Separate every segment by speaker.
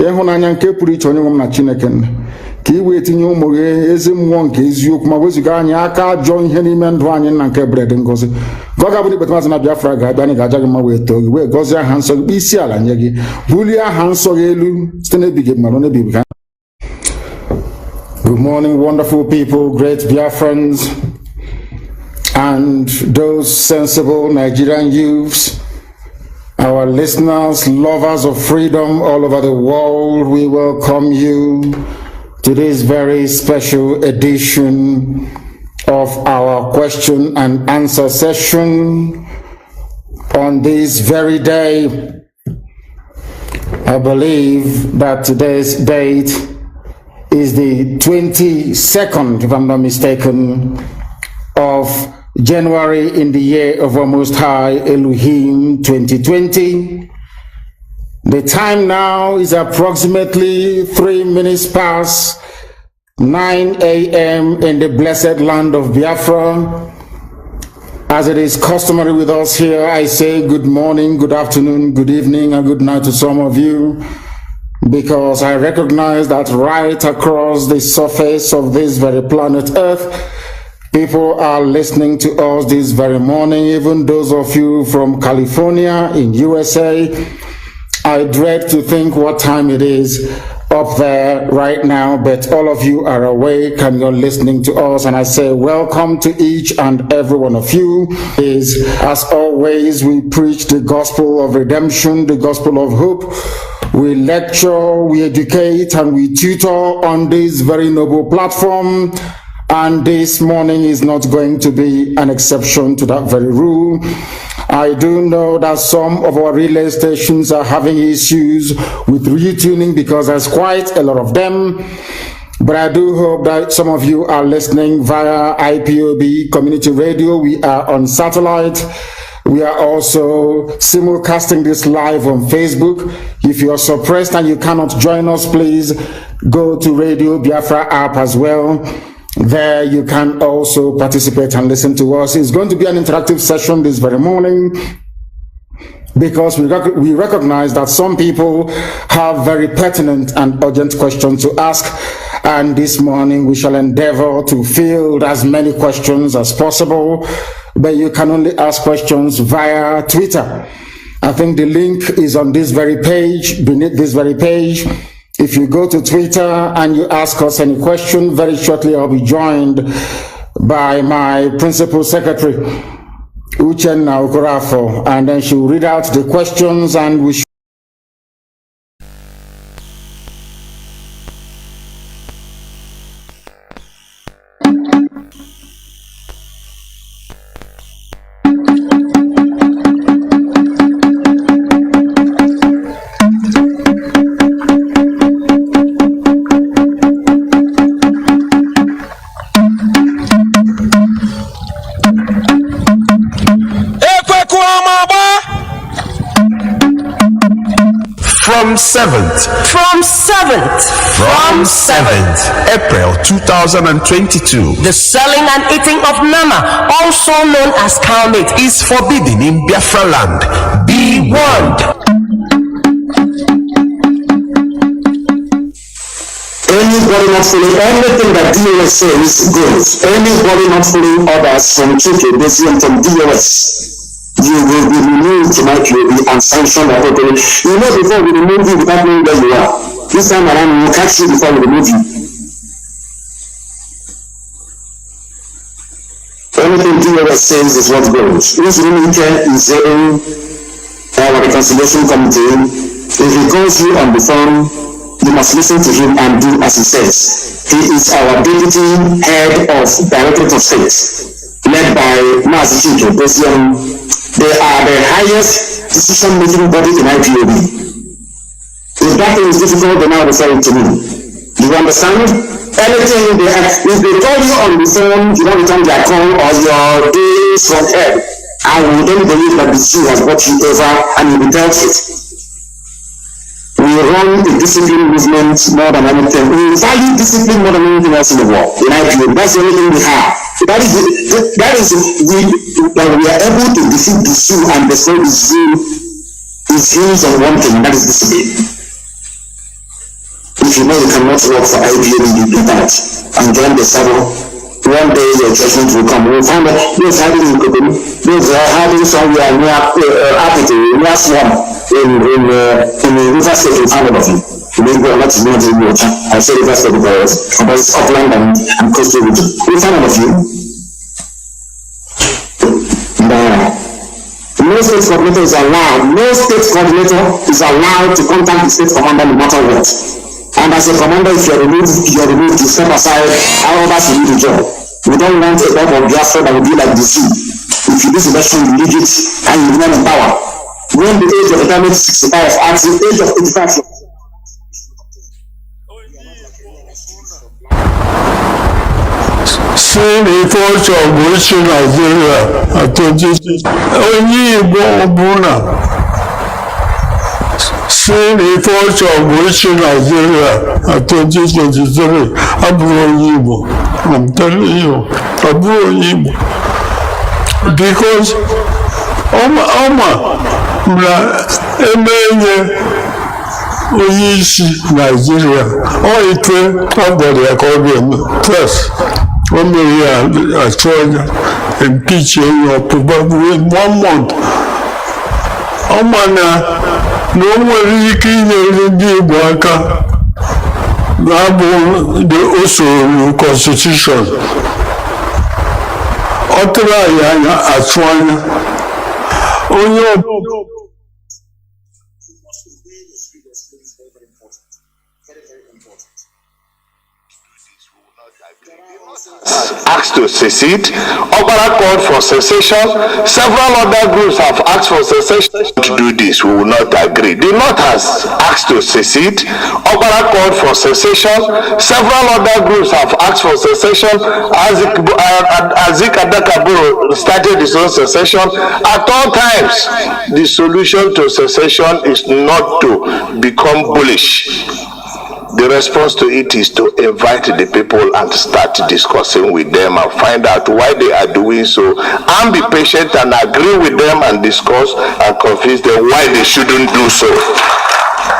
Speaker 1: ịhụnanya nke pụrụ iche onye nwe m na Chineke nna ka i wee tinye ụmụ gị ezi mmụọ nke eziokwu ma wezuga anyị aka ajọ ihe n'ime ndụ anyị nna nke bred ngozi ka ọ ga-abụ ikpeta maazị na Biafra ga-abịa anyị ga-aja gị mma wee too gị wee gọzie aha nsọ gị kpee isi ala nye gị bulie aha nsọ gị elu site n'ebighị mmadụ n'ebighị ka. Good morning, wonderful people, great Biafrans, and those sensible Nigerian youths, our listeners, lovers of freedom all over the world. We welcome you to this very special edition of our question and answer session on this very day. I believe that today's date is the 22nd, if I'm not mistaken, of January in the year of our Most High Elohim 2020. The time now is approximately 3 minutes past 9 a.m. in the blessed land of Biafra. As it is customary with us here, I say good morning, good afternoon, good evening, and good night to some of you, because I recognize that right across the surface of this very planet Earth, people are listening to us this very morning, even those of you from California in USA. I dread to think what time it is up there right now, but all of you are awake and you're listening to us, and I say welcome to each and every one of you. As always, we preach the gospel of redemption, the gospel of hope. We lecture, we educate, and we tutor on this very noble platform. And this morning is not going to be an exception to that very rule. I do know that some of our relay stations are having issues with retuning because there's quite a lot of them. But I do hope that some of you are listening via IPOB community radio. We are on satellite. We are also simulcasting this live on Facebook. If you are suppressed and you cannot join us, please go to Radio Biafra app as well. There you can also participate and listen to us. It's going to be an interactive session this very morning, because we recognize that some people have very pertinent and urgent questions to ask, and this morning we shall endeavor to field as many questions as possible, but you can only ask questions via Twitter. I think the link is on this very page, beneath this very page. If you go to Twitter and you ask us any question, very shortly I'll be joined by my principal secretary, Uchenna Okorafo, and then she'll read out the questions and we should.
Speaker 2: From 7th April 2022,
Speaker 3: the selling and eating of nama, also known as cow meat,
Speaker 2: is forbidden in Biafra land. Be warned.
Speaker 4: Anybody not following anything that DOS says goes. Anybody not following orders from Chike, from DOS, you will be removed from IPOB and sanctioned appropriately. You know, before we remove you without knowing where you are. This time around, we will catch you before we remove you. Anything DOS says is what goes. This Rumike is in our reconciliation committee. If he calls you on the phone, you must listen to him and do as he says. He is our deputy head of Directorate of State, led by Mazi Johnathan. They are the highest decision-making body in IPOB. If that thing is difficult, then I'll refer it to me. Do you understand? Anything they have, if they call you on the phone, you don't return their call or your days from hell, I will then believe that the Jew has brought you over and you will dealt with. We run a discipline movement more than anything. We value discipline more than anything else in the world. In IPOB, that's the only thing we have. That is that we are able to defeat the Jew and destroy the Jew is used on one thing, that is discipline. if you know you cannot work for IPOB, you depart and join the saddle. One day your judgment will come. We'll find that those hiding in Kokoro, those are hiding somewhere near Apito, near Swamp, in the River State in front of you. You may go a lot to know the water. I say River State because it's upland and coastal region. In front of you. No state coordinator is allowed. No state coordinator is allowed to contact the state commander no matter what. And as a commander, if you're removed, you step aside, however you do the job. We don't want a type of Biafra that will be like the sea. If you do selection, you lead it and you remain in power. When the age of retirement is 65, at the age of 85,
Speaker 5: see the force of which Nigeria only Buna. See the force of which Nigeria at 2023. I'm telling you, because Nigeria, all it press. When we are trying to impeach you probably 1 month. No one can the also constitution.
Speaker 6: Asked to secede. Obara called for secession. Several other groups have asked for secession. To do this, we will not agree. The North has asked to secede. Obara called for secession. Several other groups have asked for secession. Azik Adakaburu started his own secession. At all times, the solution to secession is not to become bullish. The response to it is to invite the people and start discussing with them and find out why they are doing so, and be patient and agree with them and discuss and convince them why they shouldn't do so.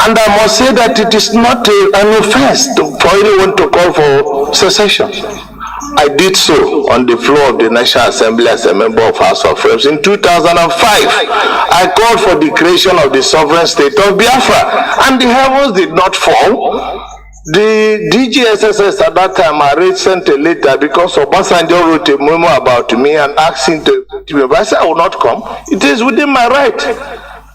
Speaker 6: And I must say that it is not an offense for anyone to call for secession. I did so on the floor of the National Assembly as a member of House of Reps in 2005. I called for the creation of the sovereign state of Biafra, and the heavens did not fall. The DGSSS at that time sent a letter because Obasanjo wrote a memo about me and asked him to me. But I said I will not come. It is within my right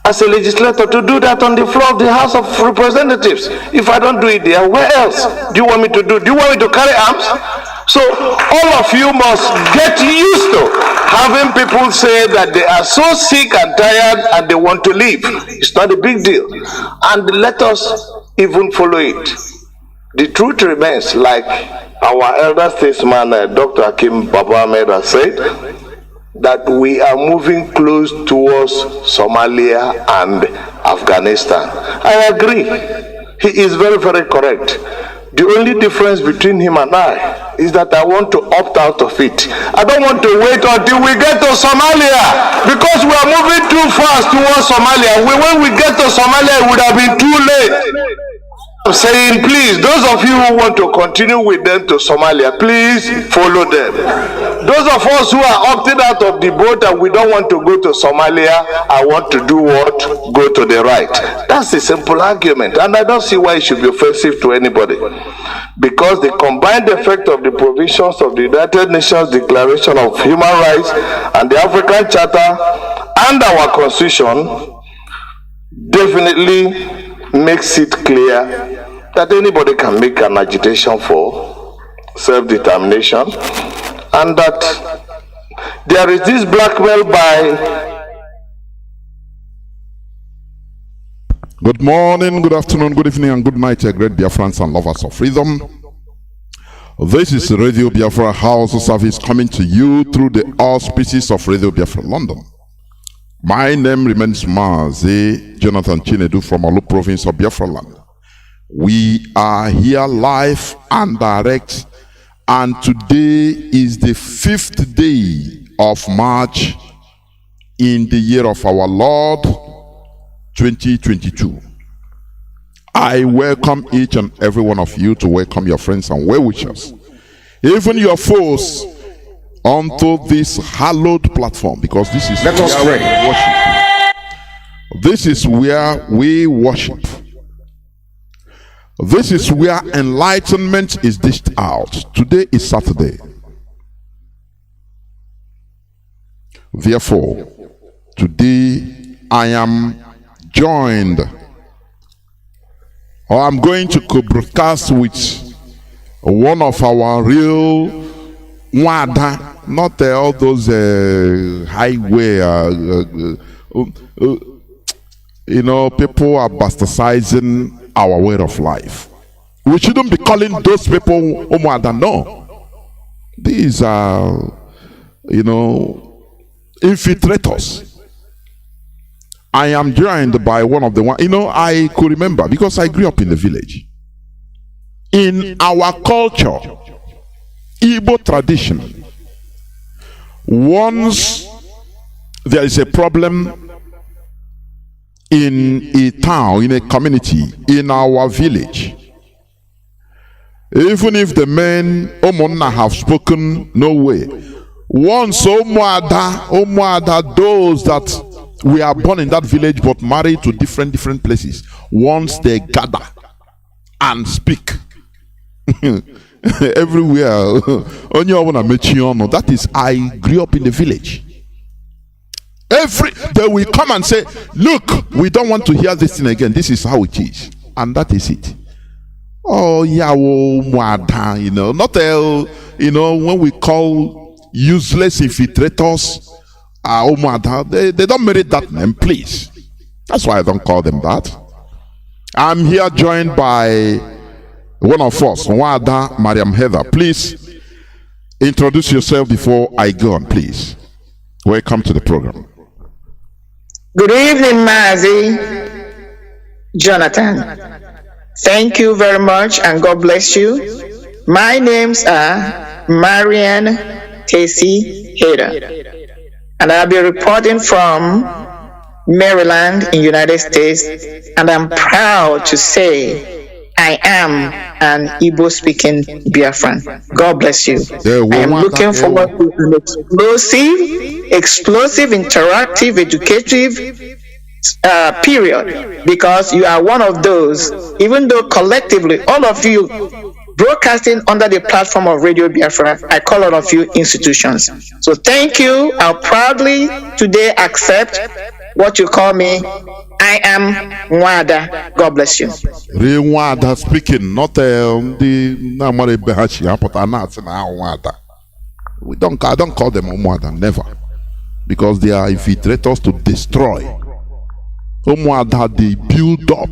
Speaker 6: as a legislator to do that on the floor of the House of Representatives. If I don't do it there, where else do you want me to do? Do you want me to carry arms? So all of you must get used to having people say that they are so sick and tired and they want to leave. It's not a big deal. And let us even follow it. The truth remains, like our elder statesman, Dr. Akim Baba Ahmed has said, that we are moving close towards Somalia and Afghanistan. I agree. He is very, very correct. The only difference between him and I is that I want to opt out of it. I don't want to wait until we get to Somalia, because we are moving too fast towards Somalia. When we get to Somalia, it would have been too late. I'm saying, please, those of you who want to continue with them to Somalia, please follow them. Those of us who are opted out of the boat and we don't want to go to Somalia, I want to do what? Go to the right. That's a simple argument, and I don't see why it should be offensive to anybody. Because the combined effect of the provisions of the United Nations Declaration of Human Rights and the African Charter and our Constitution definitely makes it clear that anybody can make an agitation for self-determination, and that there is this blackmail by...
Speaker 7: Good morning, good afternoon, good evening, and good night, great Biafrans and lovers of freedom. This is Radio Biafra HAUSA-SERVICE coming to you through the auspices of Radio Biafra London. My name remains Mazi Johnathan from Olu province of Biafra land. We are here live and direct, and today is the 5th day of March in the year of our Lord 2022. I welcome each and every one of you to welcome your friends and well-wishers, even your foes, onto this hallowed platform, because this is
Speaker 1: Let us
Speaker 7: where
Speaker 1: pray.
Speaker 7: we worship. This is where we worship. This is where enlightenment is dished out. Today is Saturday. Therefore, today I am joined, or I'm going to co-broadcast with one of our real Wada, not all those highway, people are bastardizing our way of life. We shouldn't be calling those people Wada. No, these are, infiltrators. I am joined by one of the one. I could remember because I grew up in the village. In our culture, Igbo tradition, once there is a problem in a town, in a community, in our village, even if the men Omonna have spoken, no way. Once Omuada, those that we are born in that village but married to different places, once they gather and speak everywhere, that is, I grew up in the village. They will come and say, look, we don't want to hear this thing again. This is how it is. And that is it. Oh, yeah, not when we call useless infiltrators, they don't merit that name, please. That's why I don't call them that. I'm here joined by one of us, Wada Mariam Heather. Please introduce yourself before I go on, please. Welcome to the program.
Speaker 8: Good evening, Mazi Johnathan. Thank you very much and God bless you. My names are Marian Casey Hader, and I'll be reporting from Maryland in United States, and I'm proud to say I am an Igbo-speaking Biafran. God bless you. I am looking forward to an explosive, interactive, educative period, because you are one of those, even though collectively, all of you broadcasting under the platform of Radio Biafra, I call all of you institutions. So thank you. I'll proudly today accept what you call me. I am Wada. God bless you.
Speaker 7: Wada speaking, not the I don't call them Wada, never, because they are infiltrators to destroy. Wada, they build up.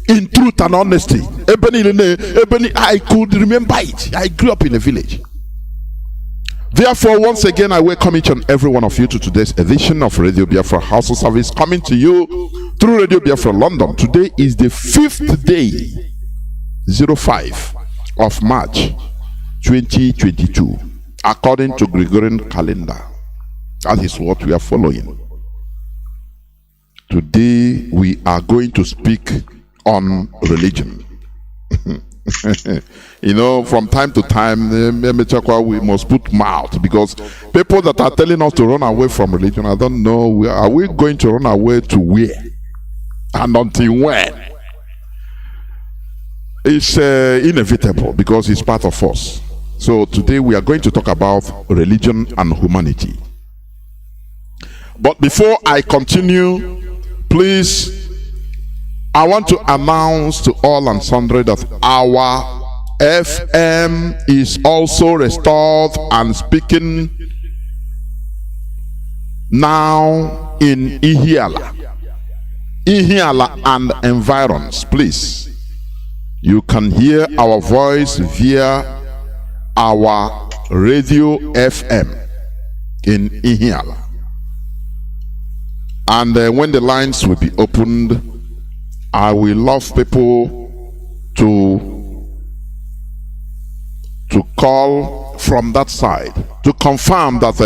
Speaker 7: In truth and honesty, I could remember it. I grew up in a village. Therefore, once again, I welcome each and every one of you to today's edition of Radio Biafra HAUSA-SERVICE, coming to you through Radio Biafra London. Today is the 5th day, 05 of March 2022, according to Gregorian calendar. That is what we are following. Today, we are going to speak on religion. From time to time, we must put mouth, because people that are telling us to run away from religion, I don't know, are we going to run away to where? And until when? It's inevitable, because it's part of us. So today we are going to talk about religion and humanity. But before I continue, please, I want to announce to all and sundry that our FM is also restored and speaking now in Ihiala and environs. Please, you can hear our voice via our radio FM in Ihiala. And when the lines will be opened, I will love people to call from that side to confirm that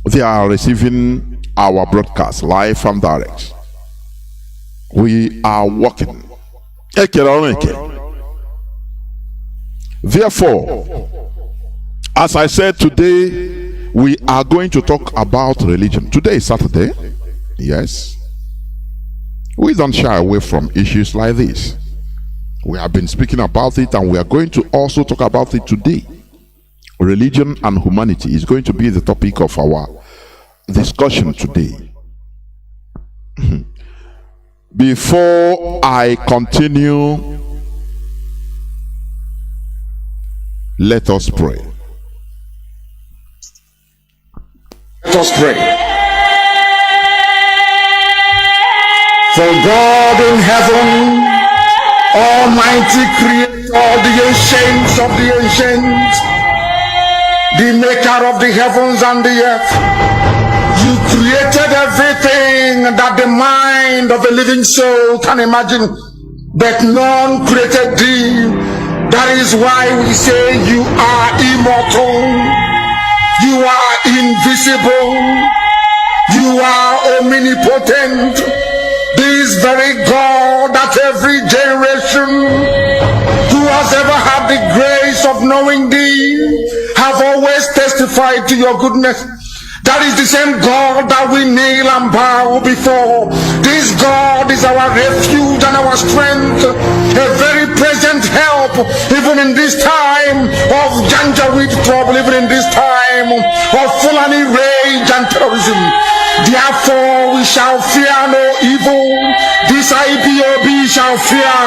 Speaker 7: they are receiving our broadcast live and direct. We are working. Therefore, as I said, today we are going to talk about religion. Today is Saturday. Yes. We don't shy away from issues like this. We have been speaking about it, and we are going to also talk about it today. Religion and humanity is going to be the topic of our discussion today. Before I continue, let us pray.
Speaker 1: Let us pray. For God in heaven, Almighty Creator, the ancients of the ancients, the maker of the heavens and the earth, you created everything that the mind of a living soul can imagine, but none created thee. That is why we say you are immortal, you are invisible, you are omnipotent. This very God that every generation who has ever had the grace of knowing thee have always testified to your goodness. That is the same God that we kneel and bow before. This God is our refuge and our strength, a very present help, even in this time of Janjaweed trouble, even in this time of Fulani rage and terrorism. Therefore we shall fear no evil. This Ipob shall fear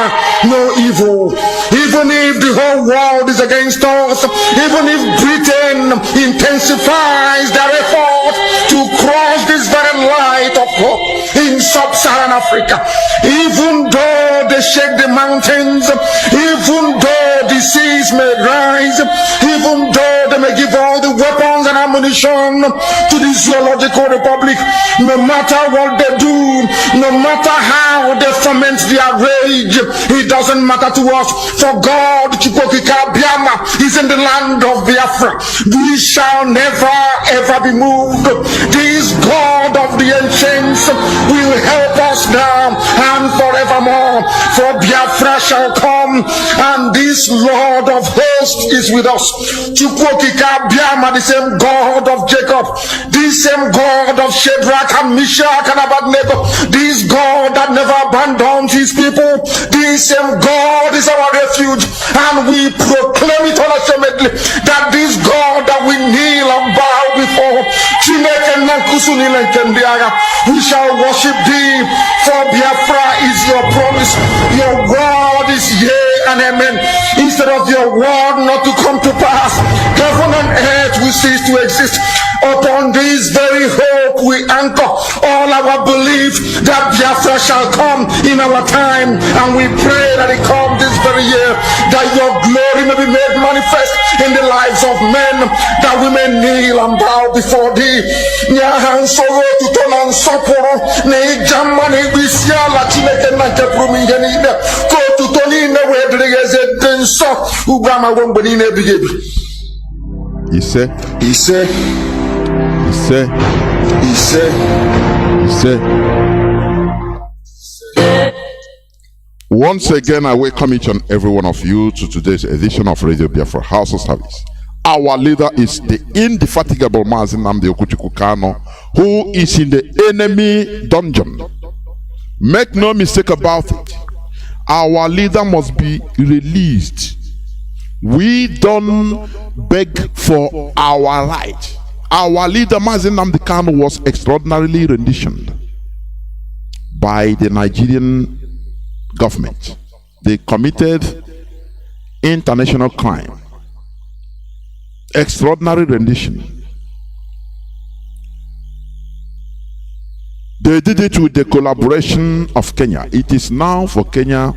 Speaker 1: no evil. Even if the whole world is against us, even if Britain intensifies their effort to cross this very light of hope in sub-Saharan Africa, even though they shake the mountains, even though the seas may rise, even though they may give all the weapons and ammunition to the zoological republic, no matter what they do, no matter how they foment their rage, it doesn't matter to us. For God, is in the land of Biafra. We shall never ever be moved. This God of the ancients will help us now and forevermore. For Biafra shall come, and this Lord of hosts is with us. The same God of Jacob, this same God of Shadrach and Meshach and Abednego, this God that never abandons his people, this same God is our refuge, and we proclaim it unashamedly that this God that we kneel and bow before, we shall worship thee. For Biafra is your promise, your word is yea and amen. Instead of your word not to come to pass, heaven and earth will cease to exist. Upon this very hope we anchor all our belief that Biafra shall come in our time, and we pray that it come this very year, that your glory may be made manifest in the lives of men, that we may kneel and bow before thee.
Speaker 7: He said. Once again, I welcome each and every one of you to today's edition of Radio Biafra HAUSA-SERVICE. Our leader is the indefatigable Mazi Kanu, who is in the enemy dungeon. Make no mistake about it. Our leader must be released. We don't beg for our right. Our leader Mazi Kanu was extraordinarily renditioned by the Nigerian government. They committed international crime. Extraordinary rendition. They did it with the collaboration of Kenya. It is now for Kenya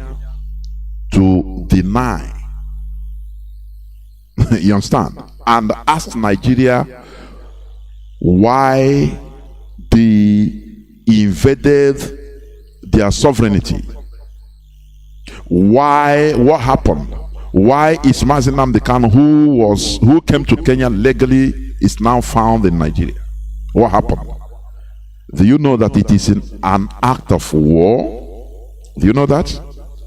Speaker 7: to deny. You understand? And ask Nigeria why they invaded their sovereignty. Why? What happened? Why is Mazi Kanu, who came to Kenya legally, is now found in Nigeria? What happened? Do you know that it is an act of war? Do you know that?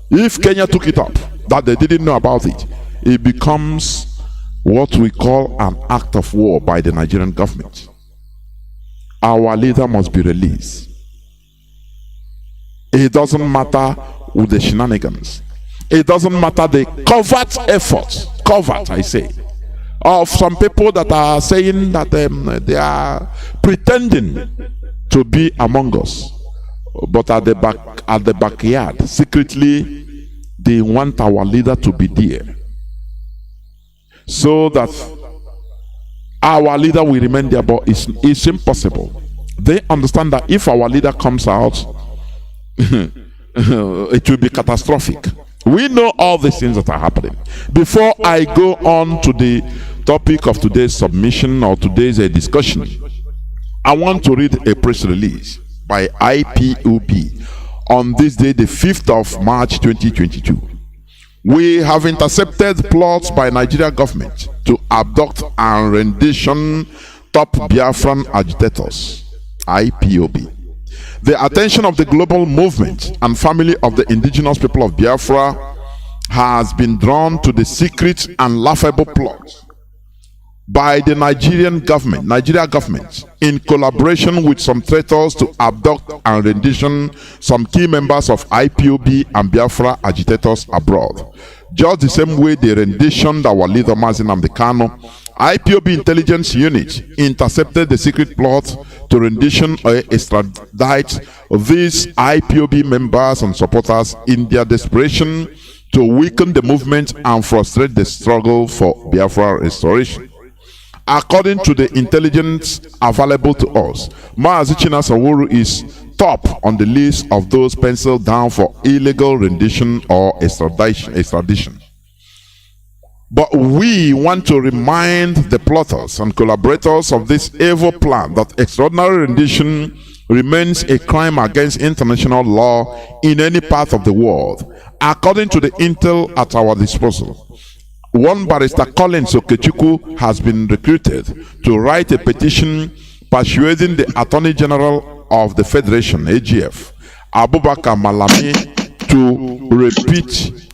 Speaker 7: If Kenya took it up, that they didn't know about it, it becomes what we call an act of war by the Nigerian government. Our leader must be released. It doesn't matter with the shenanigans. It doesn't matter the covert efforts, covert I say, of some people that are saying that they are pretending to be among us, but at the backyard, secretly, they want our leader to be there, so that our leader will remain there. But it's impossible. They understand that if our leader comes out, it will be catastrophic. We know all these things that are happening. Before I go on to the topic of today's submission or today's discussion, I want to read a press release by IPOB on this day, the 5th of March 2022. We have intercepted plots by Nigeria government to abduct and rendition top Biafran agitators. IPOB. The attention of the global movement and family of the indigenous people of Biafra has been drawn to the secret and laughable plot by the Nigeria government, in collaboration with some traitors, to abduct and rendition some key members of IPOB and Biafra agitators abroad. Just the same way they renditioned our leader Mazi Kanu, IPOB intelligence unit intercepted the secret plot to rendition or extradite these IPOB members and supporters in their desperation to weaken the movement and frustrate the struggle for Biafra restoration. According to the intelligence available to us, Mazi Johnathan is top on the list of those penciled down for illegal rendition or extradition. But we want to remind the plotters and collaborators of this evil plan that extraordinary rendition remains a crime against international law in any part of the world. According to the intel at our disposal, one barrister Collins Okechukwu has been recruited to write a petition persuading the Attorney General of the Federation, AGF, Abubakar Malami, to repeat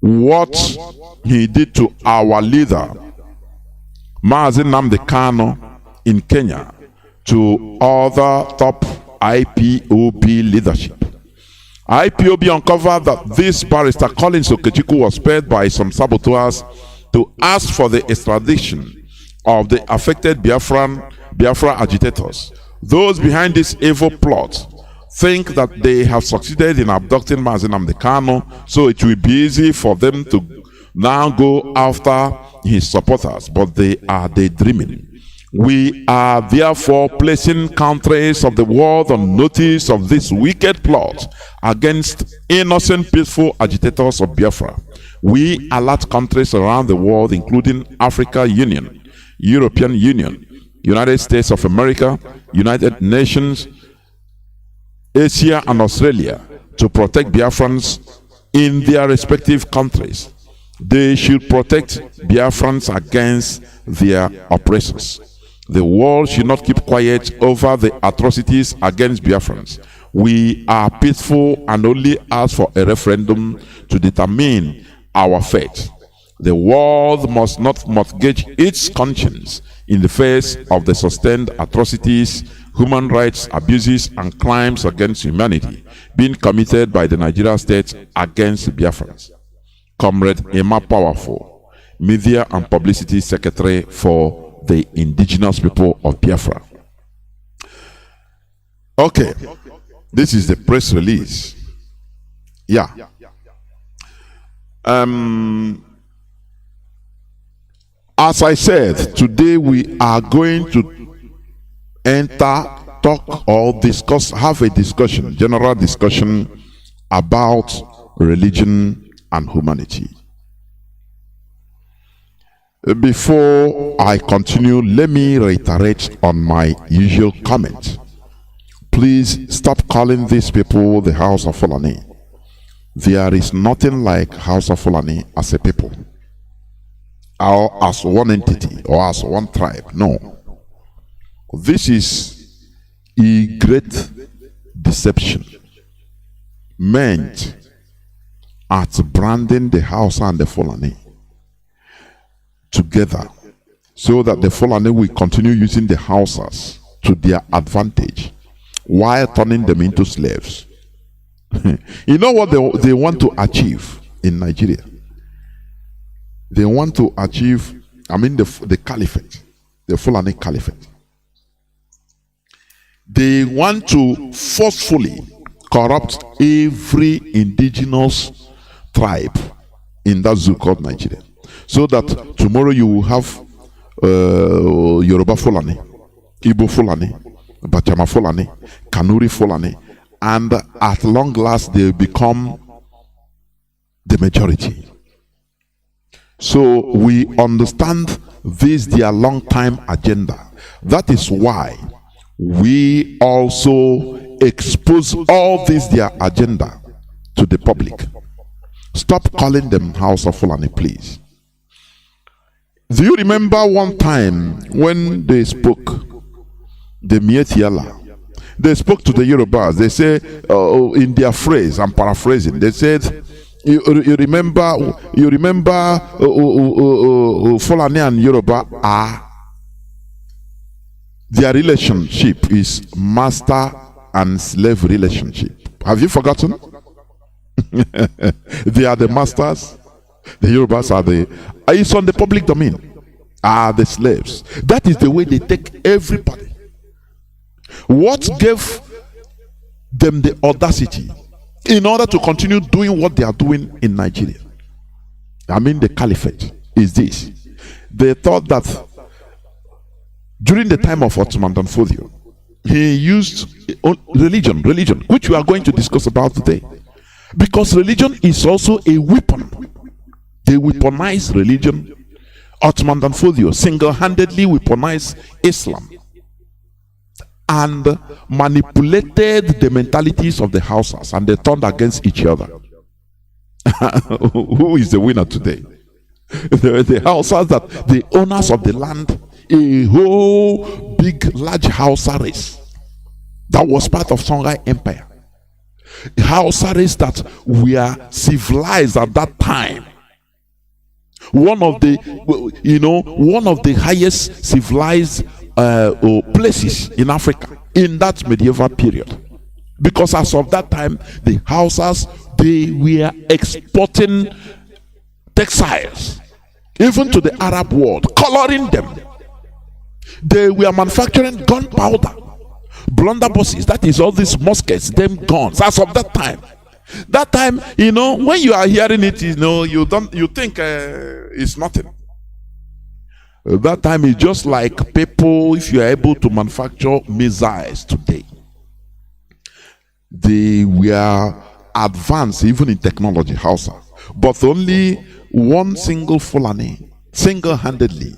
Speaker 7: what he did to our leader Mazi Nnamdi Kanu in Kenya to other top IPOB leadership. IPOB uncovered that this barrister Collins Okechukwu was paid by some saboteurs to ask for the extradition of the affected Biafra agitators. Those behind this evil plot think that they have succeeded in abducting Mazi Nnamdi Kanu, so it will be easy for them to now go after his supporters, but they are daydreaming. We are therefore placing countries of the world on notice of this wicked plot against innocent, peaceful agitators of Biafra. We alert countries around the world, including Africa Union, European Union, United States of America, United Nations, Asia and Australia, to protect Biafrans in their respective countries. They should protect Biafrans against their oppressors. The world should not keep quiet over the atrocities against Biafrans. We are peaceful and only ask for a referendum to determine our fate. The world must not mortgage its conscience in the face of the sustained atrocities, human rights abuses and crimes against humanity being committed by the Nigerian state against Biafrans. Comrade Emma Powerful, Media and Publicity Secretary for the indigenous people of Biafra. Okay, this is the press release. Yeah. As I said, today we are going to talk or discuss, have a discussion, general discussion about religion and humanity. Before I continue, let me reiterate on my usual comment. Please stop calling these people the House of Fulani. There is nothing like House of Fulani as a people, or as one entity, or as one tribe. No. This is a great deception. meant at branding the Hausa and the Fulani together, so that the Fulani will continue using the Hausas to their advantage while turning them into slaves. You know what they want to achieve in Nigeria? They want to achieve, the caliphate, the Fulani caliphate. They want to forcefully corrupt every indigenous tribe in that zoo called Nigeria, so that tomorrow you will have Yoruba Fulani, Igbo Fulani, Bachama Fulani, Kanuri Fulani, and at long last they become the majority. So we understand this their long time agenda. That is why we also expose all this their agenda to the public. Stop calling them House of Fulani, please. Do you remember one time when they spoke, the Mietiala? They spoke to the Yorubas. They say, in their phrase, I'm paraphrasing, they said, you remember Fulani and Yoruba are, their relationship is master and slave relationship. Have you forgotten? They are the masters, the Yorubas are it's on the public domain, are the slaves. That is the way they take everybody. What gave them the audacity in order to continue doing what they are doing in Nigeria, the caliphate, is this. They thought that during the time of Ottoman Danfodio, he used religion, which we are going to discuss about today, because religion is also a weapon. They weaponize religion. Ottoman Danfodio single-handedly weaponized Islam and manipulated the mentalities of the Hausas, and they turned against each other. Who is the winner today? The Hausas, that the owners of the land, a whole big large Hausa race that was part of Songhai Empire. Hausa race that were civilized at that time. One of the highest civilized places in Africa in that medieval period, because as of that time the Hausas, they were exporting textiles even to the Arab world, coloring them. They were manufacturing gunpowder, blunderbusses, that is all these muskets, them guns. As of that time, when you are hearing it, you think it's nothing. That time is just like people, if you are able to manufacture missiles today, they were advanced even in technology, Hausa. But only one single Fulani single-handedly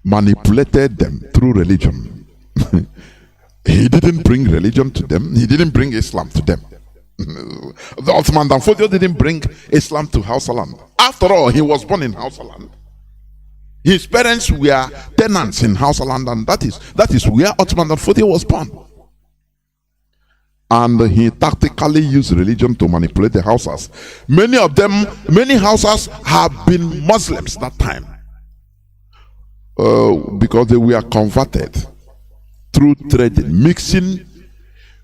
Speaker 7: manipulated them through religion. He didn't bring religion to them. He didn't bring Islam to them. The Ottoman Danfodio didn't bring Islam to Hausa land. After all, he was born in Hausa land. His parents were tenants in Hausa land, and that is where Ottoman Danfodio was born. And he tactically used religion to manipulate the Hausas. Many Hausas have been Muslims that time, because they were converted through trading, mixing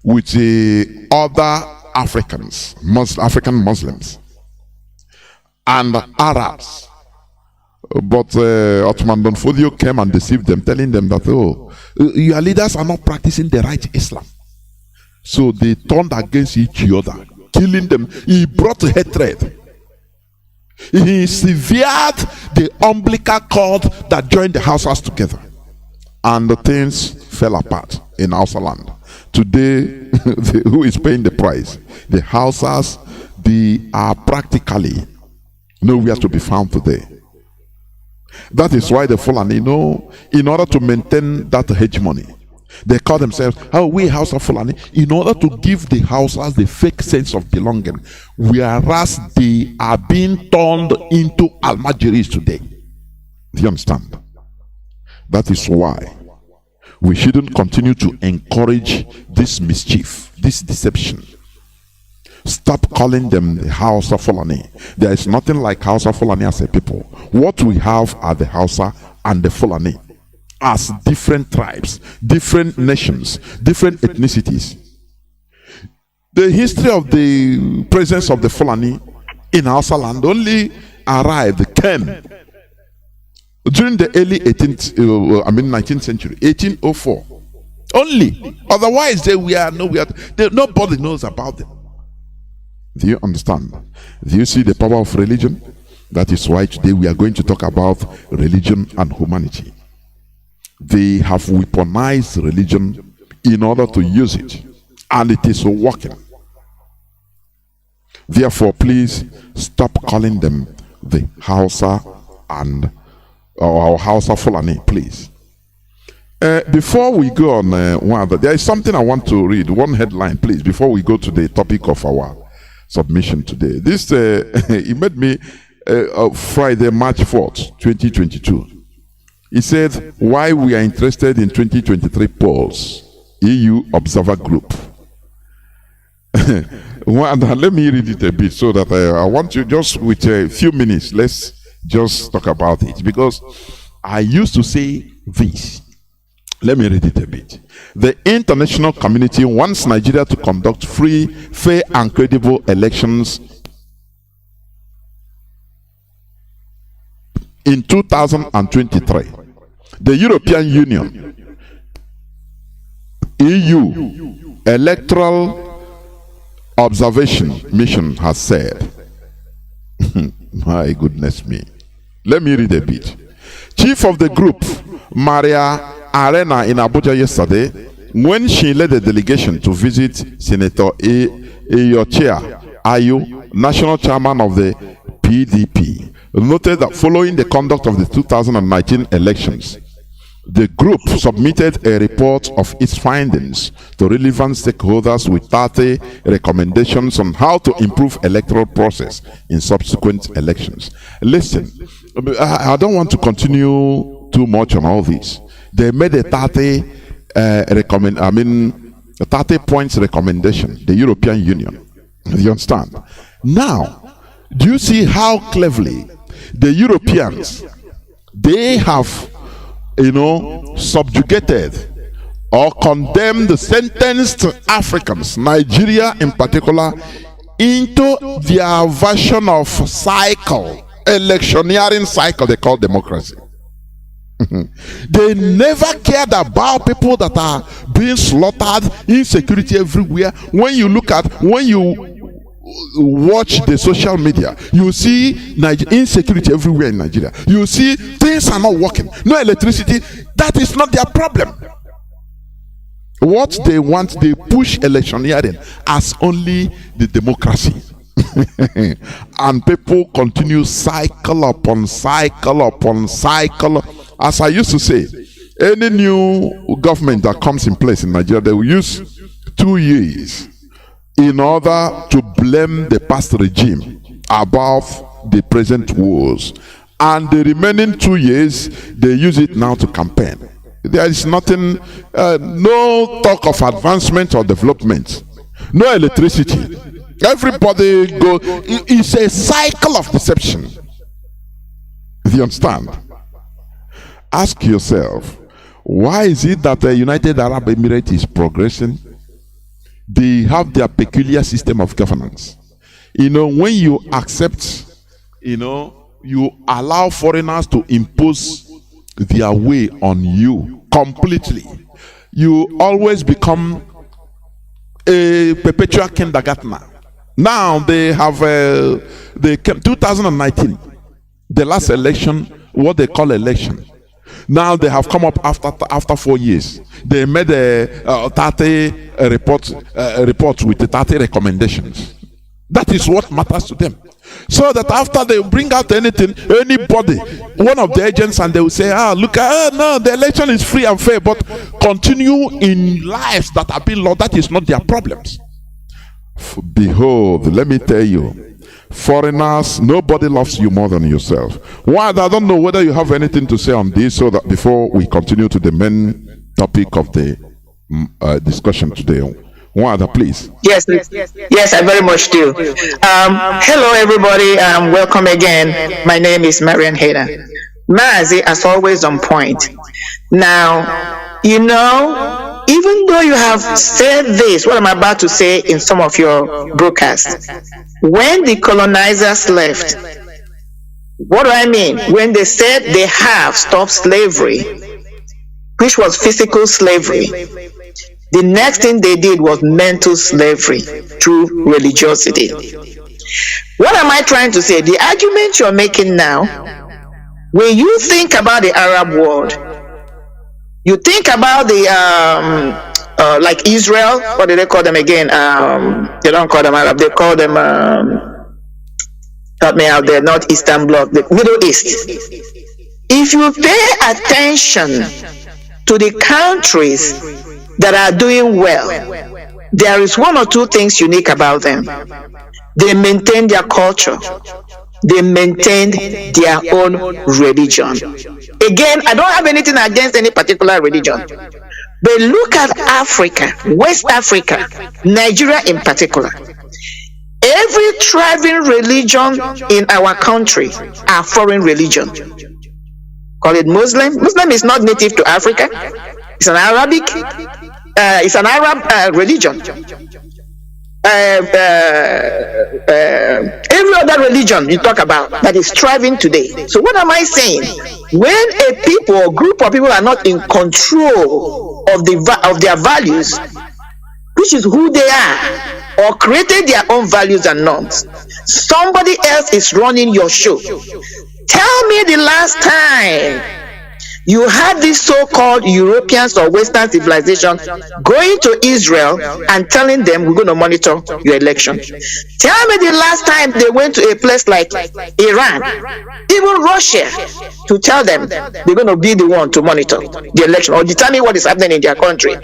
Speaker 7: with the other Africans, African Muslims and Arabs. But Ottoman Danfodio came and deceived them, telling them that, your leaders are not practicing the right Islam. So they turned against each other, killing them. He brought hatred. He severed the umbilical cord that joined the Hausas together, and the things fell apart in Hausa land. Today, who is paying the price? The Hausas. They are practically nowhere to be found today. That is why the Fulani, in order to maintain that hegemony, they call themselves, we Hausa Fulani, in order to give the Hausas the fake sense of belonging, whereas they are being turned into Almajiris today. Do you understand? That is why we shouldn't continue to encourage this mischief, this deception, Stop calling them the Hausa Fulani. There is nothing like Hausa Fulani as a people. What we have are the Hausa and the Fulani as different tribes, different nations, different ethnicities. The history of the presence of the Fulani in Hausa land only came during the early 19th century, 1804. Only. Otherwise, nobody knows about them. Do you understand? Do you see the power of religion? That is why today we are going to talk about religion and humanity. They have weaponized religion in order to use it, and it is working. Therefore, please stop calling them the Hausa or Hausa Fulani, please. Before we go on, there is something I want to read. One headline, please, before we go to the topic of our submission today. This it made me Friday, March 4th, 2022. He said, why we are interested in 2023 polls, EU Observer Group. Let me read it a bit so that I want you just with a few minutes, let's just talk about it, because I used to say this. Let me read it a bit. The international community wants Nigeria to conduct free, fair, and credible elections in 2023. The European Union, EU, Electoral Observation Mission has said, my goodness me. Let me read a bit. Chief of the group, Maria Arena in Abuja yesterday, when she led a delegation to visit Senator Eyochia Ayu, national chairman of the PDP, noted that following the conduct of the 2019 elections, the group submitted a report of its findings to relevant stakeholders with 30 recommendations on how to improve electoral process in subsequent elections. Listen, I don't want to continue too much on all this. They made a 30 points recommendation, the European Union. Do you understand? Now, do you see how cleverly the Europeans, they have subjugated or condemned the sentenced Africans, Nigeria in particular, into their version of cycle, electioneering cycle they call democracy. They never cared about people that are being slaughtered, insecurity everywhere. When you watch the social media, you see insecurity everywhere in Nigeria. You see things are not working, no electricity. That is not their problem. What they want, they push electioneering as only the democracy. And people continue cycle upon cycle upon cycle. As I used to say, any new government that comes in place in Nigeria, they will use 2 years in order to blame the past regime about the present woes, and the remaining 2 years they use it now to campaign. There is nothing, no talk of advancement or development, no electricity. Everybody go. It's a cycle of deception. Do you understand? Ask yourself, why is it that the United Arab Emirates is progressing? They have their peculiar system of governance. When you accept, you allow foreigners to impose their way on you completely, you always become a perpetual kindergartner. Now they have the 2019, the last election, what they call election. Now they have come up after 4 years. They made a 30 report with the 30 recommendations. That is what matters to them. So that after they bring out anything, anybody, one of the agents, and they will say, look, no, the election is free and fair, but continue in lives that have been lost. That is not their problems. Behold, let me tell you, foreigners, nobody loves you more than yourself. Why? I don't know whether you have anything to say on this, so that before we continue to the main topic of the discussion today, One other, please.
Speaker 8: Yes, I very much do. Hello, everybody. Welcome again. My name is Marian Hayden. Mazi, as always, on point. Now, even though you have said this, what I'm about to say in some of your broadcasts, when the colonizers left, what do I mean? When they said they have stopped slavery, which was physical slavery, the next thing they did was mental slavery through religiosity. What am I trying to say? The argument you're making now, when you think about the Arab world, you think about the like Israel. What do they call them again? They don't call them Arab. They call them help me out there. Not Eastern Bloc, the Middle East. If you pay attention to the countries that are doing well, there is one or two things unique about them. They maintain their culture. They maintain their own religion. Again, I don't have anything against any particular religion. But look at Africa, West Africa, Nigeria in particular. Every thriving religion in our country are foreign religion. Call it Muslim. Muslim is not native to Africa. It's an Arabic. It's an Arab religion. Every other religion you talk about that is thriving today. So what am I saying? When a people or group of people are not in control of their values, which is who they are, or created their own values and norms, somebody else is running your show. Tell me the last time you had this so-called Europeans or Western civilization going to Israel and telling them, we're going to monitor your election. Tell me the last time they went to a place like Iran, even Russia, to tell them they're going to be the one to monitor the election or determine what is happening in their country.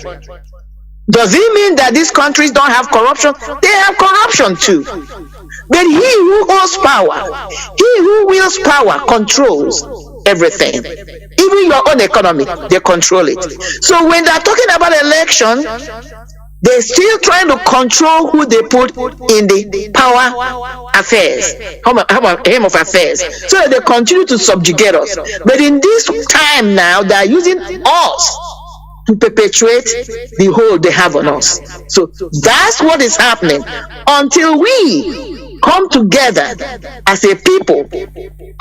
Speaker 8: Does it mean that these countries don't have corruption? They have corruption too. But he who holds power, he who wields power, controls everything. Even your own economy, they control it. So when they're talking about election, they're still trying to control who they put in the power affairs, aim of affairs, so that they continue to subjugate us. But in this time now, they're using us to perpetuate the hold they have on us. So that's what is happening until we come together as a people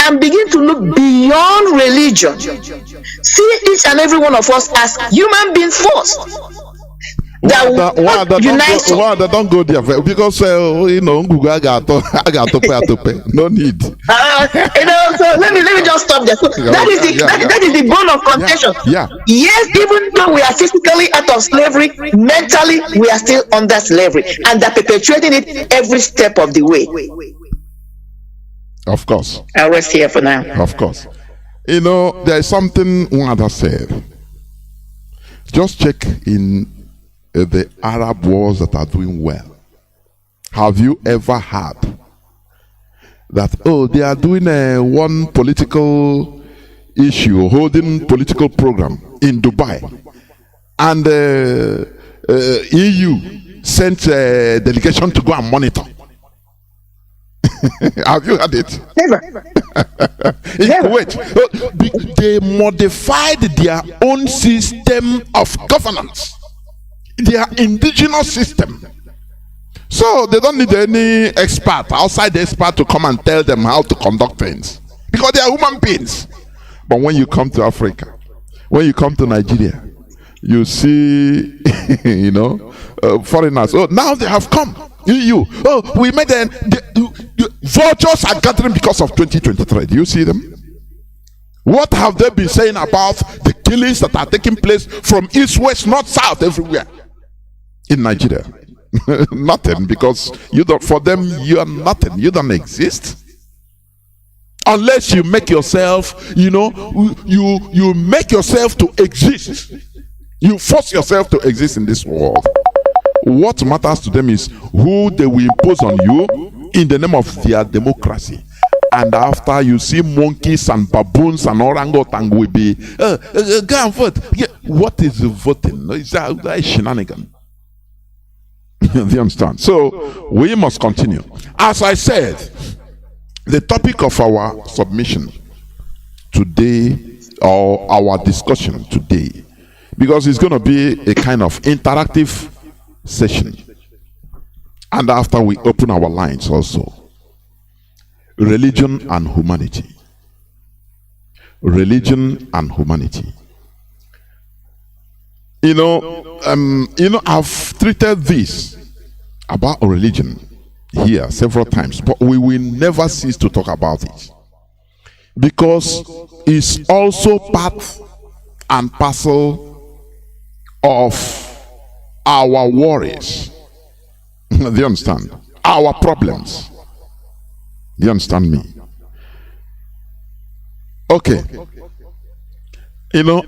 Speaker 8: and begin to look beyond religion. See each and every one of us as human beings first. Don't
Speaker 7: go there because I got to pay. No need.
Speaker 8: So let me just stop there. So that is the bone of contention.
Speaker 7: Yeah.
Speaker 8: Yes, even though we are physically out of slavery, mentally we are still under slavery, and they're perpetuating it every step of the way.
Speaker 7: Of course.
Speaker 8: I'll rest here for now.
Speaker 7: Of course. There is something one other said. Just check in the Arab wars that are doing well. Have you ever heard that, they are doing one political issue, holding political program in Dubai, and EU sent a delegation to go and monitor? Have you heard it?
Speaker 8: Never.
Speaker 7: Kuwait, they modified their own system of governance, their indigenous system. So they don't need any expert, outside expert, to come and tell them how to conduct things, because they are human beings. But when you come to Africa, when you come to Nigeria, you see, foreigners. Oh, now they have come. EU. Oh, we made them. Vultures are gathering because of 2023. Do you see them? What have they been saying about the killings that are taking place from east, west, north, south, everywhere in Nigeria? Nothing, because for them you are nothing. You don't exist unless you make yourself, you make yourself to exist. You force yourself to exist in this world. What matters to them is who they will impose on you in the name of their democracy. And after, you see monkeys and baboons and orangutan will be go and vote. Yeah. What is voting? Is that shenanigan? Do you understand? So we must continue. As I said, the topic of our submission today, or our discussion today, because it's going to be a kind of interactive session, and after we open our lines also, religion and humanity. Religion and humanity. I've treated this about religion here several times, but we will never cease to talk about it, because it's also part and parcel of our worries. Do you understand? Our problems. Do you understand me? Okay.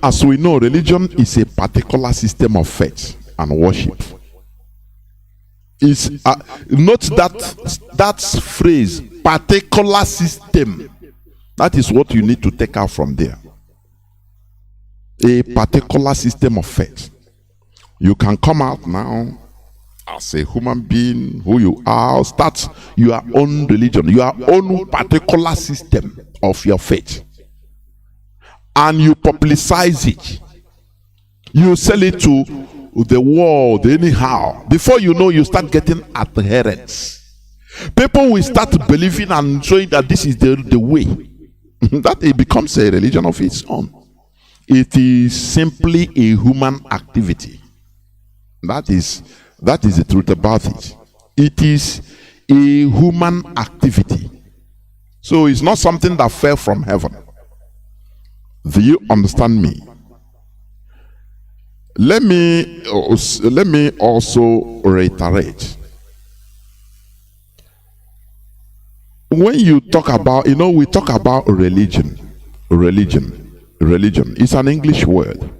Speaker 7: As we know, religion is a particular system of faith and worship. Note that phrase, particular system. That is what you need to take out from there. A particular system of faith. You can come out now as a human being, who you are, start your own religion, your own particular system of your faith. And you publicize it. You sell it to the world anyhow. Before you know, you start getting adherents. People will start believing and showing that this is the way. That it becomes a religion of its own. It is simply a human activity. That is the truth about it. It is a human activity. So it's not something that fell from heaven. Do you understand me? Let me also reiterate. When you talk about, we talk about religion. Religion is an English word.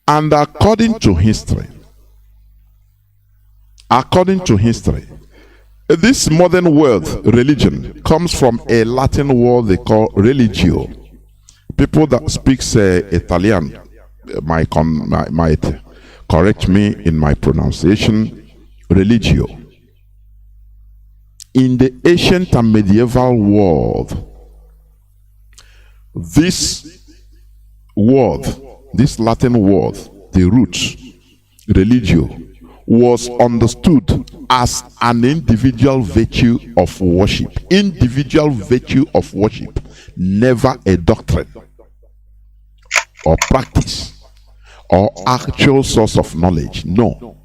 Speaker 7: And according to history, this modern word, religion, comes from a Latin word they call religio. People that speak Italian might correct me in my pronunciation. Religio. In the ancient and medieval world, this Latin word, the root, religio, was understood as an individual virtue of worship. Individual virtue of worship, never a doctrine or practice or actual source of knowledge. No.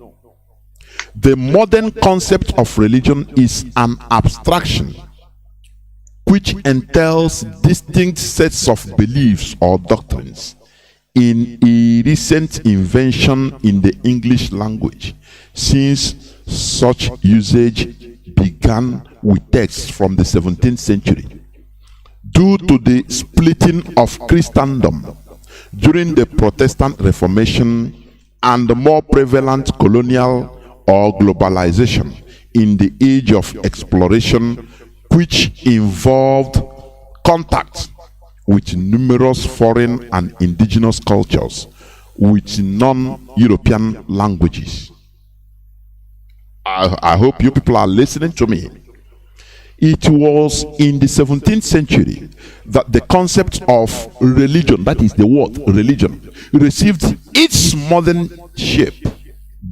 Speaker 7: The modern concept of religion is an abstraction which entails distinct sets of beliefs or doctrines in a recent invention in the English language, since such usage began with texts from the 17th century. Due to the splitting of Christendom during the Protestant Reformation and the more prevalent colonial or globalization in the age of exploration, which involved contact with numerous foreign and indigenous cultures with non-European languages. I hope you people are listening to me. It was in the 17th century that the concept of religion, that is the word religion, received its modern shape,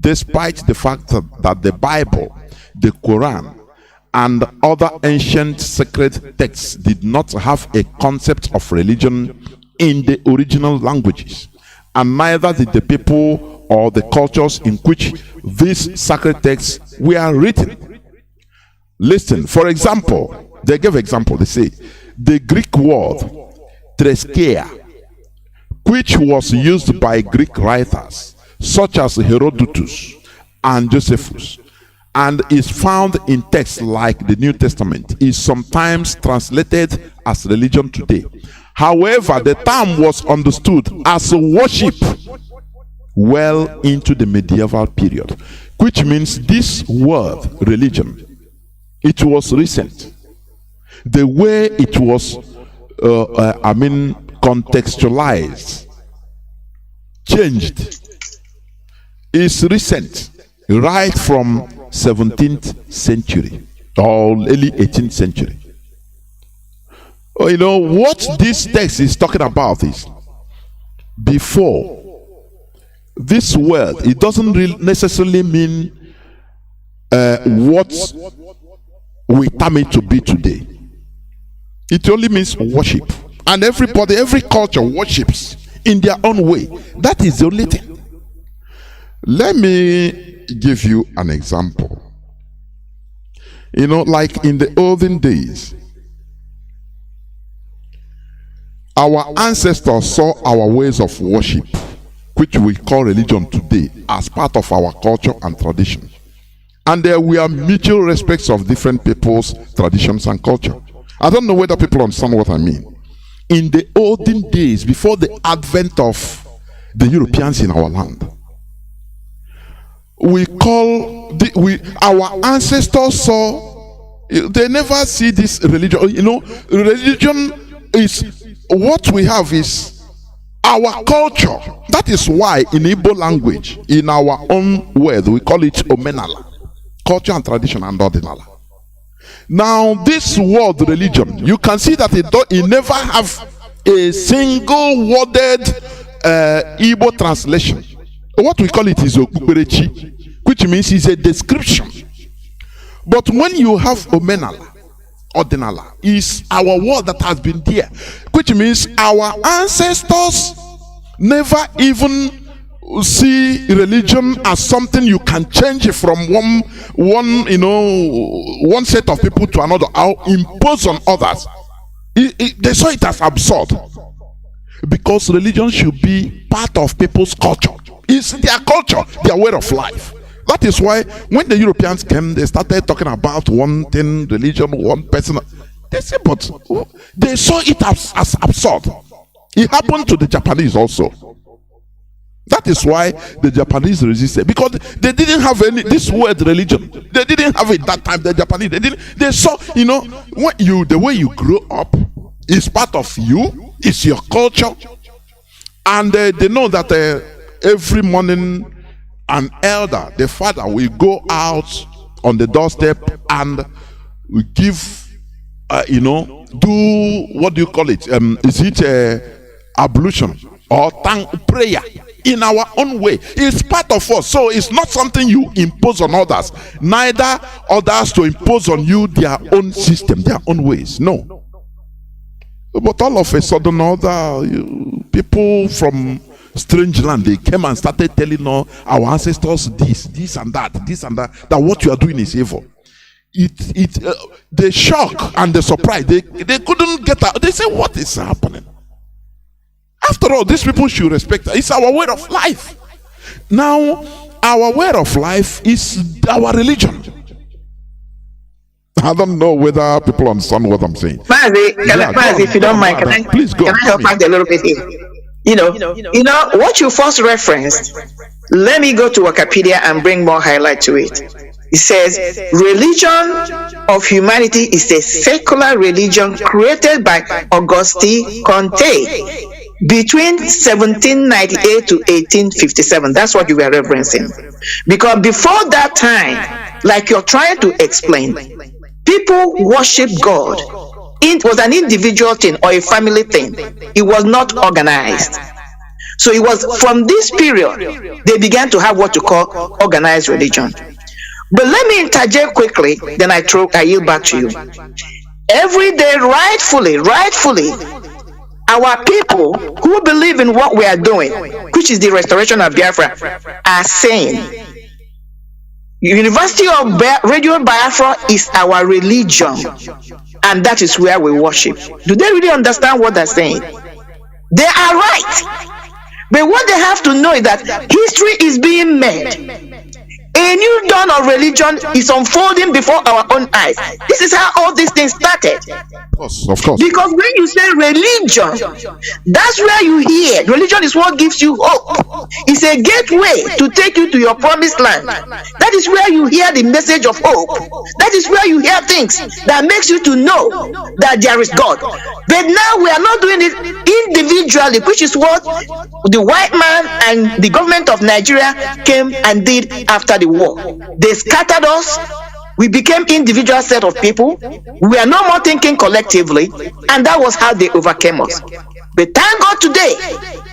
Speaker 7: despite the fact that the Bible, the Quran, and other ancient sacred texts did not have a concept of religion in the original languages, and neither did the people or the cultures in which these sacred texts were written. Listen, for example, they give example, they say, the Greek word treskeia, which was used by Greek writers such as Herodotus and Josephus, and is found in texts like the New Testament, is sometimes translated as religion today. However, the term was understood as worship well into the medieval period, which means this word religion, it was recent. The way it was contextualized changed. is recent, right from 17th century or early 18th century. You know what this text is talking about is before this world. It doesn't really necessarily mean what we term it to be today. It only means worship, and everybody, every culture worships in their own way. That is the only thing. Let me give you an example. You know, like in the olden days, our ancestors saw our ways of worship, which we call religion today, as part of our culture and tradition. And there were mutual respects of different people's traditions and culture. I don't know whether people understand what I mean. In the olden days, before the advent of the Europeans in our land, our ancestors saw, they never see this religion. You know, religion is what we have, is our culture. That is why in Igbo language, in our own word, we call it omenala, culture and tradition and ordinala. Now this word religion, you can see that it never have a single worded Igbo translation. What we call it is okpukperechi, which means it's a description. But when you have omenala, ordinala, is our word that has been there, which means our ancestors never even see religion as something you can change from one set of people to another or impose on others. They saw it as absurd, because religion should be part of people's culture. It's their culture, their way of life. That is why when the Europeans came, they started talking about one thing, religion, one person. They said, but they saw it as absurd. It happened to the Japanese also. That is why the Japanese resisted, because they didn't have this word religion. They didn't have it that time. The Japanese, they saw, the way you grow up is part of you, it's your culture. And they know that every morning an elder, the father, will go out on the doorstep and will give, do, what do you call it? Is it ablution or prayer in our own way? It's part of us. So it's not something you impose on others, neither others to impose on you their own system, their own ways. No. But all of a sudden, other people from strange land, they came and started telling our ancestors this and that, that what you are doing is evil. The shock and the surprise, they couldn't get out. They say, what is happening? After all, these people should respect us. It's our way of life. Now, our way of life is our religion. I don't know whether people understand what I'm saying.
Speaker 8: Mazi, if you don't mind,
Speaker 7: please go.
Speaker 8: Can I help out a little bit here? You know what you first referenced. Let me go to Wikipedia and bring more highlight to it. It says, religion of humanity is a secular religion created by Auguste Comte between 1798 to 1857. That's what you were referencing. Because before that time, like you're trying to explain, people worship God. It was an individual thing or a family thing. It was not organized. So it was from this period they began to have what you call organized religion. But let me interject quickly, then I yield back to you. Every day, rightfully, our people who believe in what we are doing, which is the restoration of Biafra, are saying University of Radio Biafra is our religion, and that is where we worship. Do they really understand what they're saying? They are right. But what they have to know is that history is being made. A new dawn of religion is unfolding before our own eyes. This is how all these things started.
Speaker 7: Of course.
Speaker 8: Because when you say religion, that's where you hear. Religion is what gives you hope. It's a gateway to take you to your promised land. That is where you hear the message of hope. That is where you hear things that makes you to know that there is God. But now we are not doing it individually, which is what the white man and the government of Nigeria came and did after the war. They scattered us. We became individual set of people. We are no more thinking collectively, and that was how they overcame us. But thank God today,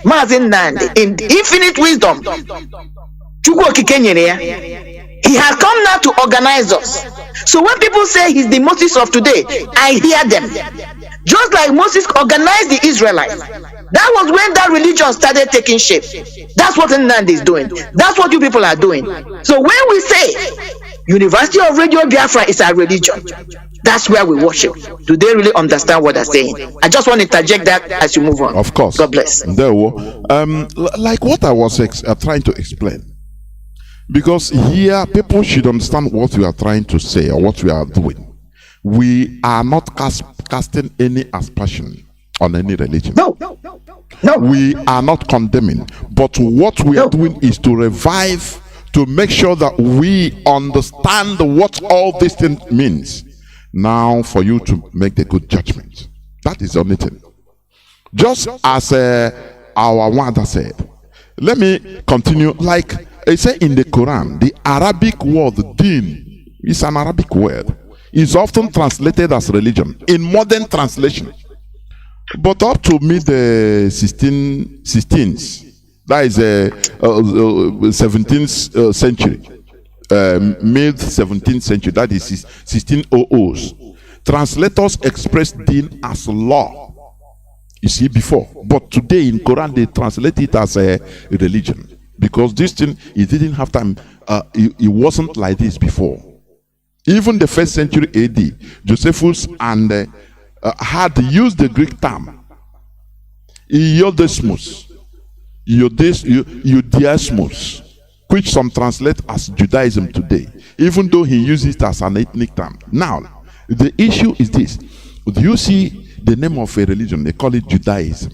Speaker 8: Mazi Nnamdi, in infinite wisdom, he has come now to organize us. So when people say he's the Moses of today, I hear them. Just like Moses organized the Israelites. That was when that religion started taking shape. That's what Nnamdi is doing. That's what you people are doing. So when we say University of Radio Biafra is our religion, that's where we worship. Do they really understand what I'm saying? I just want to interject that as you move on.
Speaker 7: Of course.
Speaker 8: God bless.
Speaker 7: Like what I was trying to explain. Because here, people should understand what we are trying to say or what we are doing. We are not casting any aspersion on any religion.
Speaker 8: No.
Speaker 7: We are not condemning. But what we are doing is to revive, to make sure that we understand what all this thing means. Now, for you to make the good judgment. That is the only thing. Just as our mother said. Let me continue. Like I say in the Quran, the Arabic word din is an Arabic word. It's often translated as religion in modern translation. But up to mid 16th, that is 17th century, mid 17th century, that is 1600s, translators expressed deen as law. You see, before. But today in Quran, they translate it as a religion. Because this thing, it didn't have time, it wasn't like this before. Even the 1st century AD, Josephus and had used the Greek term Iodesmos, Iodiasmos, which some translate as Judaism today, even though he uses it as an ethnic term. Now, the issue is this. Do you see the name of a religion? They call it Judaism.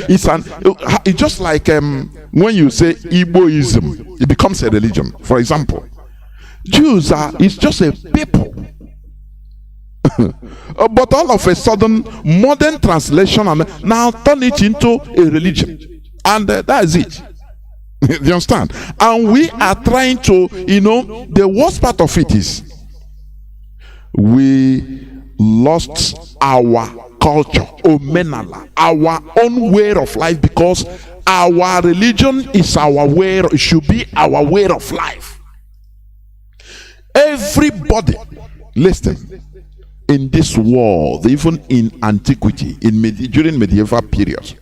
Speaker 7: It's just like when you say Igboism, it becomes a religion. For example, Jews it's just a people. But all of a sudden, modern translation and now turn it into a religion. And that's it. You understand? And we are trying to, the worst part of it is we lost our culture, omenala, our own way of life, because our religion is our way, it should be our way of life. Everybody, listen, in this world, even in antiquity, during medieval periods,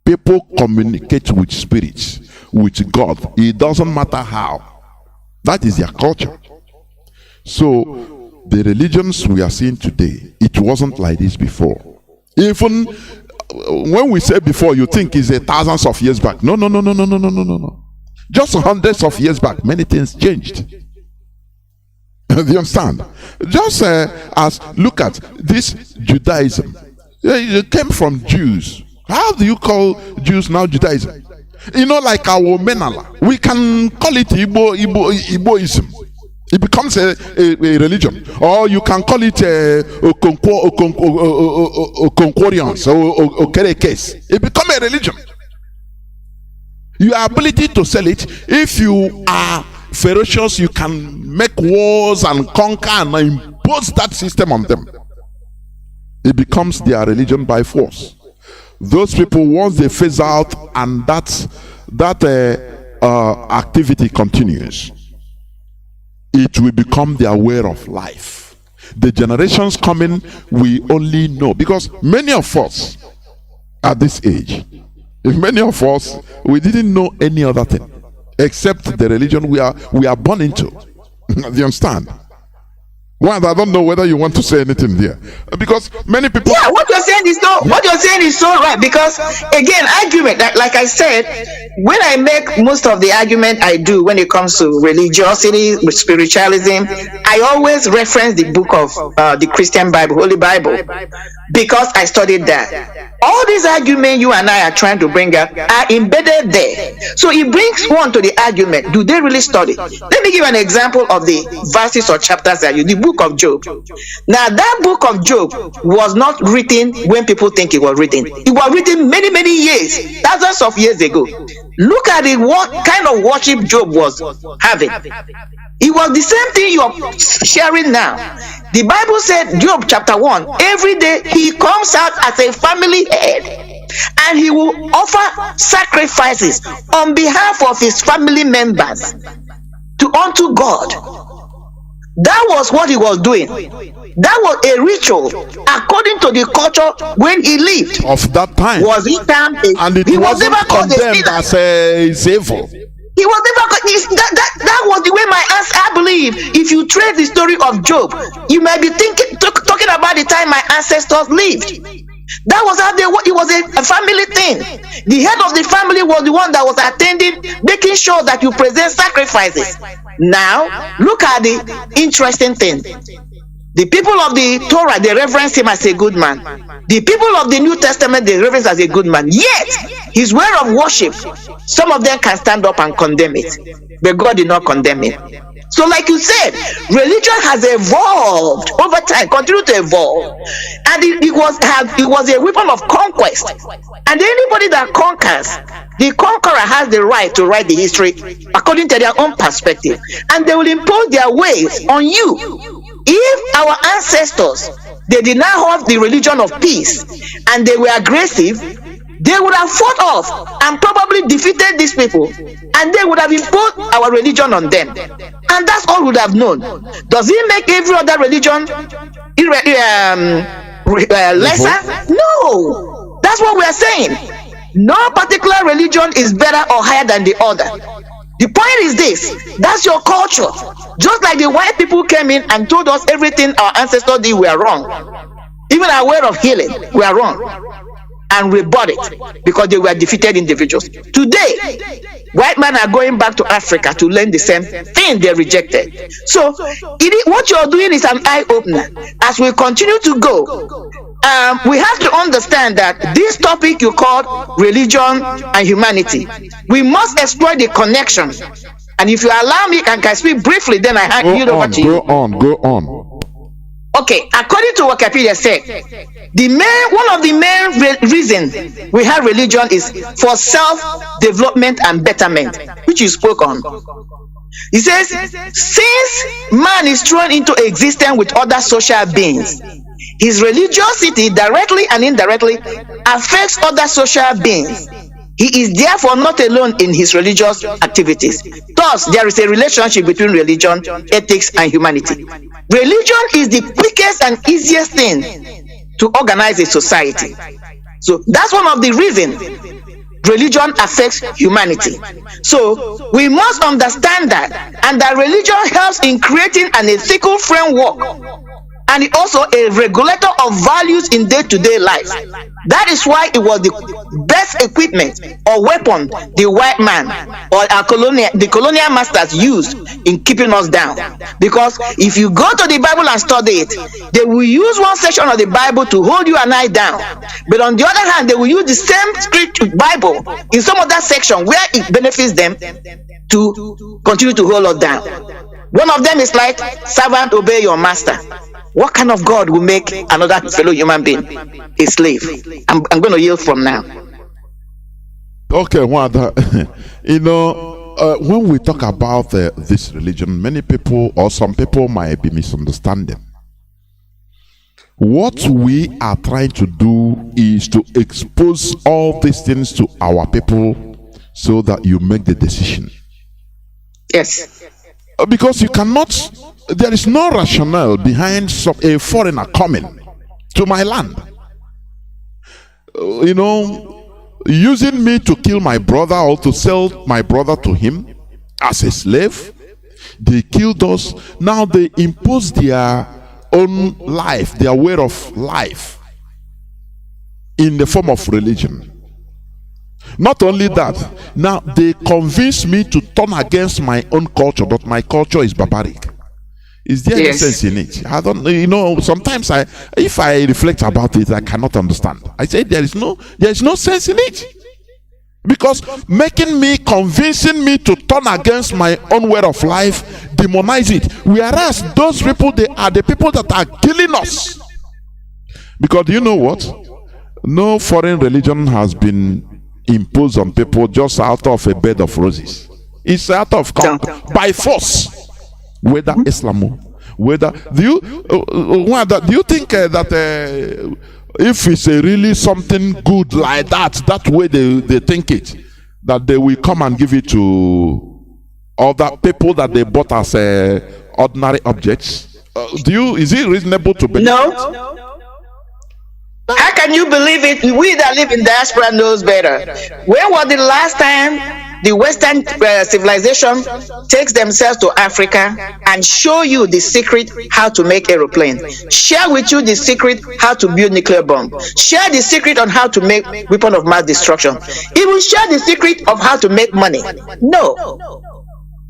Speaker 7: people communicate with spirits, with God. It doesn't matter how. That is their culture. So, the religions we are seeing today, it wasn't like this before. Even when we say before, you think it's thousands of years back. No. Just hundreds of years back, many things changed. Do you understand? Just as look at this Judaism. It came from Jews. How do you call Jews now Judaism? Like our Menala. We can call it Igboism. It becomes a religion. Or you can call it Okonkorians or Kerekes. It becomes a religion. Your ability to sell it, if you are ferocious, you can make wars and conquer and impose that system on them. It becomes their religion by force. Those people, once they phase out and that activity continues, it will become their way of life. The generations coming, we only know, because many of us at this age, many of us, we didn't know any other thing except the religion we are born into. Do you understand? Well, I don't know whether you want to say anything there, because many people.
Speaker 8: Yeah, what you're saying is so right. Because again, argument. Like I said, when I make most of the argument I do when it comes to religiosity, spiritualism, I always reference the book of the Christian Bible, Holy Bible, because I studied that. All these arguments you and I are trying to bring up are embedded there. So it brings one to the argument. Do they really study? Let me give you an example of the verses or chapters that the book of Job. Now, that book of Job was not written when people think it was written. It was written many, many years, thousands of years ago. Look at it, what kind of worship Job was having. It was the same thing you're sharing now. The Bible said, Job chapter 1, every day he comes out as a family head and he will offer sacrifices on behalf of his family members unto God. That was what he was doing. That was a ritual according to the culture when he lived.
Speaker 7: Of that time.
Speaker 8: Was he termed
Speaker 7: and it
Speaker 8: he was
Speaker 7: wasn't
Speaker 8: never called
Speaker 7: condemned as evil.
Speaker 8: He was never that was the way my answer. I believe if you trace the story of Job, you might be talking about the time my ancestors lived. That was how it was a family thing. The head of the family was the one that was attending, making sure that you present sacrifices. Now, look at the interesting thing. The people of the Torah, they reverence him as a good man. The people of the New Testament, they reverence as a good man. Yet, his way of worship, some of them can stand up and condemn it. But God did not condemn it. So like you said, religion has evolved over time, continued to evolve. And it was a weapon of conquest. And anybody that conquers, the conqueror has the right to write the history according to their own perspective. And they will impose their ways on you. If our ancestors, they did not have the religion of peace and they were aggressive, they would have fought off and probably defeated these people, and they would have imposed our religion on them. And that's all we would have known. Does it make every other religion lesser? No. That's what we are saying. No particular religion is better or higher than the other. The point is this: that's your culture. Just like the white people came in and told us everything our ancestors did were wrong. Even our way of healing were wrong. And we bought it because they were defeated individuals. Today, white men are going back to Africa to learn the same thing they rejected. So, what you're doing is an eye-opener. As we continue to go, we have to understand that this topic you call religion and humanity, we must explore the connection. And if you allow me, I can speak briefly, then I hand you over to you.
Speaker 7: Go on.
Speaker 8: Okay, according to what Wikipedia said, one of the main reasons we have religion is for self-development and betterment, which you spoke on. It says, since man is thrown into existence with other social beings, his religiosity directly and indirectly affects other social beings. He is therefore not alone in his religious activities. Thus, there is a relationship between religion, ethics, and humanity. Religion is the quickest and easiest thing to organize a society. So that's one of the reasons religion affects humanity. So we must understand that, and that religion helps in creating an ethical framework, and also a regulator of values in day-to-day life. That is why it was the best equipment or weapon the white man or the colonial masters used in keeping us down. Because if you go to the Bible and study it, they will use one section of the Bible to hold you and I down. But on the other hand, they will use the same scripture Bible in some other section where it benefits them to continue to hold us down. One of them is like, servant, obey your master. What kind of God will make another fellow human being a slave? I'm going to yield from now.
Speaker 7: Okay, Wanda. When we talk about this religion, many people or some people might be misunderstanding. What we are trying to do is to expose all these things to our people so that you make the decision.
Speaker 8: Yes.
Speaker 7: Because you cannot, there is no rationale behind a foreigner coming to my land. Using me to kill my brother or to sell my brother to him as a slave. They killed us. Now they impose their own life, their way of life, in the form of religion. Not only that, now they convince me to turn against my own culture, that my culture is barbaric. Is there any sense in it? I don't, sometimes if I reflect about it, I cannot understand. I say there is no sense in it. Because convincing me to turn against my own way of life, demonize it. Whereas those people, they are the people that are killing us. Because you know what? No foreign religion has been imposed on people just out of a bed of roses. It's out of by force. Whether Islam, whether do you think that if it's really something good like that way they think it, that they will come and give it to other people that they bought as ordinary objects? Is it reasonable to believe?
Speaker 8: No. How can you believe it? We that live in diaspora knows better. When was the last time the Western civilization takes themselves to Africa and show you the secret how to make aeroplane, share with you the secret how to build nuclear bomb, share the secret on how to make weapon of mass destruction, even share the secret of how to make money? No.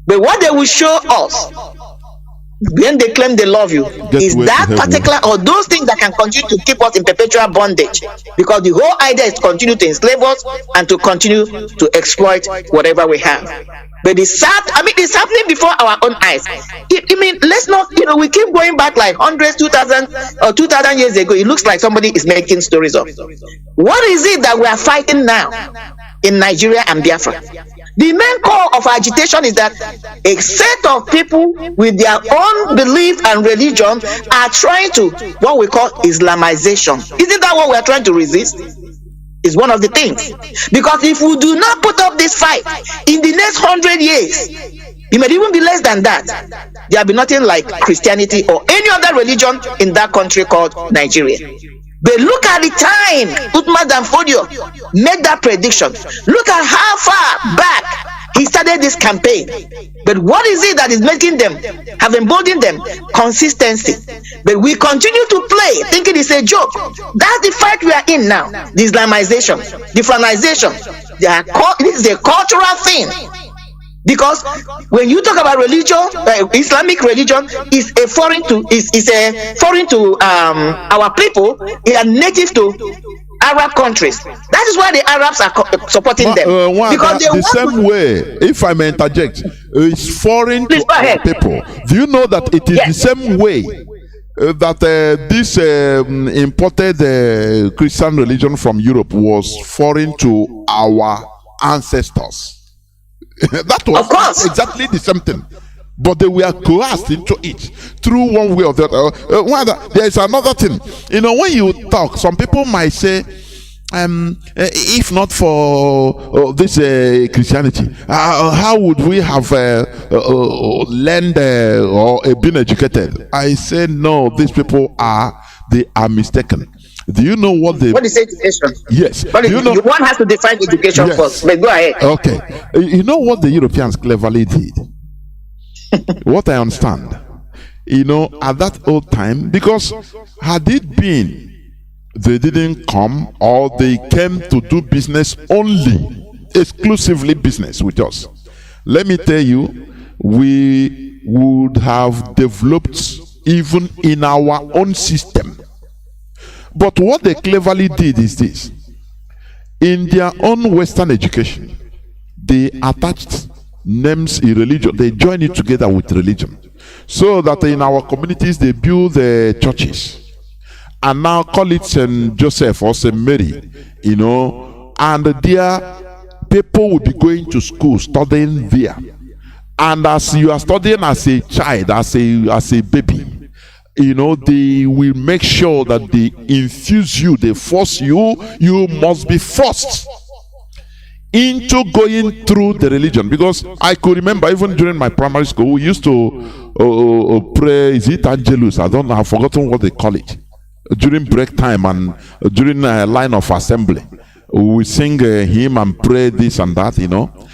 Speaker 8: But what they will show us when they claim they love you is that particular or those things that can continue to keep us in perpetual bondage, because the whole idea is to continue to enslave us and to continue to exploit whatever we have. But it's happening before our own eyes. Let's not, we keep going back like hundreds, 2,000 or 2,000 years ago. It looks like somebody is making stories up. What is it that we are fighting now in Nigeria and Biafra? The main core of agitation is that a set of people with their own belief and religion are trying to what we call Islamization. Isn't that what we are trying to resist? Is one of the things. Because if we do not put up this fight in the next 100 years, it may even be less than that, there will be nothing like Christianity or any other religion in that country called Nigeria. But look at the time Uthman Danfodio made that prediction. Look at how far back he started this campaign. But what is it that is making them, have emboldened them? Consistency. But we continue to play, thinking it's a joke. That's the fight we are in now. The Islamization, the Franization. This is a cultural thing. Because when you talk about religion, Islamic religion is a foreign to our people. They are native to Arab countries. That is why the Arabs are supporting them.
Speaker 7: Because they the same way, if I may interject, it's foreign to our people. Do you know that it is the same way that this imported Christian religion from Europe was foreign to our ancestors? That was exactly the same thing, but they were coerced into it through one way or the other. There is another thing, when you talk, some people might say, if not for this Christianity, how would we have learned or been educated? I say no, these people are mistaken. Do you know what
Speaker 8: is education?
Speaker 7: Yes.
Speaker 8: But one has to define education first. But go ahead.
Speaker 7: Okay. You know what the Europeans cleverly did? What I understand, at that old time, because had it been they didn't come or they came to do business exclusively business with us, let me tell you, we would have developed even in our own system. But what they cleverly did is this. In their own Western education, they attached names in religion. They joined it together with religion. So that in our communities, they build the churches. And now call it St. Joseph or St. Mary, And there, people will be going to school, studying there. And as you are studying as a child, as a baby, they will make sure that they infuse you, they force you must be forced into going through the religion. Because I could remember even during my primary school, we used to pray, is it Angelus? I don't know, I've forgotten what they call it. During break time and during a line of assembly, we sing a hymn and pray this and that,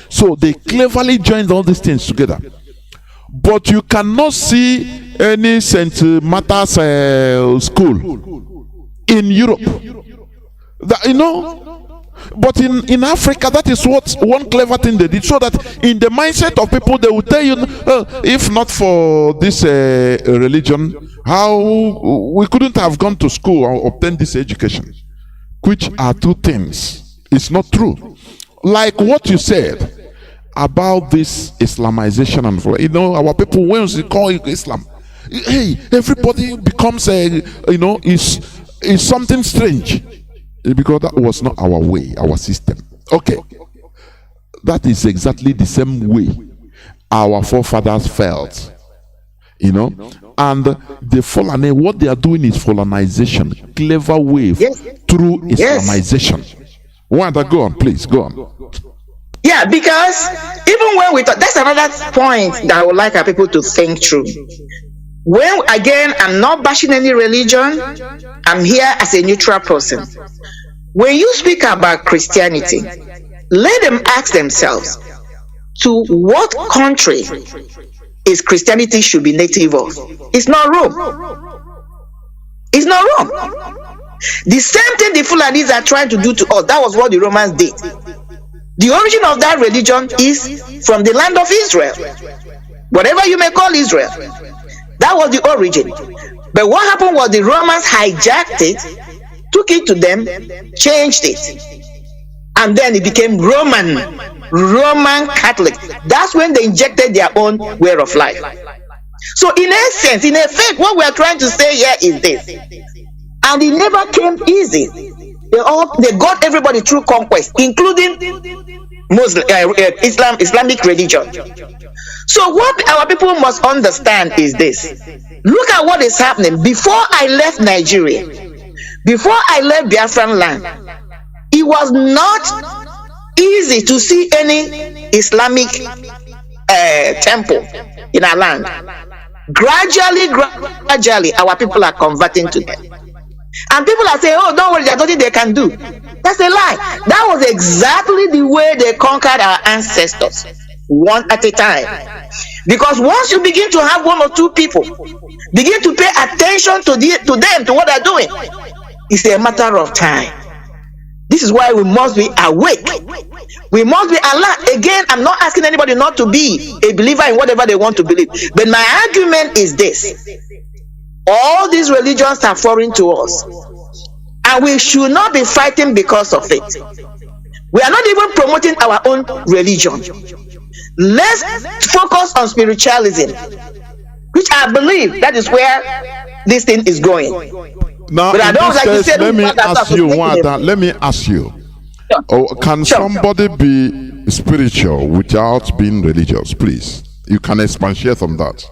Speaker 7: So they cleverly joined all these things together. But you cannot see any St. Martha's school in Europe. That, you know, but in Africa, that is what one clever thing they did, so that in the mindset of people, they will tell you, if not for this religion, how we couldn't have gone to school or obtained this education, which are two things. It's not true. Like what you said about this Islamization, and you know, our people, when we call it Islam, hey, everybody becomes is something strange, because that was not our way, our system. Okay, that is exactly the same way our forefathers felt, you know. And the Fulani, what they are doing is Fulanization, clever way through Islamization. Why don't go on, please go on.
Speaker 8: Yeah, because even when we talk, that's another point that I would like our people to think through. When, again, I'm not bashing any religion, I'm here as a neutral person. When you speak about Christianity, let them ask themselves, to what country is Christianity should be native of? It's not Rome. It's not Rome. The same thing the Fulanis are trying to do to us, that was what the Romans did. The origin of that religion is from the land of Israel. Whatever you may call Israel. That was the origin. But what happened was the Romans hijacked it, took it to them, changed it. And then it became Roman Catholic. That's when they injected their own way of life. So in essence, in effect, what we are trying to say here is this. And it never came easy. They got everybody through conquest, including Muslim, Islamic religion. So what our people must understand is this. Look at what is happening. Before I left Nigeria, before I left Biafran land, it was not easy to see any Islamic temple in our land. Gradually, our people are converting to them. And people are saying, oh, don't worry, there's nothing they can do. That's a lie. That was exactly the way they conquered our ancestors, one at a time. Because once you begin to have one or two people, begin to pay attention to them, to what they're doing, it's a matter of time. This is why we must be awake. We must be alert. Again, I'm not asking anybody not to be a believer in whatever they want to believe. But my argument is this. All these religions are foreign to us. And we should not be fighting because of it. We are not even promoting our own religion. Let's focus on spiritualism, which I believe that is where this thing is going.
Speaker 7: Now,
Speaker 8: but I don't like to say
Speaker 7: let me ask you, can somebody be spiritual without being religious? Please, you can expatiate on that.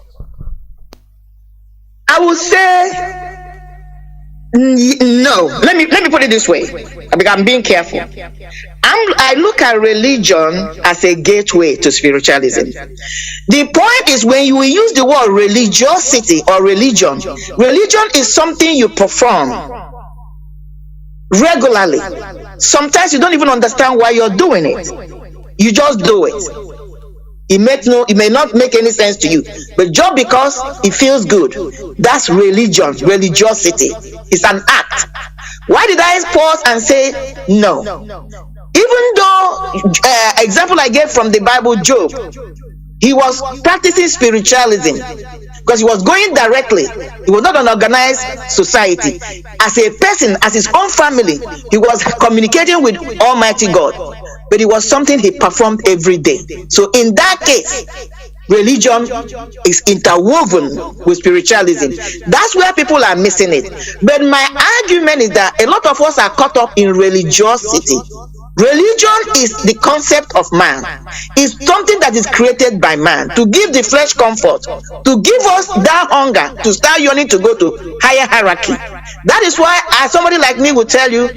Speaker 8: I would say no. Let me put it this way, because I'm being careful. I look at religion as a gateway to spiritualism. The point is, when you use the word religiosity or religion is something you perform regularly. Sometimes you don't even understand why you're doing it. You just do it. It may not make any sense to you, but just because it feels good, that's religion, religiosity. It's an act. Why did I pause and say no? Even though, example I gave from the Bible, Job, he was practicing spiritualism because he was going directly. He was not an organized society. As a person, as his own family, he was communicating with Almighty God. But it was something he performed every day. So in that case, religion is interwoven with spiritualism. That's where people are missing it. But my argument is that a lot of us are caught up in religiosity. Religion is the concept of man. It's something that is created by man to give the flesh comfort, to give us that hunger to start yearning to go to higher hierarchy. That is why somebody like me will tell you,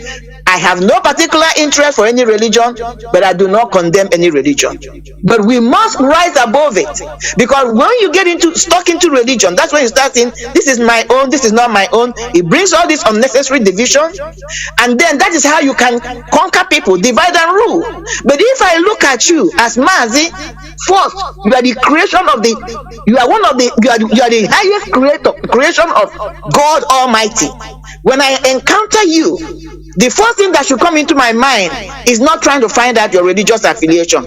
Speaker 8: I have no particular interest for any religion, but I do not condemn any religion. But we must rise above it, because when you get stuck into religion, that's when you start saying, this is my own, this is not my own. It brings all this unnecessary division, and then that is how you can conquer people. The divide and rule. But if I look at you as Mazi, first, you are the creation of you are the highest creation of God Almighty. When I encounter you, the first thing that should come into my mind is not trying to find out your religious affiliation.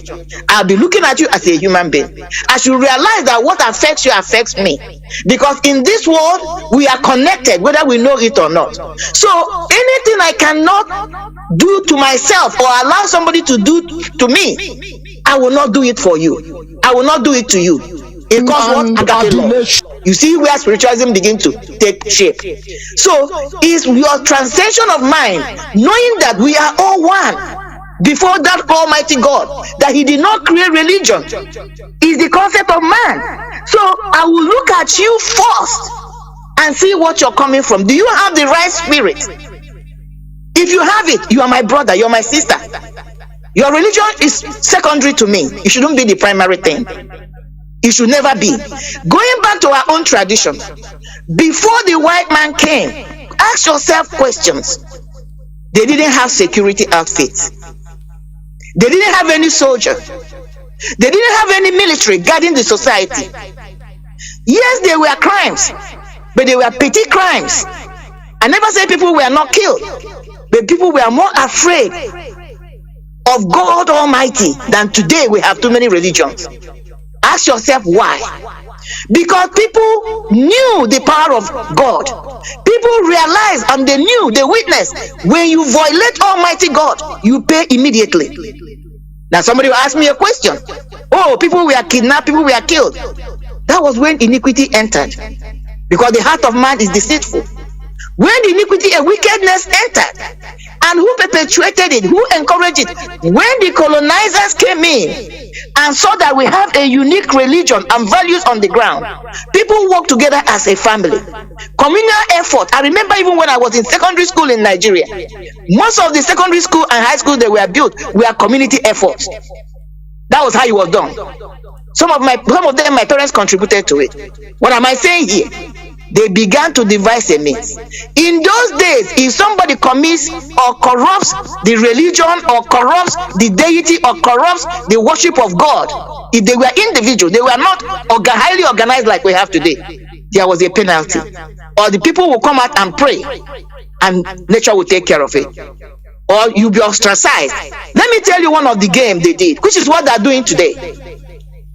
Speaker 8: I'll be looking at you as a human being. I should realize that what affects you affects me. Because in this world, we are connected, whether we know it or not. So anything I cannot do to myself or allow somebody to do to me, I will not do it for you. I will not do it to you. Because what? Agape love. You see where spiritualism begins to take shape. So is your translation of mind, knowing that we are all one before that Almighty God, that He did not create religion, is the concept of man. So I will look at you first and see what you're coming from. Do you have the right spirit? If you have it, you are my brother, you're my sister. Your religion is secondary to me. It shouldn't be the primary thing. It should never be. Going back to our own tradition, before the white man came, ask yourself questions. They didn't have security outfits. They didn't have any soldier. They didn't have any military guarding the society. Yes, there were crimes, but they were petty crimes. I never say people were not killed, but people were more afraid of God Almighty than today. We have too many religions. Ask yourself why. Because people knew the power of God. People realized and they knew, they witnessed, when you violate Almighty God, you pay immediately. Now somebody will ask me a question. Oh, people were kidnapped, people were killed. That was when iniquity entered. Because the heart of man is deceitful. When the iniquity and wickedness entered, and who perpetuated it, who encouraged it? When the colonizers came in and saw that we have a unique religion and values on the ground, people work together as a family. Communal effort. I remember even when I was in secondary school in Nigeria, most of the secondary school and high school that were built were community efforts. That was how it was done. Some of them, my parents contributed to it. What am I saying here? They began to devise a means. In those days, if somebody commits or corrupts the religion or corrupts the deity or corrupts the worship of God, if they were individuals, they were not highly organized like we have today, there was a penalty. Or the people will come out and pray and nature will take care of it. Or you'll be ostracized. Let me tell you one of the game they did, which is what they're doing today.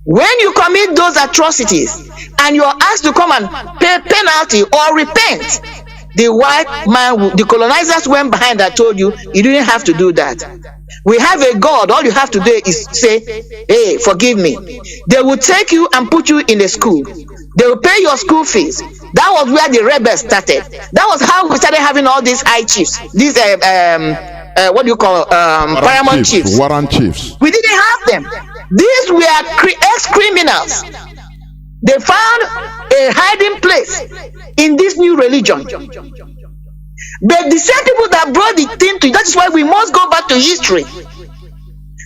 Speaker 8: When you commit those atrocities and you're asked to come and pay penalty or repent, the white man, the colonizers went behind and told you, you didn't have to do that. We have a God. All you have to do is say, hey, forgive me. They will take you and put you in a school. They will pay your school fees. That was where the rebels started. That was how we started having all these high chiefs. These what do you call paramount chiefs?
Speaker 7: Warrant chiefs.
Speaker 8: We didn't have them. These were ex-criminals. They found a hiding place in this new religion. But the same people that brought the thing to, that is why we must go back to history.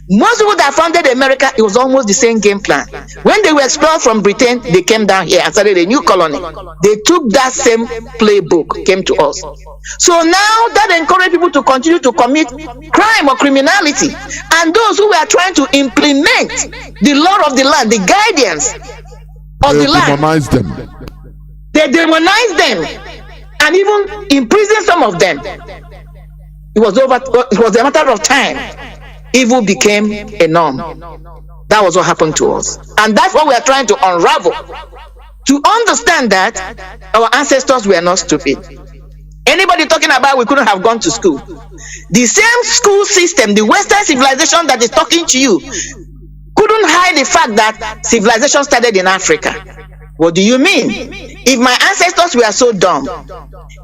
Speaker 8: Most people that founded America, it was almost the same game plan. When they were expelled from Britain, they came down here and started a new colony. They took that same playbook, came to us. So now that encouraged people to continue to commit crime or criminality. And those who were trying to implement the law of the land, the guidance of the land,
Speaker 7: demonized them.
Speaker 8: They demonized them and even imprisoned some of them. It was a matter of time. Evil became a norm. That was what happened to us. And that's what we are trying to unravel. To understand that our ancestors were not stupid. Anybody talking about we couldn't have gone to school? The same school system, the Western civilization that is talking to you, couldn't hide the fact that civilization started in Africa. What do you mean? If my ancestors were so dumb,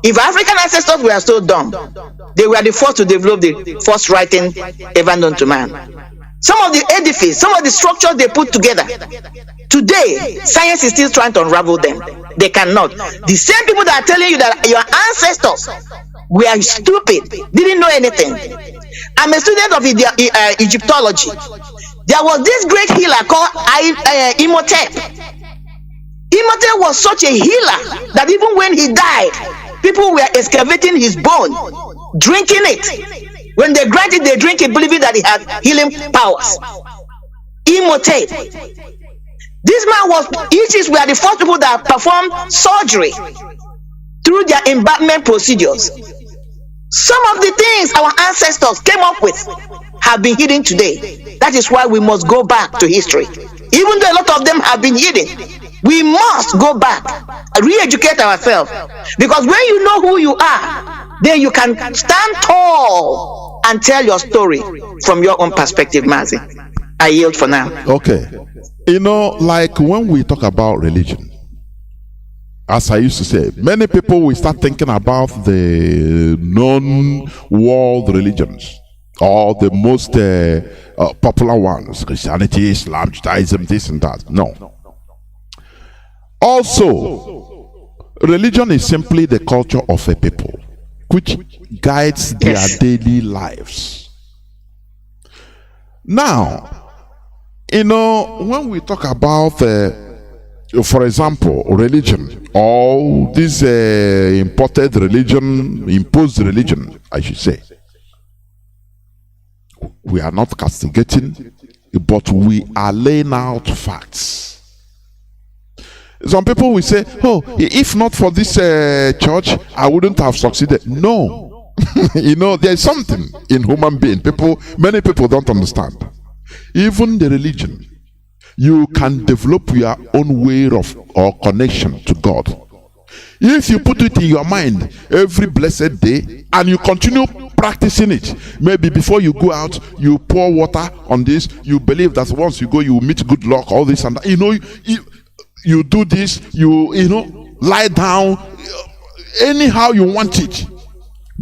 Speaker 8: if African ancestors were so dumb, they were the first to develop the first writing ever known to man. Some of the edifices, some of the structures they put together, today, science is still trying to unravel them. They cannot. The same people that are telling you that your ancestors were stupid, didn't know anything. I'm a student of Egyptology. There was this great healer called Imhotep. Imhotep was such a healer that even when he died, people were excavating his bone, drinking it. When they grant it, they drink it, believing that it has healing powers. Imhotep. This man was, Isis were the first people that performed surgery through their embalmment procedures. Some of the things our ancestors came up with have been hidden today. That is why we must go back to history. Even though a lot of them have been hidden, we must go back, re-educate ourselves. Because when you know who you are, then you can stand tall and tell your story from your own perspective, Mazi. I yield for now.
Speaker 7: Okay. You know, like when we talk about religion, as I used to say, many people will start thinking about the known world religions or the most popular ones, Christianity, Islam, Judaism, this and that. No. Also, religion is simply the culture of a people which guides their daily lives. Now, you know, when we talk about, for example, religion, or this imported religion, imposed religion, I should say, we are not castigating, but we are laying out facts. Some people will say, oh, if not for this church, I wouldn't have succeeded. No. You know, there's something in human being. Many people don't understand. Even the religion, you can develop your own way of or connection to God. If you put it in your mind every blessed day and you continue practicing it, maybe before you go out, you pour water on this, you believe that once you go, you will meet good luck, all this and that. You know, you do this, you know, lie down, anyhow you want it.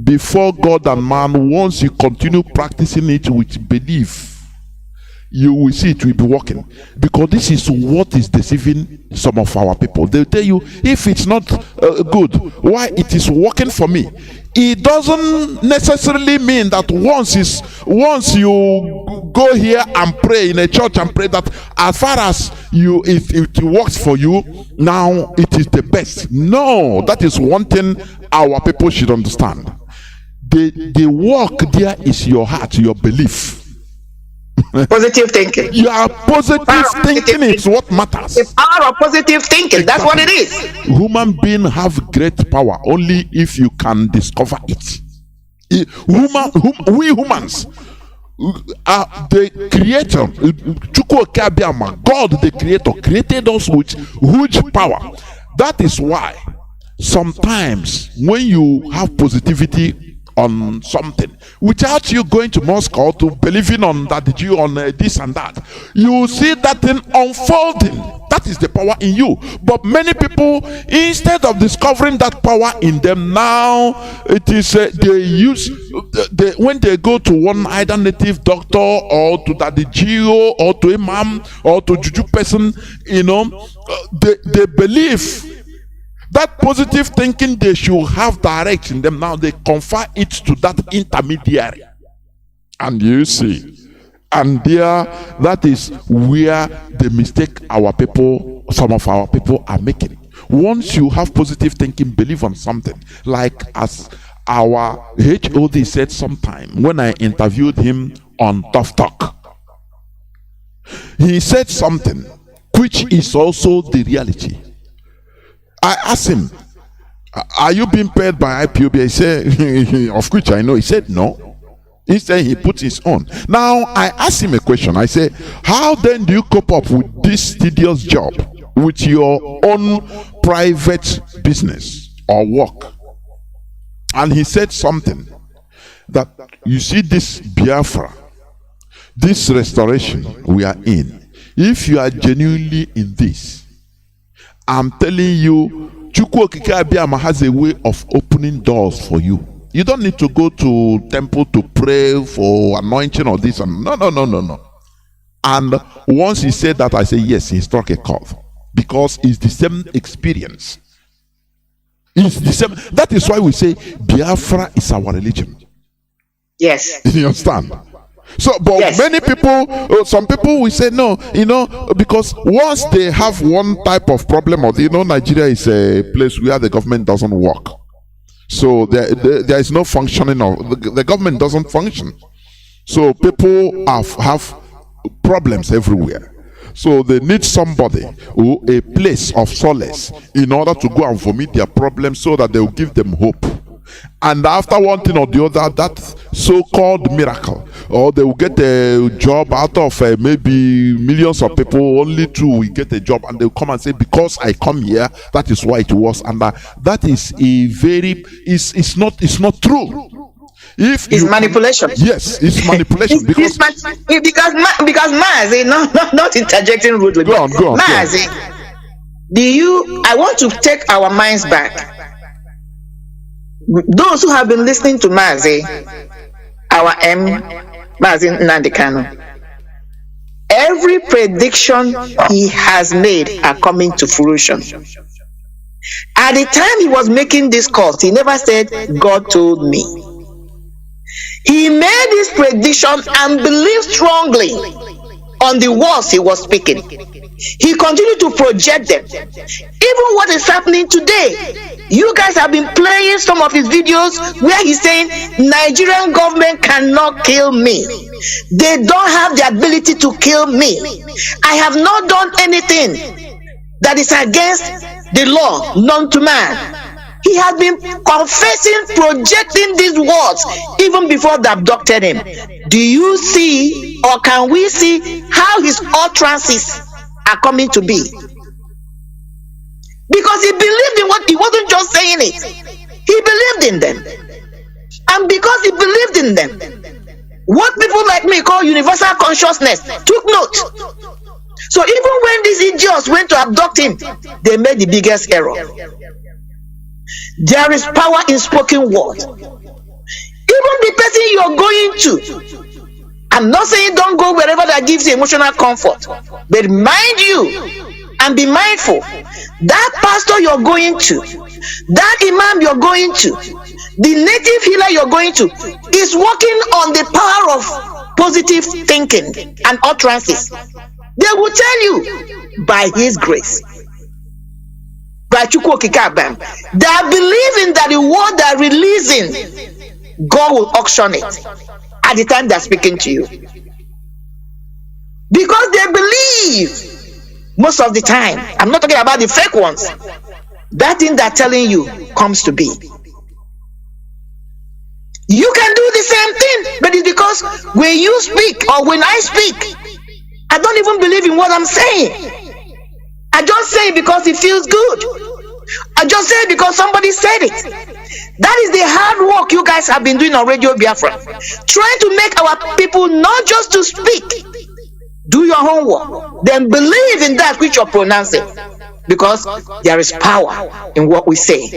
Speaker 7: Before God and man, once you continue practicing it with belief, you will see it will be working. Because this is what is deceiving some of our people. They'll tell you, if it's not good, why it is working for me? It doesn't necessarily mean that once you go here and pray in a church and pray, that as far as it works for you, now it is the best. No, that is one thing our people should understand. The work there is your heart, your belief.
Speaker 8: Positive thinking.
Speaker 7: Your positive thinking is what matters.
Speaker 8: The power of positive thinking. That's what it is.
Speaker 7: Human beings have great power only if you can discover it. We humans are the creator. God, the creator, created us with huge power. That is why sometimes when you have positivity on something, without you going to mosque or to believing on that Jew on this and that, you see that thing unfolding. That is the power in you. But many people, instead of discovering that power in them, now it is when they go to one either native doctor or to that Jew or to imam or to juju person, you know, they believe that positive thinking they should have direct in them. Now they confer it to that intermediary. And you see, and there, that is where the mistake some of our people are making. Once you have positive thinking, believe on something, like as our HOD said sometime when I interviewed him on Tough Talk, he said something which is also the reality. I asked him, are you being paid by IPOB? He said, of which I know. He said, no. Instead, he put his own. Now, I asked him a question. I said, how then do you cope up with this tedious job with your own private business or work? And he said something that, you see this Biafra, this restoration we are in, if you are genuinely in this, I'm telling you, Chukwu Okike Abiyama has a way of opening doors for you. You don't need to go to temple to pray for anointing or this and no. And once he said that, I said, yes, he struck a chord. Because it's the same experience. It's the same. That is why we say Biafra is our religion.
Speaker 8: Yes.
Speaker 7: You understand? So, but yes. Many people, some people will say no, you know, because once they have one type of problem, or you know, Nigeria is a place where the government doesn't work. So there is no functioning of the government doesn't function. So people have problems everywhere. So they need somebody or a place of solace in order to go and vomit their problems so that they will give them hope. And after one thing or the other, that so-called miracle, or they will get a job out of maybe millions of people, only 2 will get a job, and they'll come and say, because I come here, that is why it was. And that is a very, it's not true. If
Speaker 8: it's manipulation.
Speaker 7: Yes, it's manipulation.
Speaker 8: because Mazi, not interjecting rudely.
Speaker 7: Go on.
Speaker 8: Mazi, I want to take our minds back. Those who have been listening to Mazi, our Mazi Nnamdi Kanu, every prediction he has made are coming to fruition. At the time he was making this call, he never said, God told me. He made this prediction and believed strongly on the words he was speaking. He continued to project them. Even what is happening today, you guys have been playing some of his videos where he's saying Nigerian government cannot kill me. They don't have the ability to kill me. I have not done anything that is against the law known to man. He has been confessing, projecting these words even before they abducted him. Do you see, or can we see how his utterances are coming to be? Because he believed in what he wasn't just saying it. He believed in them. And because he believed in them, what people like me call universal consciousness took note. So even when these idiots went to abduct him, they made the biggest error. There is power in spoken word. Even the person you're going to, I'm not saying don't go wherever that gives you emotional comfort, but mind you and be mindful, that pastor you're going to, that imam you're going to, the native healer you're going to is working on the power of positive thinking and utterances. They will tell you by his grace. They are believing that the word they are releasing, God will auction it at the time they're speaking to you. Because they believe most of the time. I'm not talking about the fake ones. That thing they're telling you comes to be. You can do the same thing, but it's because when you speak or when I speak, I don't even believe in what I'm saying. I just say it because it feels good. I just say it because somebody said it. That is the hard work you guys have been doing on Radio Biafra. Trying to make our people not just to speak. Do your homework. Then believe in that which you're pronouncing. Because there is power in what we say.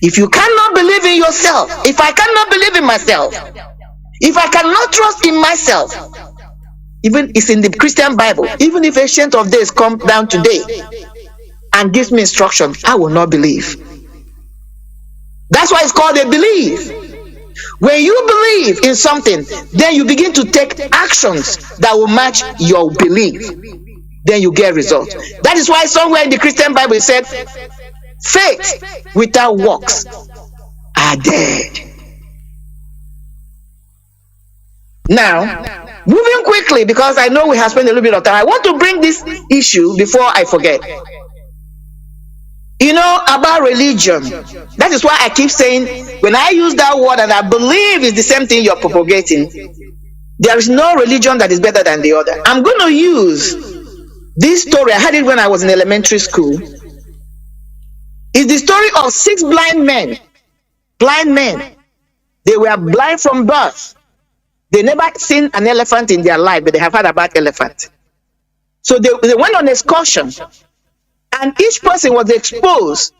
Speaker 8: If you cannot believe in yourself, if I cannot believe in myself, if I cannot trust in myself, even it's in the Christian Bible, even if Ancient of Days come down today and gives me instruction, I will not believe. That's why it's called a belief. When you believe in something, then you begin to take actions that will match your belief. Then you get results. That is why somewhere in the Christian Bible it said, faith without works are dead. Now, moving quickly, because I know we have spent a little bit of time, I want to bring this issue before I forget. You know, about religion. That is why I keep saying, when I use that word and I believe it's the same thing you're propagating, there is no religion that is better than the other. I'm going to use this story. I had it when I was in elementary school. It's the story of 6 blind men. Blind men. They were blind from birth. They never seen an elephant in their life, but they have heard about elephant. So they went on excursion, and each person was exposed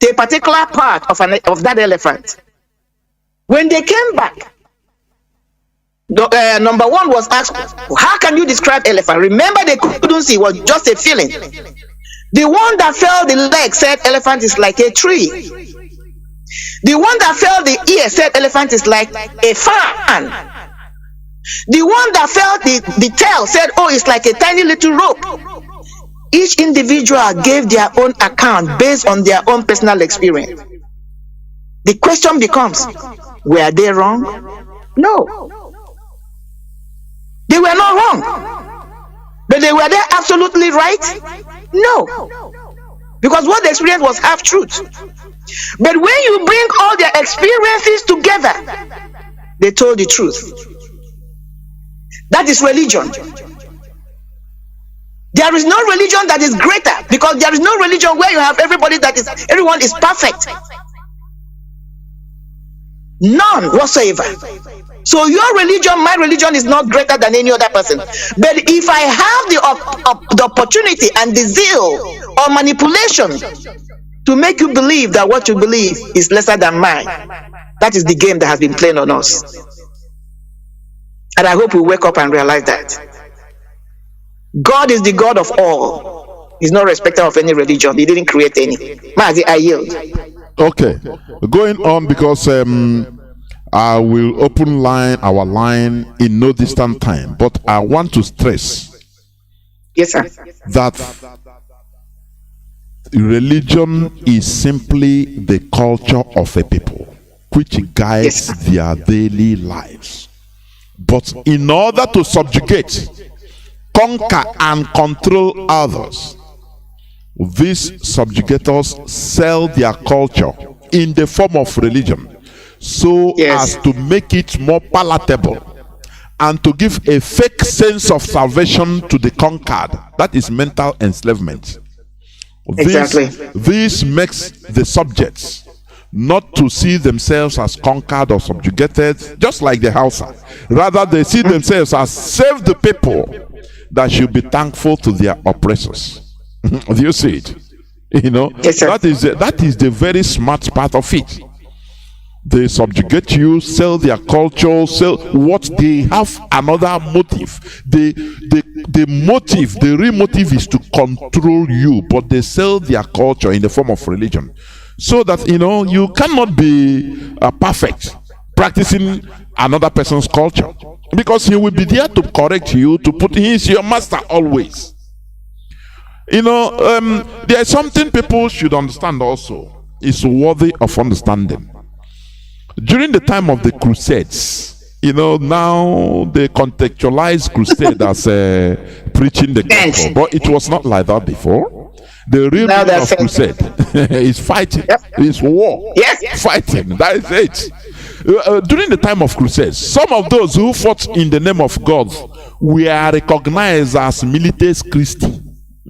Speaker 8: to a particular part of that elephant. When they came back, number one was asked, how can you describe elephant? Remember, they couldn't see, it was just a feeling. The one that felt the leg said elephant is like a tree. The one that felt the ear said elephant is like a fan. The one that felt the tail said, oh, it's like a tiny little rope. Each individual gave their own account based on their own personal experience. The question becomes, were they wrong? No. They were not wrong. But they were they absolutely right? No. Because what they experienced was half truth. But when you bring all their experiences together, they told the truth. That is religion. There is no religion that is greater, because there is no religion where you have everyone is perfect. None whatsoever. So your religion, my religion, is not greater than any other person. But if I have the opportunity and the zeal or manipulation to make you believe that what you believe is lesser than mine, that is the game that has been played on us. And I hope we wake up and realize that God is the God of all. He's not respecter of any religion. He didn't create any. Mazi, I yield.
Speaker 7: Okay, going on, because I will open our line in no distant time, but I want to stress,
Speaker 8: yes, sir,
Speaker 7: that religion is simply the culture of a people which guides their daily lives. But in order to subjugate, conquer and control others, these subjugators sell their culture in the form of religion, so as to make it more palatable and to give a fake sense of salvation to the conquered. That is mental enslavement.
Speaker 8: Exactly.
Speaker 7: This makes the subjects not to see themselves as conquered or subjugated, just like the Hausa. Rather, they see themselves as saved people that should be thankful to their oppressors. Do you see it? You know, that is the very smart part of it. They subjugate you, sell their culture, sell what they have another motive. The motive, the real motive is to control you, but they sell their culture in the form of religion. So that, you know, you cannot be perfect practicing another person's culture, because he will be there to correct you, he is your master always. You know, there is something people should understand also. It's worthy of understanding. During the time of the Crusades, you know, now they contextualize crusade as preaching the gospel, but it was not like that before. The real meaning of crusade is fighting, is war, fighting. That is it. During the time of crusades, some of those who fought in the name of God were recognized as milites Christi.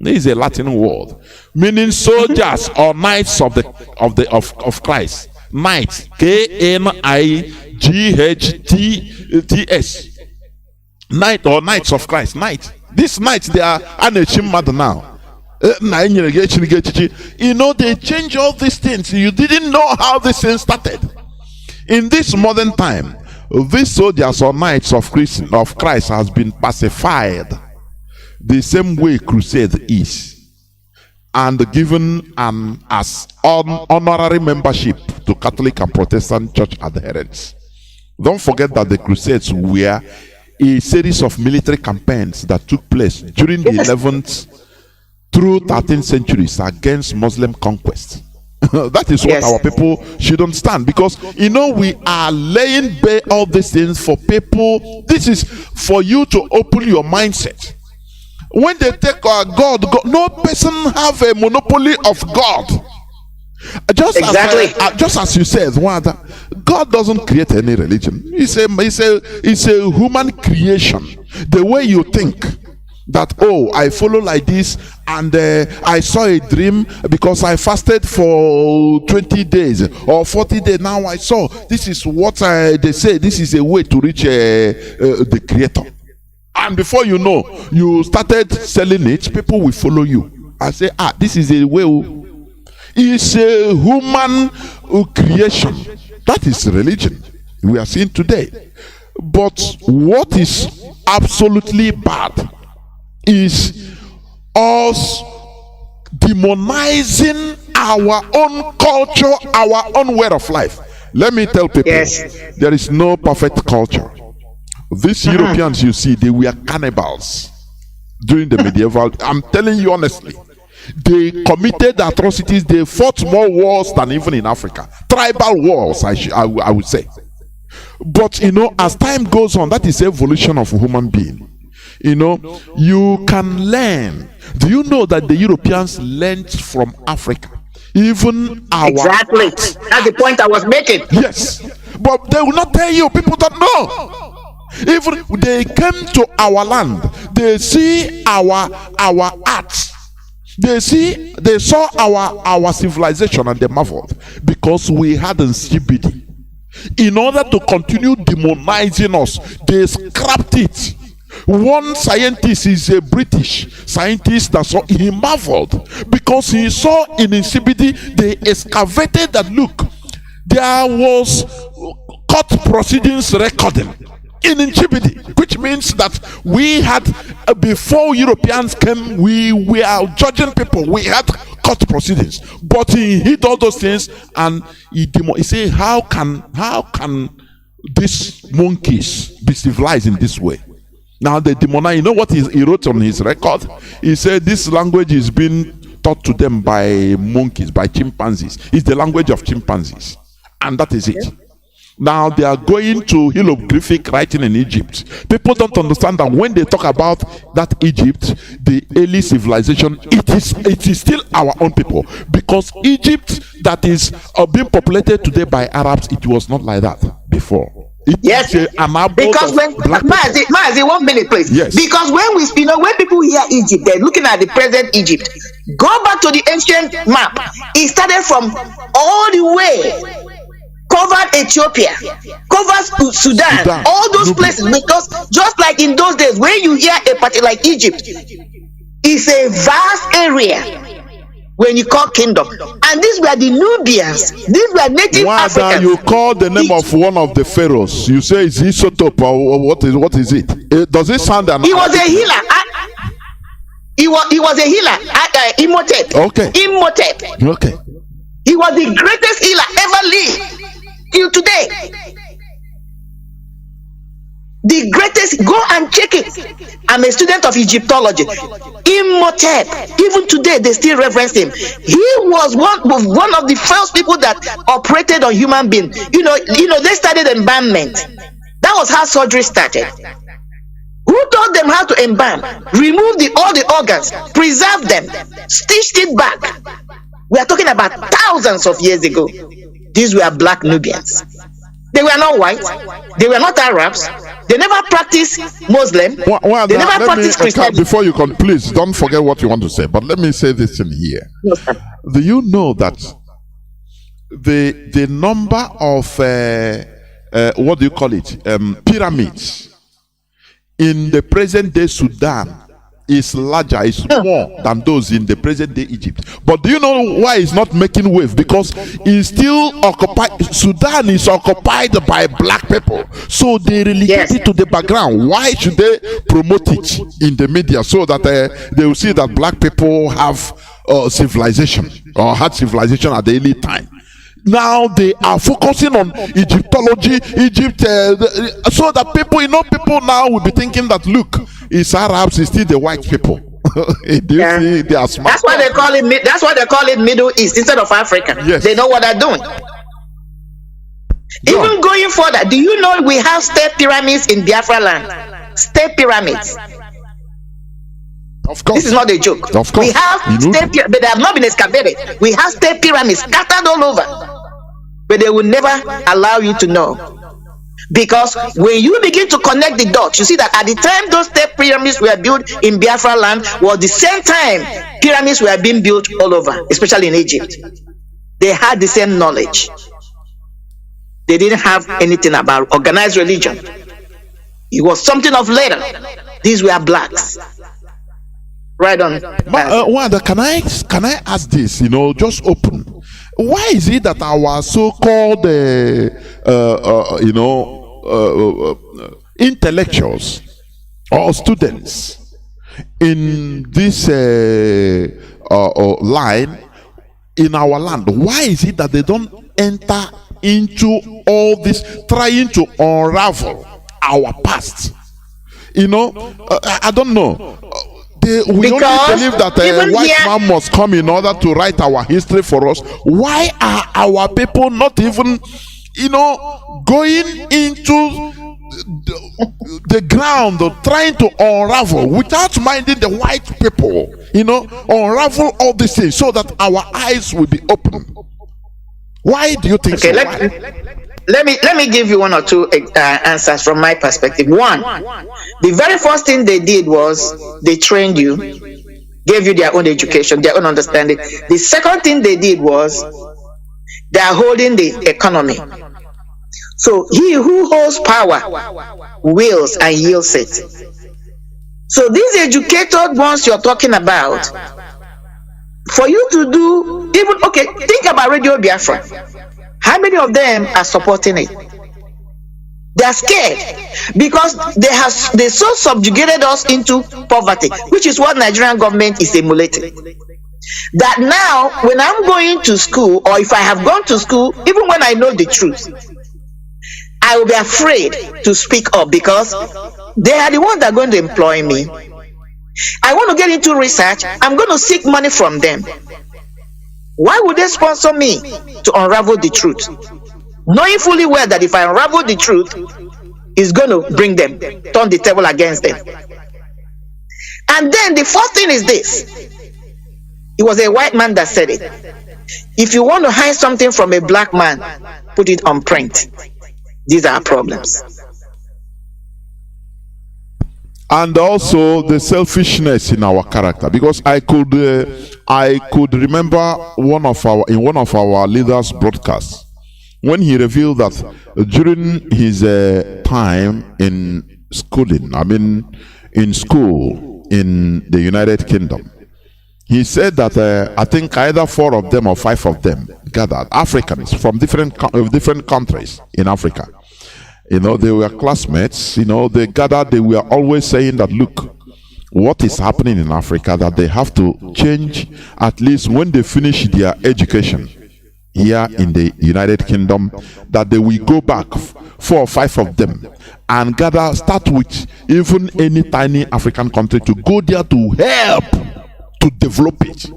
Speaker 7: This is a Latin word meaning soldiers or knights of Christ. Knights, Knights, knight or knights of Christ. Knight. These knights, they are anechimad now. You know, they change all these things. You didn't know how this thing started. In this modern time, these soldiers or knights of Christ has been pacified the same way crusade is, and given as honorary membership to Catholic and Protestant church adherents. Don't forget that the Crusades were a series of military campaigns that took place during the 11th through 13th centuries against Muslim conquest. That is what our people should understand, because you know we are laying bare all these things for people. This is for you to open your mindset. When they take our God, no person have a monopoly of God. Just as you said, God doesn't create any religion. It's a human creation. The way you think that, oh, I follow like this, and I saw a dream because I fasted for 20 days or 40 days. Now I saw this is what they say. This is a way to reach the Creator. And before you know, you started selling it, people will follow you and say, this is a way. It's a human creation. That is religion we are seeing today. But what is absolutely bad is us demonizing our own culture, our own way of life. Let me tell people, there is no perfect culture. These Europeans you see, they were cannibals during the medieval. I'm telling you honestly, They committed atrocities. They fought more wars than even in Africa. Tribal wars, I would say. But as time goes on, that is evolution of a human being. You can learn. Do you know that the Europeans learned from Africa? Even our
Speaker 8: Exactly. That's the point I was making.
Speaker 7: Yes, but they will not tell you. People don't know. Even they came to our land, they see our arts. They saw our civilization, and they marveled because we had CBD. In order to continue demonizing us, they scrapped it. One scientist is a British scientist that saw, he marveled because he saw in CBD they excavated that, look, there was court proceedings recording in CBD, which means that we had before Europeans came, we were judging people, we had court proceedings, but he hid all those things, and he said, how can these monkeys be civilized in this way? Now the demonize, you know what he wrote on his record? He said this language is being taught to them by monkeys, by chimpanzees. It's the language of chimpanzees, and that is it. Now they are going to hieroglyphic writing in Egypt. People don't understand that when they talk about that Egypt, the early civilization, it is still our own people, because Egypt that is being populated today by Arabs, it was not like that before.
Speaker 8: Yes, because when Mazi, 1 minute, please.
Speaker 7: Yes.
Speaker 8: Because when people hear Egypt, they're looking at the present Egypt. Go back to the ancient map. It started from all the way, covered Ethiopia, covered Sudan, all those places. Because just like in those days, when you hear a party like Egypt, it's a vast area. When you call kingdom, and these were the Nubians, these were native Africans.
Speaker 7: You call the name of one of the pharaohs, you say it's Isotop, or what is it? Does it sound
Speaker 8: He was a healer. He was a healer. Imhotep.
Speaker 7: Okay.
Speaker 8: Imhotep.
Speaker 7: Okay.
Speaker 8: He was the greatest healer ever lived till today. The greatest, go and check it. I'm a student of Egyptology. Imhotep, even today they still reverence him. He was one of the first people that operated on human beings. They started embalmment. That was how surgery started. Who taught them how to embalm? Remove all the organs, preserve them, stitched it back. We are talking about thousands of years ago. These were black Nubians. They were not white. They were not Arabs. They never practiced Muslim. They never practiced Christianity.
Speaker 7: Before you can, please don't forget what you want to say. But let me say this in here.
Speaker 8: Yes,
Speaker 7: do you know that the number of what do you call it? Pyramids in the present day Sudan is larger, is more than those in the present day Egypt. But do you know why it's not making wave? Because it's still occupied. Sudan is occupied by black people, so they relegate it to the background. Why should they promote it in the media so that they will see that black people have civilization or had civilization at the early time? Now they are focusing on Egyptology, Egypt, so that people now will be thinking that, look, it's Arabs, it's still the white people. See, they are smart.
Speaker 8: That's why they call it. That's why they call it Middle East instead of Africa.
Speaker 7: Yes.
Speaker 8: They know what they're doing. Even going further, do you know we have state pyramids in Biafra land? State pyramids.
Speaker 7: Of course.
Speaker 8: This is not a joke.
Speaker 7: Of course.
Speaker 8: We have state pyramids, but they have not been excavated. We have state pyramids scattered all over, but they will never allow you to know. Because when you begin to connect the dots, you see that at the time those state pyramids were built in Biafra land was the same time pyramids were being built all over, especially in Egypt. They had the same knowledge. They didn't have anything about organized religion. It was something of later. These were blacks. Right on.
Speaker 7: Wanda, can I ask this? Just open. Why is it that our so-called, intellectuals or students in this line in our land, why is it that they don't enter into all this, trying to unravel our past? I don't know. We only believe that a
Speaker 8: even
Speaker 7: white
Speaker 8: here-
Speaker 7: man must come in order to write our history for us. Why are our people not even, going into the ground, trying to unravel without minding the white people, unravel all these things so that our eyes will be open? Why do you think
Speaker 8: Okay,
Speaker 7: so?
Speaker 8: let me give you one or two answers from my perspective. One, the very first thing they did was they trained you, gave you their own education, their own understanding. The second thing they did was they are holding the economy. So he who holds power wills and yields it. So these educated ones you're talking about, for you to do even, okay, think about Radio Biafra. How many of them are supporting it? They are scared because they so subjugated us into poverty, which is what Nigerian government is emulating. That now, when I'm going to school, or if I have gone to school, even when I know the truth, I will be afraid to speak up because they are the ones that are going to employ me. I want to get into research. I'm going to seek money from them. Why would they sponsor me to unravel the truth? Knowing fully well that if I unravel the truth, it's going to bring them, turn the table against them. And then the fourth thing is this. It was a white man that said it. If you want to hide something from a black man, put it on print. These are problems.
Speaker 7: And also the selfishness in our character, because I could remember one of our leaders' broadcasts when he revealed that during his time in schooling, in school in the United Kingdom, he said that I think either 4 of them or 5 of them gathered, Africans from different countries in Africa. They were classmates, they gathered, they were always saying that, look, what is happening in Africa, that they have to change, at least when they finish their education here in the United Kingdom, that they will go back, 4 or 5 of them, and start with even any tiny African country to go there to help to develop it.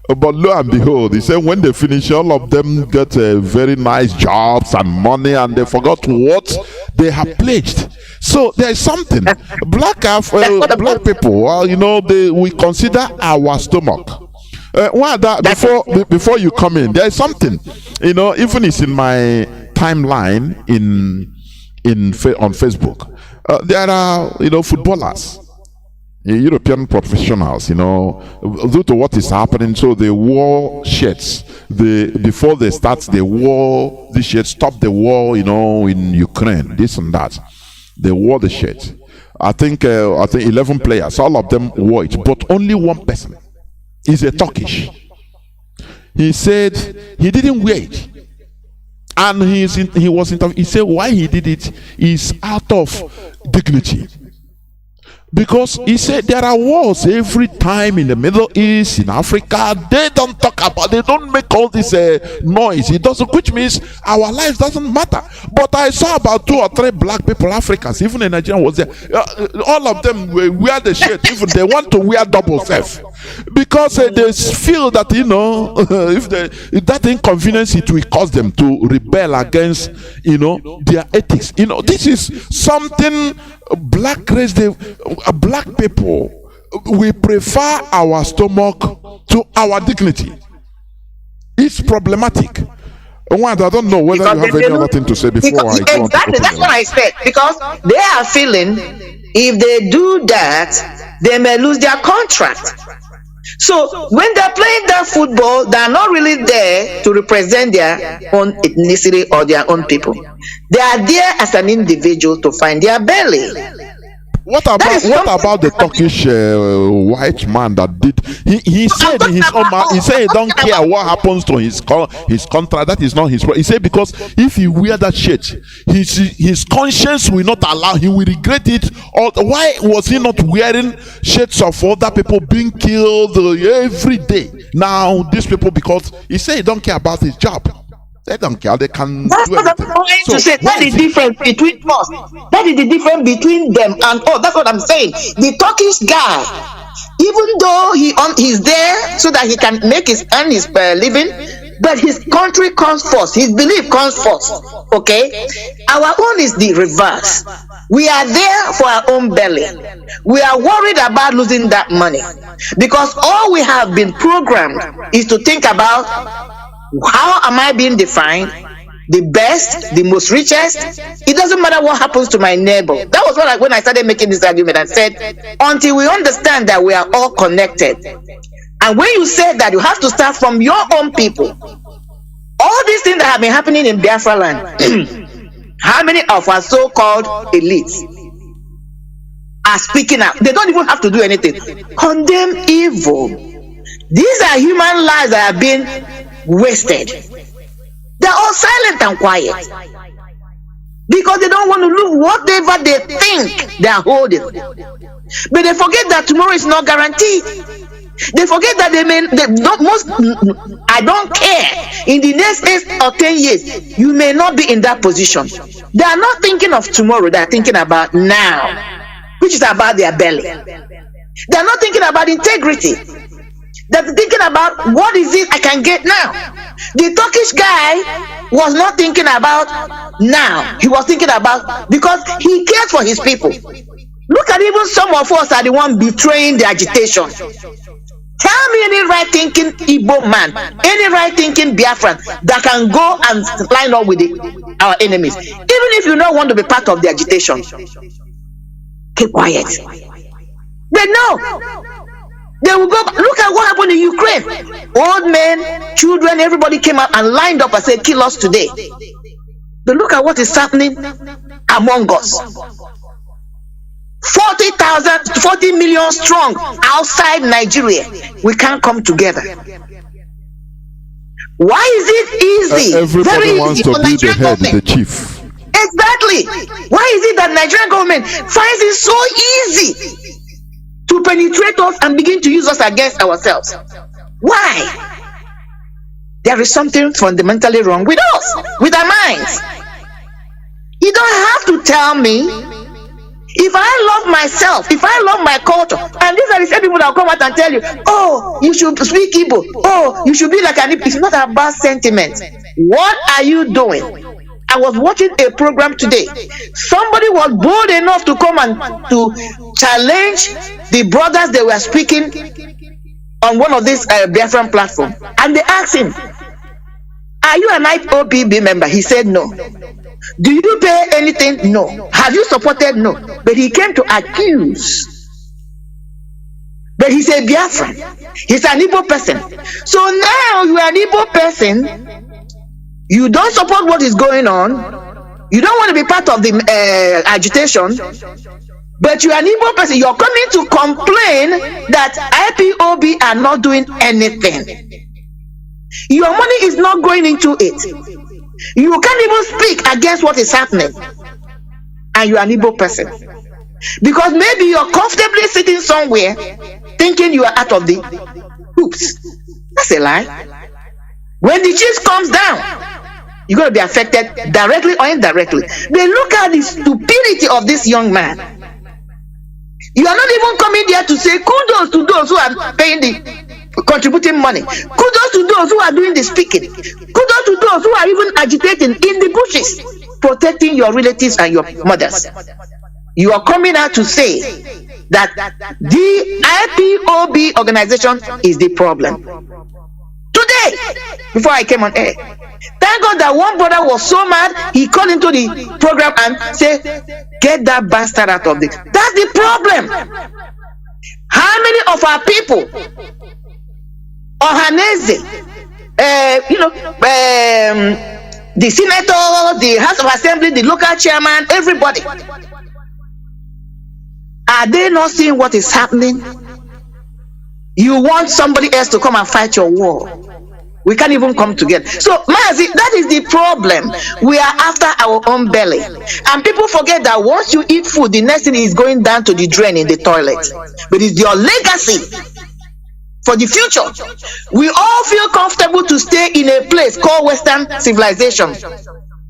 Speaker 7: But lo and behold, he said when they finish, all of them get very nice jobs and money, and they forgot what they have pledged. So there is something. Black people, we consider our stomach. Before you come in, there is something. Even it's in my timeline on Facebook. There are footballers, European professionals, due to what is happening, so they wore shirts. Before they start, they wore the shirts, stop the war, in Ukraine, this and that. They wore the shirt. I think 11 players, all of them wore it, but only one person is a Turkish. He said he didn't wear it, and he said why he did it is out of dignity. Because he said there are wars every time in the Middle East, in Africa. They don't talk about, they don't make all this noise. It doesn't, which means our lives doesn't matter. But I saw about 2 or 3 black people, Africans, even a Nigerian was there. All of them wear the shirt. Even they want to wear double self, because they feel that if that inconvenience, it will cause them to rebel against their ethics. This is something. Black race, black people, we prefer our stomach to our dignity. It's problematic. I don't know whether you have any other thing to say before I go on.
Speaker 8: Exactly, that's what I said. Because they are feeling if they do that, they may lose their contract. So when they're playing that football, they're not really there to represent their own ethnicity or their own people. They are there as an individual to find their belly.
Speaker 7: What about the Turkish white man that did? He said in his own mouth, he said he don't care what happens to his contract. That is not his problem. He said because if he wear that shirt, his conscience will not allow. He will regret it. Or why was he not wearing shirts of other people being killed every day? Now these people, because he said he don't care about his job. They don't care. They can.
Speaker 8: That's what I'm trying to say. That is the difference between us. That is the difference between them and us. That's what I'm saying. The Turkish guy Even though he's there so that he can earn his living, but his country comes first, his belief comes first. Okay, our own is the reverse. We are there for our own belly. We are worried about losing that money because all we have been programmed is to think about how am I being defined, the best, the most richest. It doesn't matter what happens to my neighbor. That was when I started making this argument. I said, until we understand that we are all connected, and when you say that, you have to start from your own people. All these things that have been happening in Biafra land, how many of our so-called elites are speaking out? They don't even have to do anything. Condemn evil. These are human lives that have been wasted. They're all silent and quiet because they don't want to lose whatever they think they are holding. But they forget that tomorrow is not guaranteed. They forget that I don't care. In the next 8 or 10 years, you may not be in that position. They are not thinking of tomorrow. They are thinking about now, which is about their belly. They are not thinking about integrity. They're thinking about what is it I can get now. The Turkish guy was not thinking about now. He was thinking about, because he cares for his people. Look at, even some of us are the one betraying the agitation. Tell me any right-thinking Igbo man, any right-thinking Biafran that can go and line up with our enemies, even if you don't want to be part of the agitation. Keep quiet. They know. They will go. Look at what happened in Ukraine. Old men, children, everybody came out and lined up and said, kill us today. But look at what is happening among us. 40 million strong outside Nigeria. We can't come together. Why is it easy?
Speaker 7: Everybody wants to be the head, the chief.
Speaker 8: Exactly. Why is it that Nigerian government finds it so easy to penetrate us and begin to use us against ourselves? Why? There is something fundamentally wrong with us, with our minds. You don't have to tell me. If I love myself, if I love my culture, and these are the same people that will come out and tell you, oh, you should speak Igbo, oh, you should be like an Igbo. It's not about sentiment. What are you doing? I was watching a program today. Somebody was bold enough to come and to challenge the brothers they were speaking on one of these Biafran platforms. And they asked him, are you an Ipob member? He said no. Do you pay anything? No. Have you supported? No. But he came to accuse. But he's a Biafran. He's an Igbo person. So now you are an Igbo person. You don't support what is going on. You don't want to be part of the agitation. But you are an Igbo person. You're coming to complain that IPOB are not doing anything. Your money is not going into it. You can't even speak against what is happening, and you are an Igbo person, because maybe you're comfortably sitting somewhere thinking you are out of the hoops. That's a lie. When the chief comes down, you're going to be affected directly or indirectly. But look at the stupidity of this young man. You are not even coming there to say kudos to those who are paying the contributing money. Kudos to those who are doing the speaking. Kudos to those who are even agitating in the bushes, protecting your relatives and your mothers. You are coming out to say that the IPOB organization is the problem. Today, before I came on air, thank God that one brother was so mad, he called into the program and said, get that bastard out of this. That's the problem. How many of our people, Ohaneze, the senator, the House of Assembly, the local chairman, everybody, are they not seeing what is happening? You want somebody else to come and fight your war. We can't even come together. So, Mazi, that is the problem. We are after our own belly. And people forget that once you eat food, the next thing is going down to the drain in the toilet. But it's your legacy for the future. We all feel comfortable to stay in a place called Western civilization,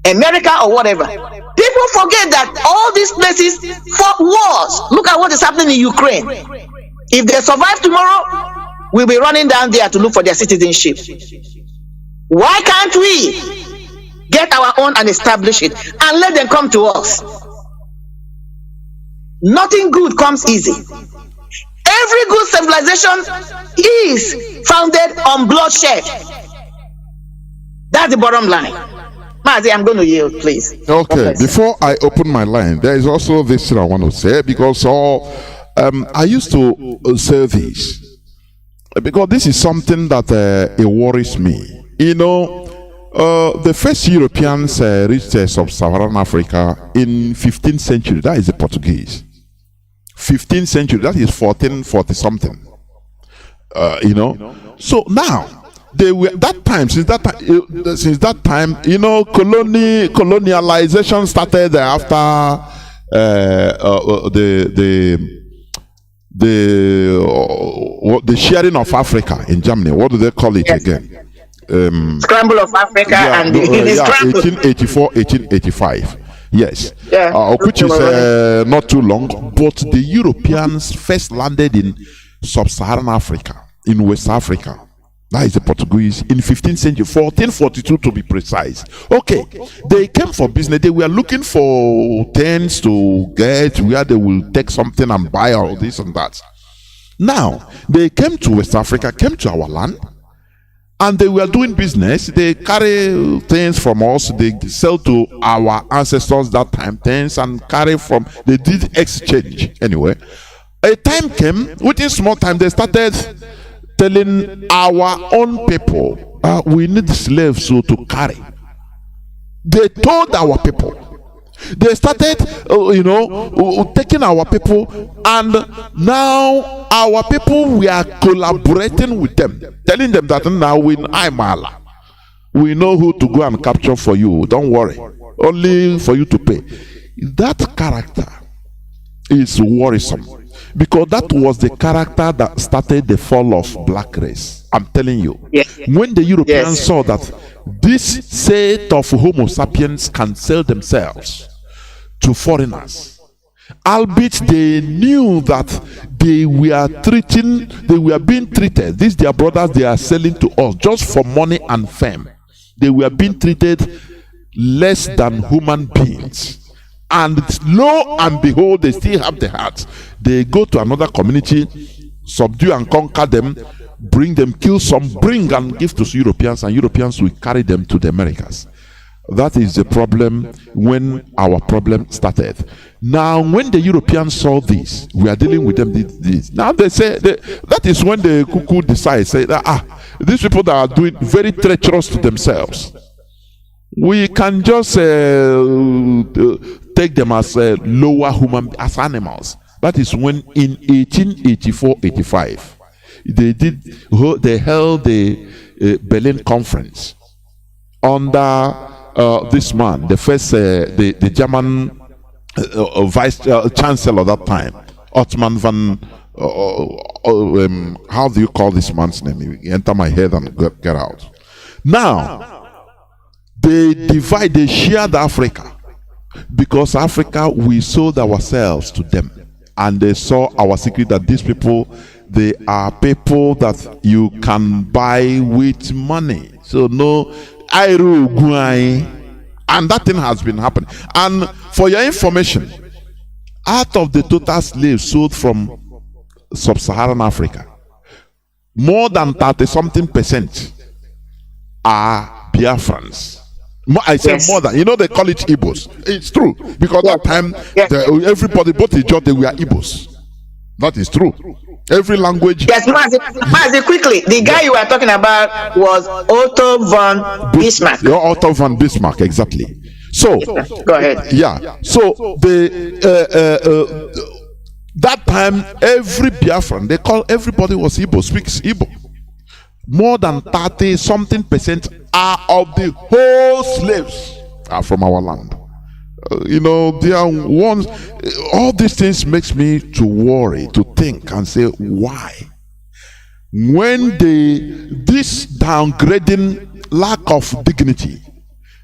Speaker 8: America or whatever. People forget that all these places fought wars. Look at what is happening in Ukraine. If they survive tomorrow, we'll be running down there to look for their citizenship. Why can't we get our own and establish it and let them come to us? Nothing good comes easy. Every good civilization is founded on bloodshed. That's the bottom line. Mazi, I'm going to yield, please.
Speaker 7: Okay, before I open my line, there is also this thing I want to say, because I used to say this, because this is something that it worries me. You know, the first Europeans reached sub-Saharan Africa in 15th century. That is the Portuguese. 15th century, that is 1440 something. You know, so now they were since that time, you know, colonialization started after the sharing of Africa in Germany. What do they call it again?
Speaker 8: Scramble of Africa and the
Speaker 7: 1884, 1885. Yes, which is not too long. But the Europeans first landed in sub-Saharan Africa, in West Africa. That is the Portuguese in 15th century, 1442 to be precise. Okay, they came for business. They were looking for things to get where they will take something and buy all this and that. Now, they came to West Africa, came to our land, and they were doing business. They carry things from us. They sell to our ancestors that time things and carry from. They did exchange anyway. A time came, within small time, they started telling our own people, we need slaves to carry. They told our people. They started, taking our people, and now our people, we are collaborating with them, telling them that now we know who to go and capture for you. Don't worry, only for you to pay. That character is worrisome, because that was the character that started the fall of black race. I'm telling you.
Speaker 8: Yes.
Speaker 7: When the Europeans saw that this set of Homo sapiens can sell themselves to foreigners, albeit they knew that they were being treated, these their brothers, they are selling to us just for money and fame. They were being treated less than human beings. And lo and behold, they still have the heart. They go to another community, subdue and conquer them, bring them, kill some, bring and give to Europeans, and Europeans will carry them to the Americas. That is the problem when our problem started. Now, when the Europeans saw this, we are dealing with them this. Now they say, that is when the cuckoo decides, say, these people that are doing very treacherous to themselves, we can just take them as lower human, as animals. That is when in 1884-85 they held the Berlin Conference under this man, the first the German vice chancellor at that time, Ottoman van how do you call this man's name? You enter my head and get out. Now they shared Africa, because Africa, we sold ourselves to them, and they saw our secret that these people, they are people that you can buy with money. So no Airu Guai, and that thing has been happening. And for your information, out of the total slaves sold from sub-Saharan Africa, more than 30-something% are Biafrans. I say more than, they call it Igbos. It's true, because that time everybody, both the judge, they were Igbos. That is true. Every language.
Speaker 8: Yes, Mazi, quickly. The guy you were talking about was Otto von Bismarck.
Speaker 7: Otto von Bismarck, exactly. So
Speaker 8: go ahead.
Speaker 7: Yeah. So that time every Biafran, they call everybody was Igbo, speaks Igbo. More than 30-something% are of the whole slaves are from our land. They are ones. All these things makes me to worry, to think and say, why? When this downgrading, lack of dignity,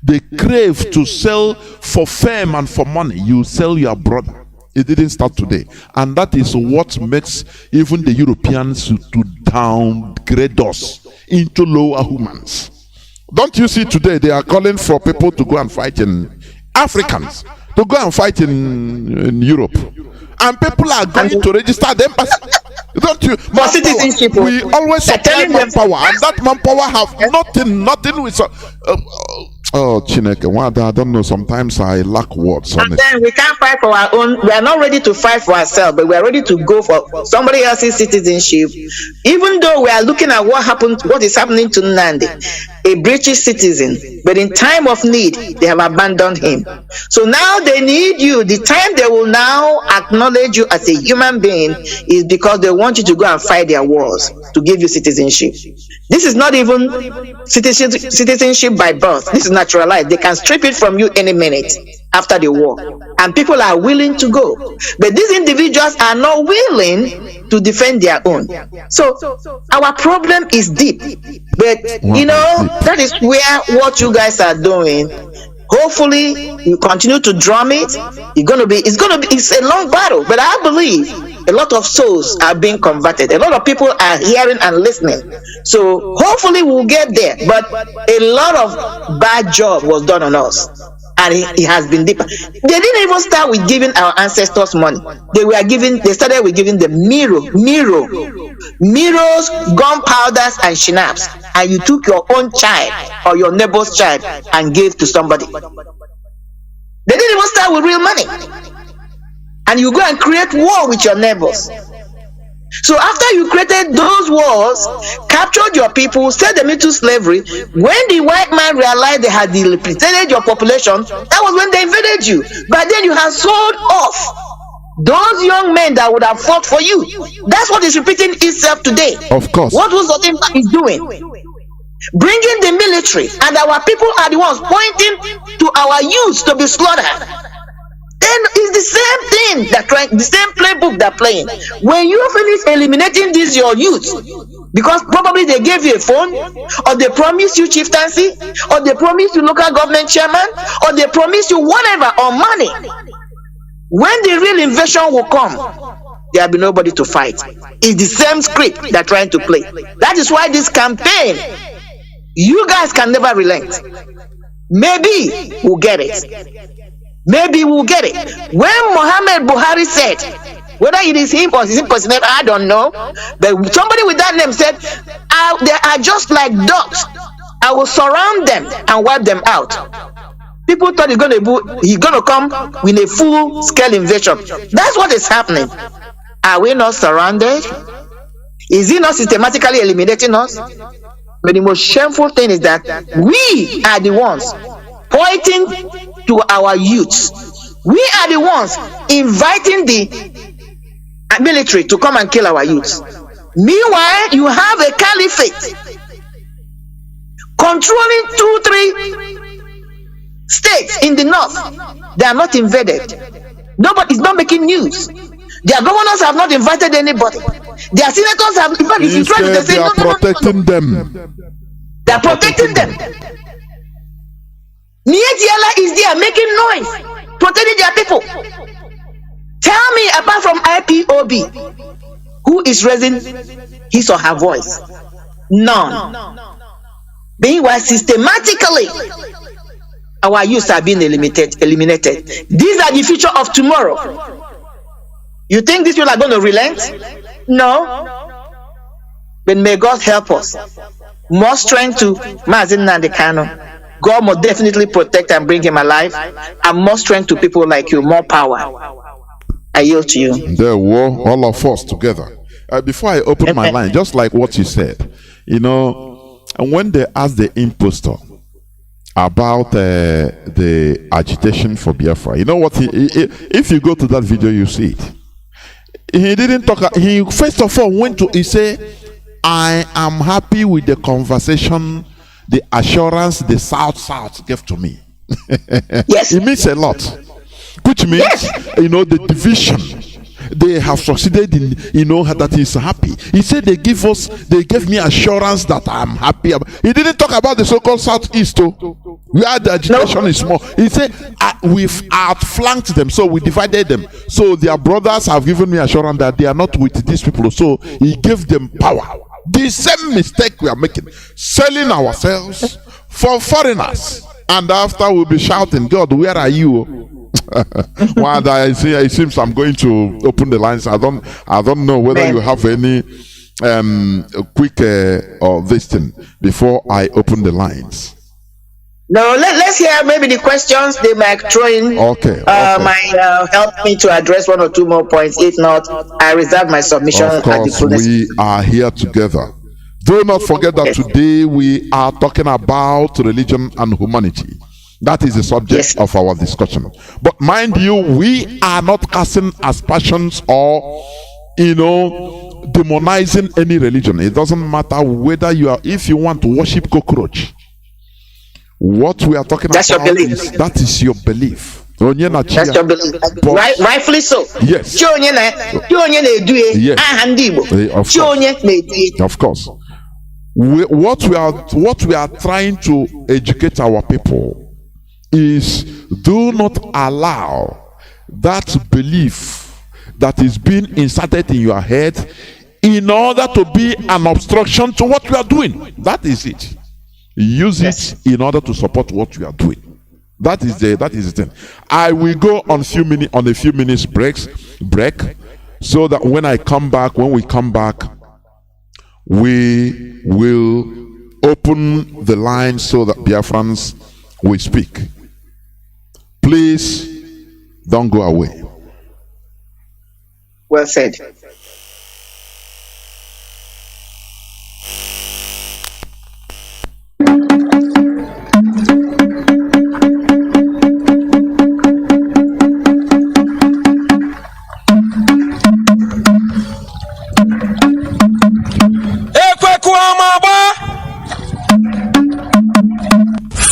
Speaker 7: they crave to sell for fame and for money. You sell your brother, It didn't start today. And that is what makes even the Europeans to downgrade us into lower humans. Don't you see today they are calling for people to go and fight in Africans, to go and fight in Europe. And people are going to register them. Don't you?
Speaker 8: For citizenship.
Speaker 7: We always supply manpower, and that manpower have nothing with. Oh, Chineke, I don't know. Sometimes I lack words.
Speaker 8: And then we can't fight for our own. We are not ready to fight for ourselves, but we are ready to go for somebody else's citizenship. Even though we are looking at what is happening to Nnamdi, a British citizen, but in time of need, they have abandoned him. So now they need you. The time they will now acknowledge you as a human being is because they want you to go and fight their wars to give you citizenship. This is not even citizenship by birth. This is naturalized. They can strip it from you any minute after the war. And people are willing to go. But these individuals are not willing to defend their own. So our problem is deep. But that is where what you guys are doing. Hopefully you continue to drum it. It's a long battle, but I believe a lot of souls are being converted. A lot of people are hearing and listening. So hopefully we'll get there. But a lot of bad job was done on us. And it has been deeper. They didn't even start with giving our ancestors money. They started with giving them mirrors, gunpowders, and schnapps. And you took your own child or your neighbor's child and gave to somebody. They didn't even start with real money. And you go and create war with your neighbors. So after you created those wars, captured your people, set them into slavery, when the white man realized they had depleted your population, that was when they invaded you. But then you have sold off those young men that would have fought for you. That's what is repeating itself today.
Speaker 7: Of course.
Speaker 8: What Uzodimma is doing? Bringing the military, and our people are the ones pointing to our youths to be slaughtered. Then it's the same thing the same playbook they're playing. When you finish eliminating these your youth, because probably they gave you a phone, or they promised you chieftaincy, or they promised you local government chairman, or they promised you whatever, or money. When the real invasion will come, there will be nobody to fight. It's the same script they're trying to play. That is why this campaign, you guys can never relent. Maybe we'll get it. Maybe we'll get it. When Muhammad Buhari said, whether it is him or his impersonator, I don't know, but somebody with that name said, they are just like dogs. I will surround them and wipe them out. People thought he's going to come with a full-scale invasion. That's what is happening. Are we not surrounded? Is he not systematically eliminating us? But the most shameful thing is that we are the ones pointing to our youths. We are the ones inviting the military to come and kill our youths. Meanwhile, you have a caliphate controlling 2-3 states in the north. They are not invaded. Nobody is not making news. Their governors have not invited anybody. Their senators have, in fact,
Speaker 7: they are protecting them.
Speaker 8: They are protecting them. Nietiala is there making noise, protecting their people. Tell me, apart from IPOB, who is raising his or her voice? None. Meanwhile, systematically, our youths are being eliminated. These are the future of tomorrow. You think these people are going to relent? No. But may God help us. More strength to Mazi Kanu. God must definitely protect and bring him alive, and more strength to people like you, more power. I yield to you.
Speaker 7: There were all of us together. Before I open my line, just like what you said, and when they asked the impostor about the agitation for Biafra, you know what? If you go to that video, you see it. He didn't talk. He first of all he said, "I am happy with the conversation, the assurance the South gave to me."
Speaker 8: Yes.
Speaker 7: It means a lot. Which means, the division, they have succeeded in, that he's happy. He said they gave me assurance that I'm happy. He didn't talk about the so-called Southeast, where the agitation is small. He said we've outflanked them, so we divided them. So their brothers have given me assurance that they are not with these people. So he gave them power. The same mistake we are making, selling ourselves for foreigners, and after we'll be shouting, God, where are you? While it seems I'm going to open the lines. I don't know whether you have any quick or this thing before I open the lines.
Speaker 8: No, let's hear maybe the questions they might throw in.
Speaker 7: Okay.
Speaker 8: Might help me to address one or two more points. If not, I reserve my submission.
Speaker 7: Of course, we are here together. Do not forget that today we are talking about religion and humanity. That is the subject of our discussion. But mind you, we are not casting aspersions or, demonizing any religion. It doesn't matter whether if you want to worship cockroach. What we are talking about is that is your belief. That's
Speaker 8: your belief. Rightfully so.
Speaker 7: Yes. Of course. What we are trying to educate our people is, do not allow that belief that is being inserted in your head in order to be an obstruction to what you are doing. That is it. Use it in order to support what we are doing. That is the thing. I will go on a few minutes break, so that when we come back, we will open the line so that Biafrans will speak. Please don't go away.
Speaker 8: Well said.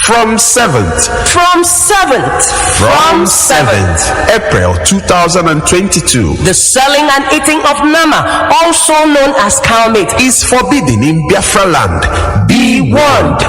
Speaker 2: From 7th April 2022,
Speaker 3: the selling and eating of Nama, also known as cow meat,
Speaker 2: is forbidden in Biafra land. Be warned.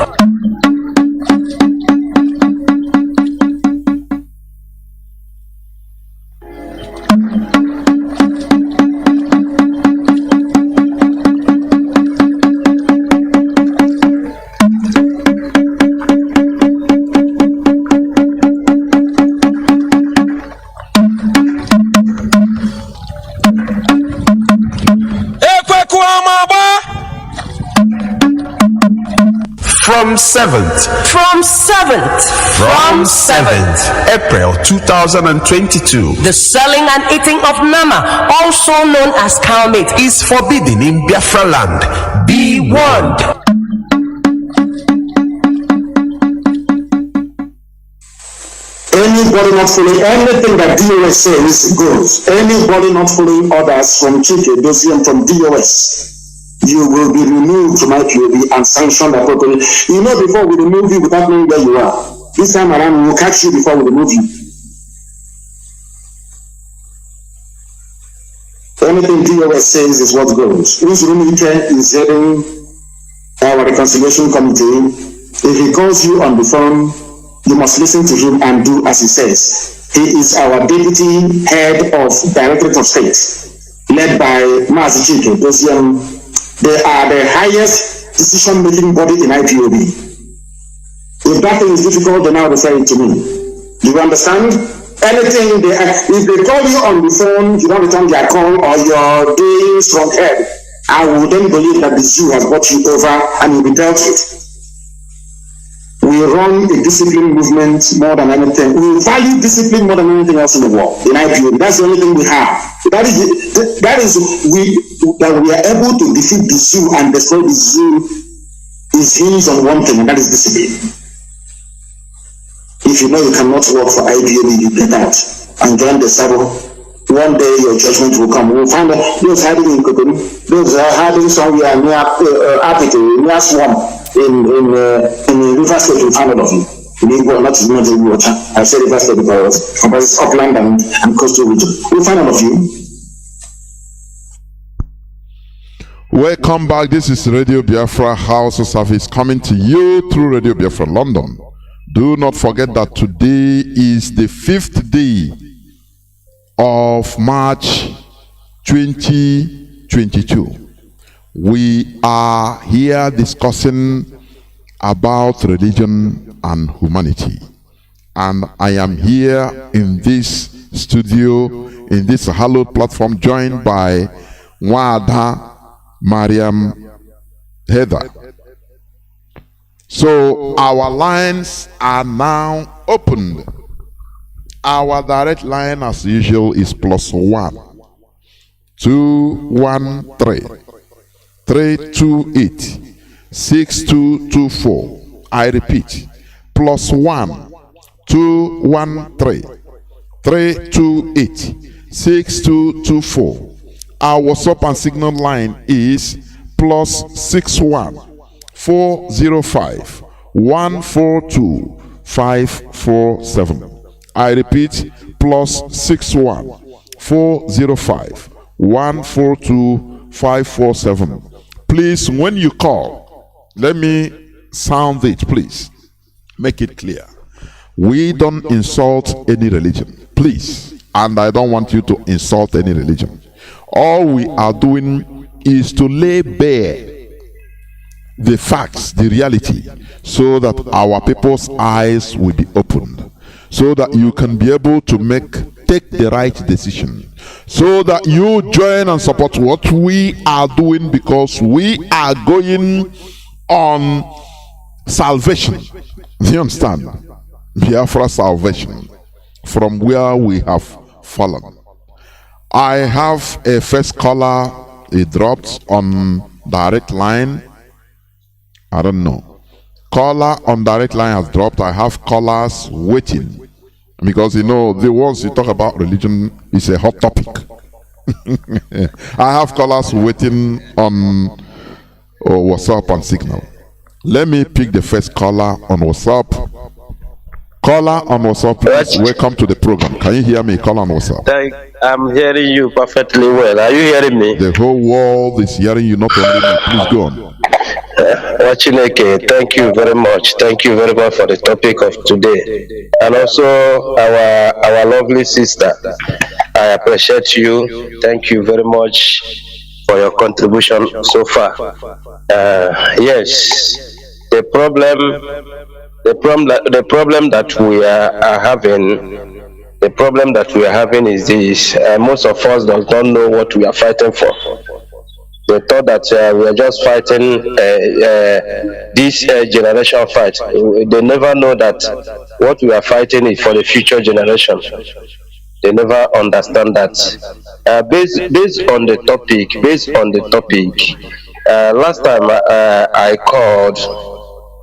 Speaker 2: From 7th April 2022,
Speaker 3: the selling and eating of Nama, also known as cow meat,
Speaker 2: is forbidden in Biafra land. Be warned.
Speaker 4: Anybody not following anything that DOS says goes. Anybody not following orders from Chike, Dosian, from DOS, you will be removed from IPOB and sanctioned appropriately. Before we remove you without knowing where you are. This time around, we'll catch you before we remove you. Anything DOS says is what goes. Uzurumike is heading our reconciliation committee. If he calls you on the phone, you must listen to him and do as he says. He is our deputy head of Directorate of State, led by Mazi Johnathan. They are the highest decision-making body in IPOB. If that thing is difficult, then now refer it to me. Do you understand? Anything if they call you on the phone, you don't return their call, or you're doing strong head, I will then believe that the zoo has got you over and you'll be dealt with. We run a discipline movement more than anything. We value discipline more than anything else in the world. In IPOB, that's the only thing we have. That we are able to defeat the zoo and destroy the zoo is hinged on one thing, and that is discipline. If you know you cannot work for IPOB, you get out and join the saddle. One day your judgment will come. We'll find out those hiding in Kokoni, those are hiding somewhere near Apito, near Swamp. In River State, we found all of you. Not water. I said River State because it's upland and coastal region. We'll find all of you.
Speaker 7: Welcome back. This is Radio Biafra HAUSA-SERVICE coming to you through Radio Biafra London. Do not forget that today is the 5th day of March 2022. We are here discussing about religion and humanity. And I am here in this studio, in this hallowed platform, joined by Wada Mariam Heather. So our lines are now opened. Our direct line, as usual, is +1 213 328 6224. I repeat, +1 213 328 6224. Our WhatsApp and Signal line is +61 405 142 547. I repeat, +61 405 142 547. Please, when you call, let me sound it, please. Make it clear. We don't insult any religion, please. And I don't want you to insult any religion. All we are doing is to lay bare the facts, the reality, so that our people's eyes will be opened, so that you can be able to take the right decision, so that you join and support what we are doing, because we are going on salvation. You understand? Biafra salvation from where we have fallen. I have a first caller. He dropped on direct line. I don't know. Caller on direct line has dropped. I have callers waiting, because you know the ones you talk about religion is a hot topic. I have callers waiting on WhatsApp and Signal. Let me pick the first caller on WhatsApp. Caller on WhatsApp, please. Welcome to the program. Can you hear me? Call on WhatsApp.
Speaker 9: I'm hearing you perfectly well. Are you hearing me?
Speaker 7: The whole world is hearing you, not only me. Please go on.
Speaker 9: Wachineke, thank you very much. Thank you very much for the topic of today. And also our lovely sister. I appreciate you. Thank you very much for your contribution so far. Yes, the problem that we are having is this: most of us don't know what we are fighting for. They thought that we are just fighting this generation fight. They never know that what we are fighting is for the future generation. They never understand that. Based on the topic, last time I called.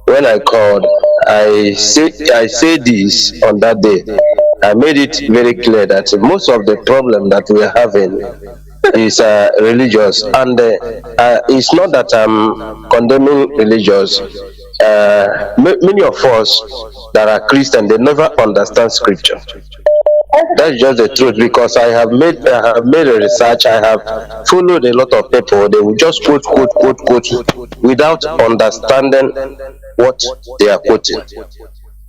Speaker 9: When I called, I said this on that day. I made it very clear that most of the problem that we are having is religious, and it's not that I'm condemning religious. Many of us that are Christian, they never understand scripture. That's just the truth, because I have made a research. I have followed a lot of people. They will just quote without understanding what they are quoting.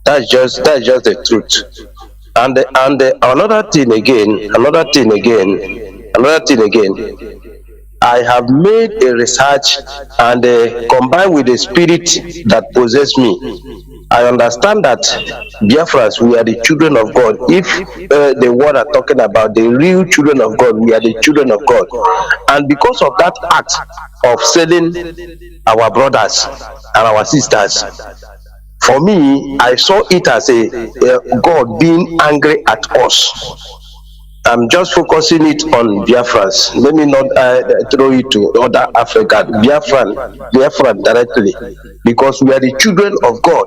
Speaker 9: That's just the truth. And another thing again, I have made a research, and combined with the spirit that possesses me, I understand that Biafrans, we are the children of God. If the word are talking about the real children of God, we are the children of God. And because of that act of selling our brothers and our sisters, for me, I saw it as a God being angry at us. I'm just focusing it on Biafrans. Let me not throw it to other Africa. Biafran directly, because we are the children of God.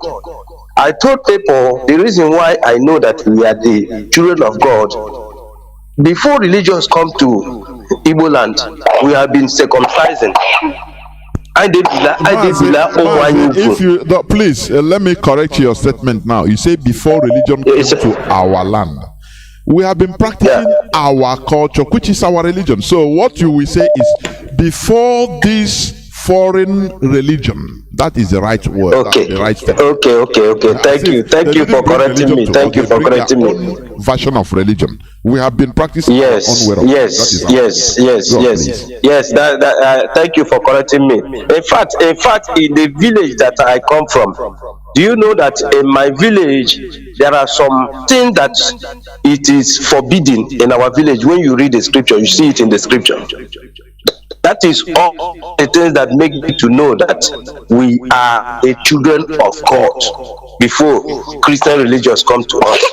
Speaker 9: I told people the reason why I know that we are the children of God. Before religions come to Igbo land, we have been circumcising.
Speaker 7: Please let me correct your statement now. You say before religion came to our land. We have been practicing our culture, which is our religion. So what you will say is before this foreign religion, that is the right word.
Speaker 9: Okay.
Speaker 7: The right step.
Speaker 9: Okay. Thank you for correcting me. Thank you for correcting me.
Speaker 7: Version of religion. We have been practicing our own way of
Speaker 9: yes. Thank you for correcting me. In fact, in the village that I come from, do you know that in my village there are some things that it is forbidden in our village? When you read the scripture, you see it in the scripture. That is all the things that make me to know that we are the children of God before Christian religions come to us.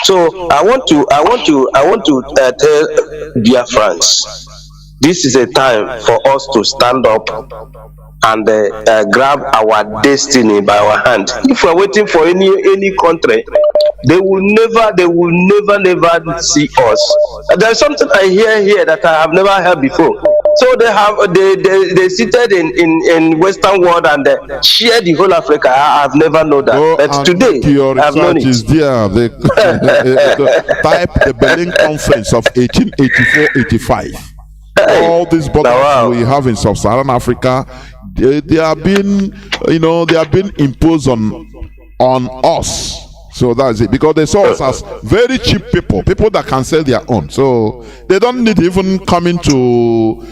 Speaker 9: So I want to tell Biafrans, this is a time for us to stand up and grab our destiny by our hand. If we're waiting for any country, they will never see us. There's something I hear here that I have never heard before. So they seated in Western world and share the whole Africa. I have never known that. But today I've known it.
Speaker 7: Is there. Type the Berlin Conference of 1884-85. All these borders we have in sub-Saharan Africa, they have been, they have been imposed on us. So that's it, because they saw us as very cheap people that can sell their own. So they don't need even coming to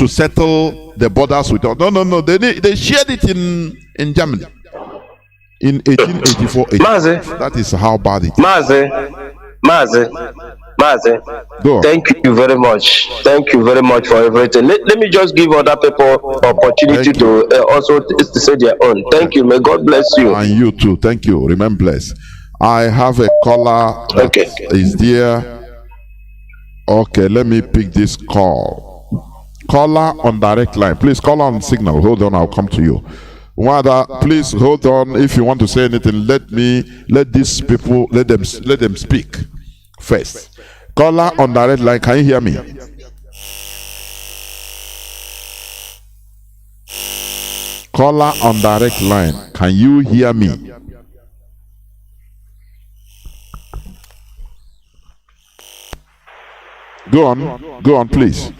Speaker 7: settle the borders with us. No. They shared it in Germany in 1884. That is how bad it is.
Speaker 9: Mazi, thank you very much. Thank you very much for everything. Let me just give other people opportunity to also say their own. Thank you. May God bless you.
Speaker 7: And you too. Thank you. Remain blessed. I have a caller that is there. Okay, let me pick this call. Caller on direct line. Please call on signal. Hold on, I'll come to you. Wada, please hold on. If you want to say anything, let these people let them speak first. Caller on direct line, can you hear me? Caller on direct line, can you hear me? Go on, please.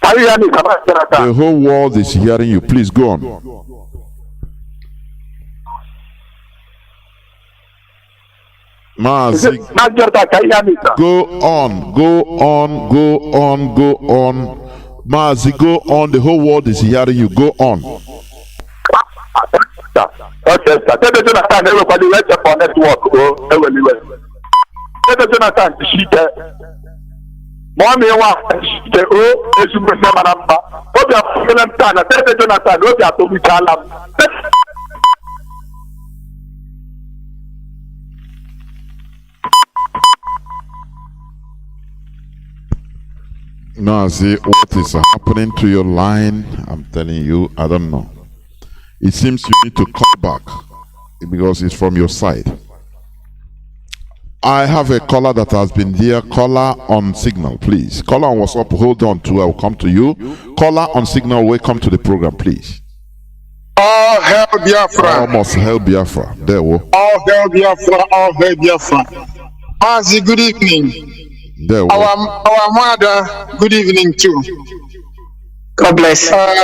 Speaker 10: Can you hear me?
Speaker 7: The whole world is hearing you. Please go on. Mazi, go on. Mazi, go on. The whole world is hearing you. Go on.
Speaker 10: Okay, Jonathan, everybody, let's check on network. Jonathan, Mommy, the
Speaker 7: Nazi, what is happening to your line? I'm telling you, I don't know. It seems you need to call back because it's from your side. I have a caller that has been there. Caller on signal, please. Caller on WhatsApp, hold on to, I will come to you. Caller on signal, welcome to the program, please.
Speaker 1: All hail Biafra.
Speaker 7: Almost hail Biafra. There we go.
Speaker 1: All hail Biafra. All hail Biafra. Mazi, good evening.
Speaker 7: There we go.
Speaker 1: Our mother, good evening too.
Speaker 8: God bless.
Speaker 1: My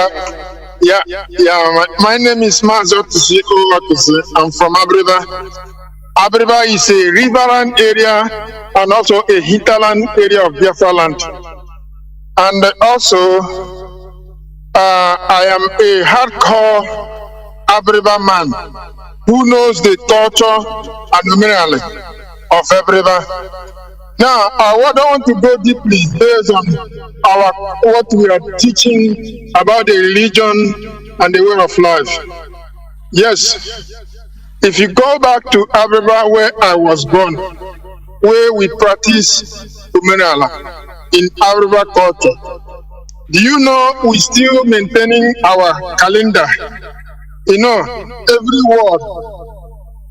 Speaker 1: name is Mazi Johnathan. I'm from Abriba. Abriba is a riverland area and also a hinterland area of Biafra land. And also, I am a hardcore Abriba man who knows the torture and minerally of Abriba. Now, I don't want to go deeply based on what we are teaching about the religion and the way of life. Yes. If you go back to Abriba, where I was born, where we practice Umenala in Abriba culture, do you know we still maintaining our calendar? You know, every ward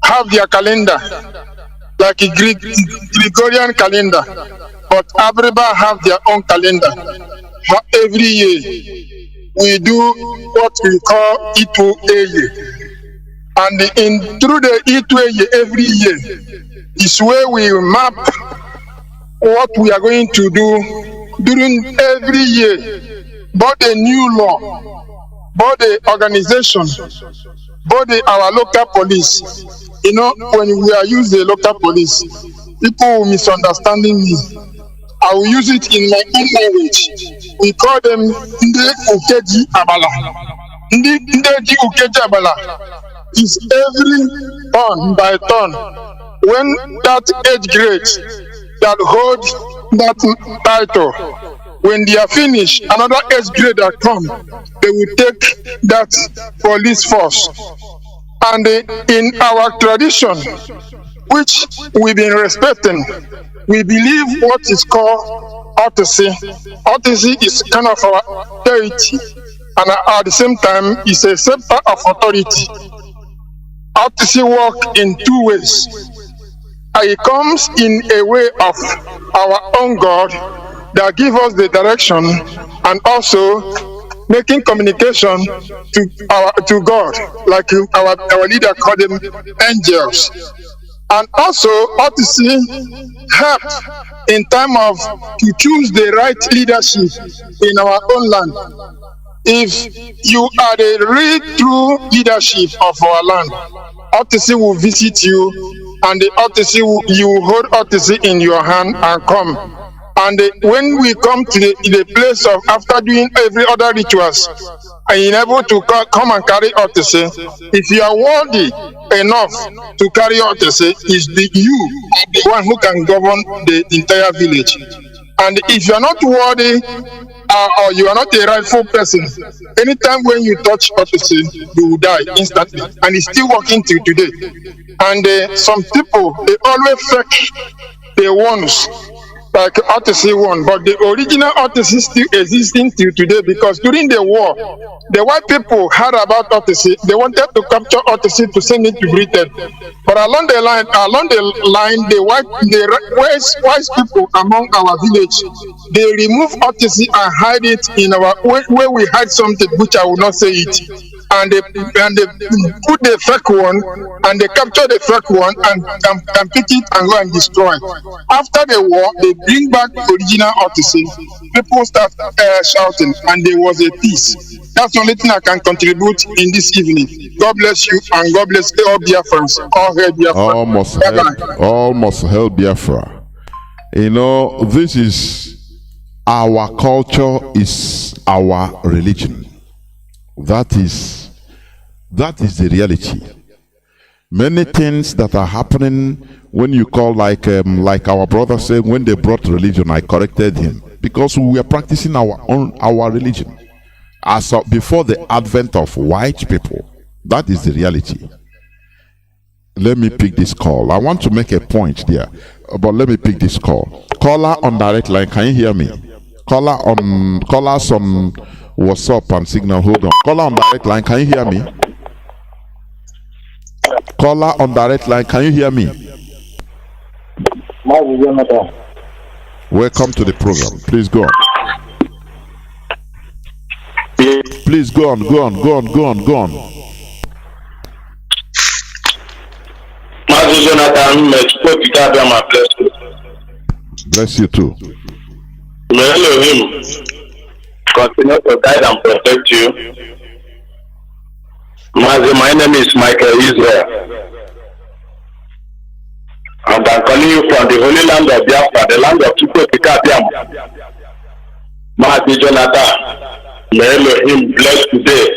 Speaker 1: have their calendar, like a Gregorian calendar, but Abriba have their own calendar. Every year, we do what we call Ito. And through the E2A every year is where we map what we are going to do
Speaker 11: during every year, both the new law, both the organization, both our local police. You know, when we are using the local police, people will misunderstanding me. I will use it in my own language. We call them Nde Ukeji Abala. Ndeji Ukeji Abala is every turn by turn. When that age grade that hold that title, when they are finished, another age grade that come, they will take that police force. And in our tradition, which we've been respecting, we believe what is called autopsy. Autopsy is kind of our deity, and at the same time, it's a scepter of authority. Autopsy work in two ways. It comes in a way of our own God that give us the direction, and also making communication to God, like our leader called them angels. And also autopsy help in time of to choose the right leadership in our own land. If you are the real true leadership of our land, autopsy will visit you, and the autopsy you hold autopsy in your hand and come. And when we come to the place of, after doing every other rituals, and you're able to come and carry autopsy, if you are worthy enough to carry autopsy, is you the one who can govern the entire village. And if you are not worthy, or you are not a rightful person, anytime when you touch autopsy, you will die instantly. And it's still working till today. And some people, they always fake the ones like autopsy one, but the original autopsy still existing till today, because during the war, the white people heard about autopsy. They wanted to capture autopsy to send it to Britain, but along the line, the wise people among our village, they remove autopsy and hide it in our where we hide something, which I will not say it. And they put the fake one, and they capture the fake one, and can pick it and go and destroy. After the war, they bring back the original autopsy. People start shouting, and there was a peace. That's the only thing I can contribute in this evening. God bless you, and God bless all Biafrans. All hail Biafra.
Speaker 7: Almost hell Biafra. You know, this is our culture, is our religion. That is the reality. Many things that are happening when you call, like our brother said, when they brought religion, I corrected him, because we were practicing our religion as before the advent of white people. That is the reality. Let me pick this call. I want to make a point there, but let me pick this call. Caller on direct line, can you hear me? Callers on WhatsApp and Signal, hold on. Caller on direct line, can you hear me? Caller on direct line, can you hear me?
Speaker 12: Mazi Johnathan.
Speaker 7: Welcome to the program. Please go on. Please go on.
Speaker 10: Mazi Johnathan,
Speaker 7: bless you too.
Speaker 10: May Elohim continue to guide and protect you. Mazi, my name is Michael Israel, and I'm calling you from the holy land of Biafra, the land of Chukwuka. Mazi Johnathan, may Elohim bless today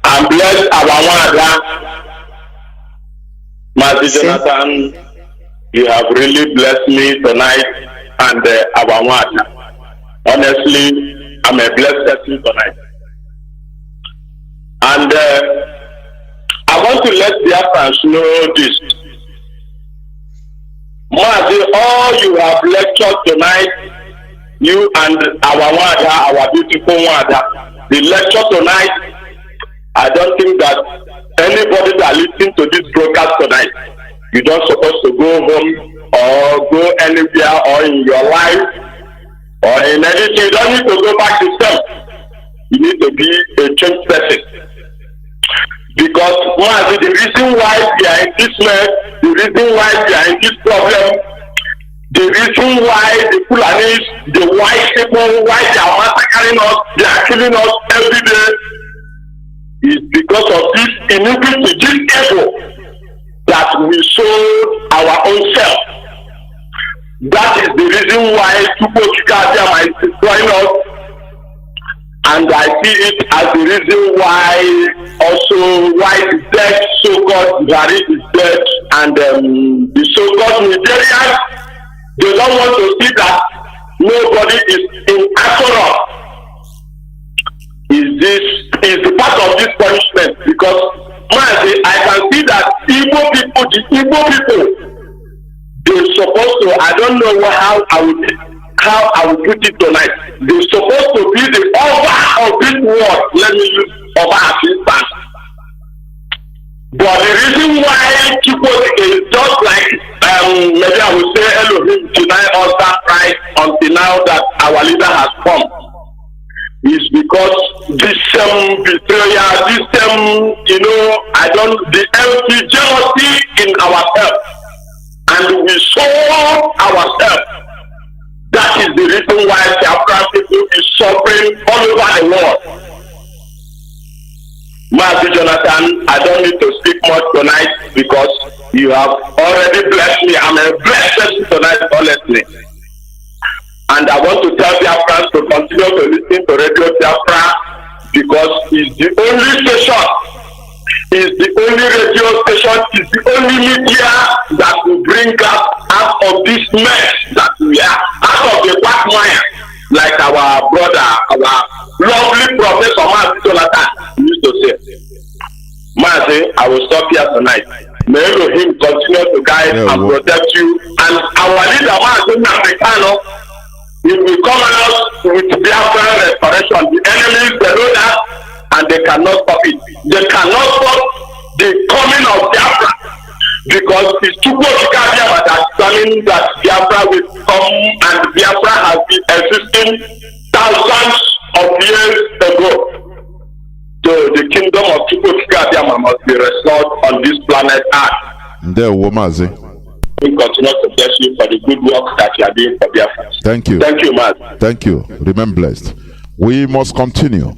Speaker 10: and bless our mother. Mazi Johnathan, you have really blessed me tonight and our mother. Honestly, I'm a blessed person tonight. And I want to let the Biafrans know this. Mazi, all you have lectured tonight, you and our mother, our beautiful mother, the lecture tonight, I don't think that anybody that listens to this broadcast tonight, you don't supposed to go home or go anywhere or in your life or in anything. You don't need to go back to self. You need to be a changed person. Because Mazi, the reason why we are in this mess, the reason why we are in this problem the reason why the Fulanis, the white people, why they are massacring us, they are killing us every day, is because of this iniquity, this evil that we sold our own self. That is the reason why Tupo Chikadiama is destroying us, and I see it as the reason why also why the dead so-called Gari is dead, and the so-called Nigerians, they don't want to see that nobody is in Akoro. Is the part of this punishment, because Mazi, I can see that the Igbo people, they're supposed to, I don't know how I will put it tonight. They're supposed to be the author of this world. Let me use Oba assistant. But the reason why people is just like maybe I will say Elohim deny us that right until now that our leader has come, is because this betrayal, this the empty jealousy in ourselves, and we saw ourselves. That is the reason why Biafran people is suffering all over the world. Mazi Johnathan, I don't need to speak much tonight because you have already blessed me. I'm a blessed person tonight, honestly. And I want to tell Biafrans to continue to listen to Radio Biafra, because it's the only station, it's the only radio station, it's the only media that will bring us out of this mess that we are, out of the quagmire, like our brother, our lovely Professor Mazi Johnathan used to say. Mazi, I will stop here tonight. May Elohim continue to guide and protect you. And our leader, Mazi Johnathan, if we come out with Biafra restoration, the enemies, they know that, and they cannot stop it. They cannot stop the coming of Biafra, because it's too much that determined that Biafra will come, and Biafra has been existing thousands of years ago. So the kingdom of Chukwukikadiama must be restored on this planet Earth.
Speaker 7: There, Mazi.
Speaker 10: We continue to bless you for the good work that you are doing for Biafra.
Speaker 7: Thank you.
Speaker 10: Thank you, Mazi.
Speaker 7: Thank you. Remain blessed. We must continue.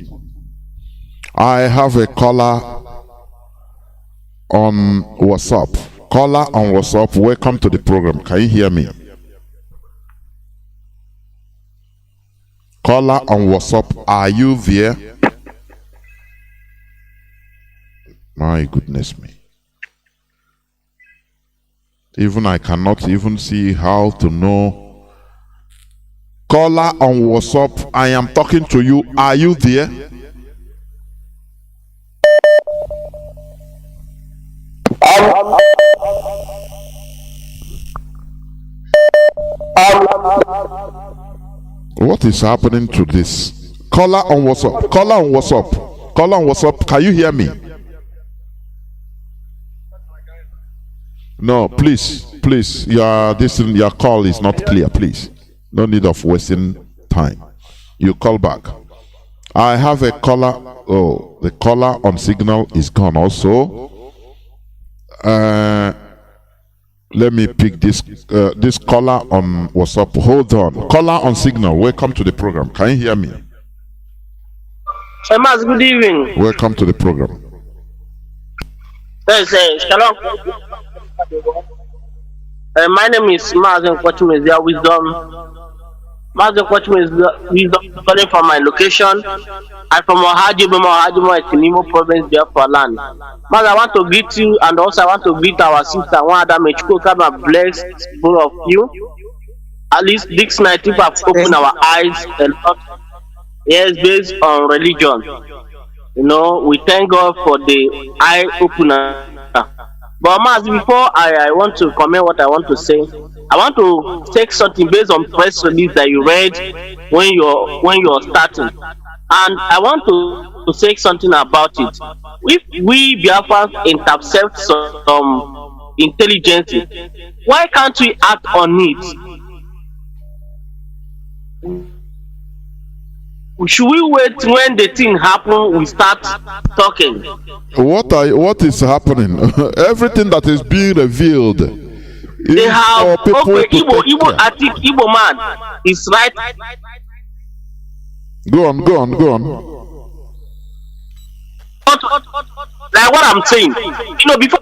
Speaker 7: I have a caller on WhatsApp. Caller on WhatsApp, welcome to the program. Can you hear me? Caller on WhatsApp, are you there? My goodness me. Even I cannot even see how to know. Caller on WhatsApp, I am talking to you. Are you there? What is happening to this? Caller on WhatsApp. Caller on WhatsApp. Caller on WhatsApp. Can you hear me? No, please. Your call is not clear. Please, no need of wasting time. You call back. I have a caller. Oh, the caller on signal is gone also. Let me pick this caller on WhatsApp. Hold on. Caller on signal. Welcome to the program. Can you hear me?
Speaker 12: Mas, good evening.
Speaker 7: Welcome to the program.
Speaker 12: Yes, shalom. My name is Mazi Johnathan, Wisdom. Mazi Johnathan, Wisdom, calling from my location. I'm from Ohajimo, Etinimo province, Biafra land. Mazi, I want to greet you, and also I want to greet our sister, Wanda Mechiko. Come and bless both of you. At least this night, people have opened our eyes a lot. Yes, based on religion. You know, we thank God for the eye opener. But Mazi, before I want to comment what I want to say, I want to take something based on press release that you read when you're starting, and I want to say something about it. If we Biafrans intercept some intelligence, why can't we act on it? Should we wait when the thing happens, we start talking?
Speaker 7: What is happening? Everything that is being revealed
Speaker 12: They
Speaker 7: It's
Speaker 12: have
Speaker 7: for people
Speaker 12: okay,
Speaker 7: to take
Speaker 12: Igbo,
Speaker 7: care.
Speaker 12: I think Igbo man is right.
Speaker 7: Go on.
Speaker 12: Like what I'm saying, before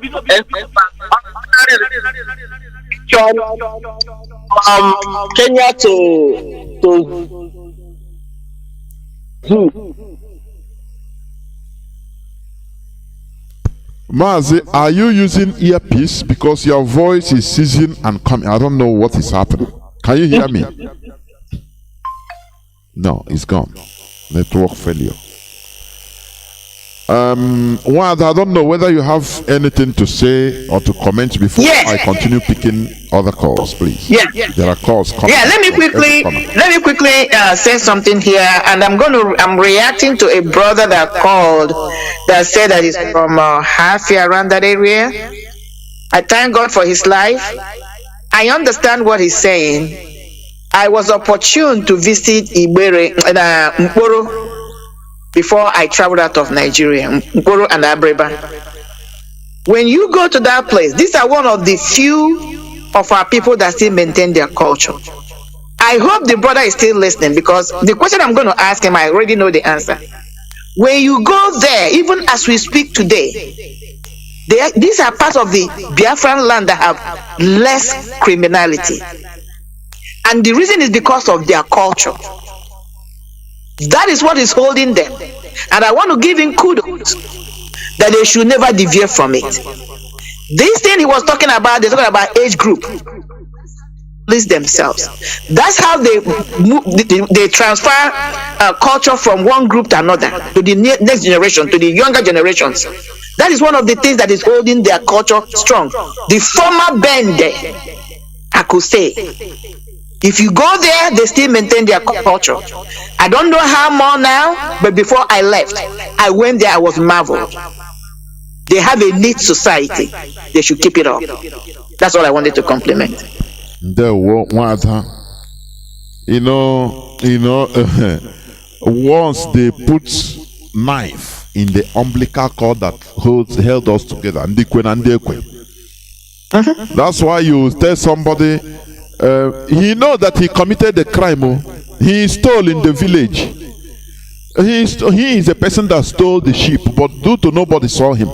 Speaker 12: Kenya to zoo.
Speaker 7: Mazi, are you using earpiece? Because your voice is ceasing and coming. I don't know what is happening. Can you hear me? No, it's gone. Network failure. Wad, I don't know whether you have anything to say or to comment before I continue picking other calls, please.
Speaker 8: Yeah.
Speaker 7: There are calls coming.
Speaker 8: Yeah, let me quickly say something here, and I'm reacting to a brother that called that said that he's from Hafia, around that area. I thank God for his life. I understand what he's saying. I was opportune to visit Ibere and Mkporo before I traveled out of Nigeria, Mkporo and Abreba. When you go to that place, these are one of the few of our people that still maintain their culture. I hope the brother is still listening, because the question I'm going to ask him, I already know the answer. When you go there, even as we speak today, these are parts of the Biafran land that have less criminality. And the reason is because of their culture. That is what is holding them. And I want to give him kudos that they should never deviate from it. This thing he was talking about, they're talking about age group. Please themselves. That's how they transfer culture from one group to another, to the next generation, to the younger generations. That is one of the things that is holding their culture strong. The former band, I could say, if you go there, they still maintain their culture. I don't know how more now, but before I left, I went there, I was marveled. They have a neat society. They should keep it up. That's all I wanted to compliment.
Speaker 7: Once they put knife in the umbilical cord that held us together, that's why you tell somebody, he know that he committed a crime. He stole in the village. He is a person that stole the sheep, but due to nobody saw him.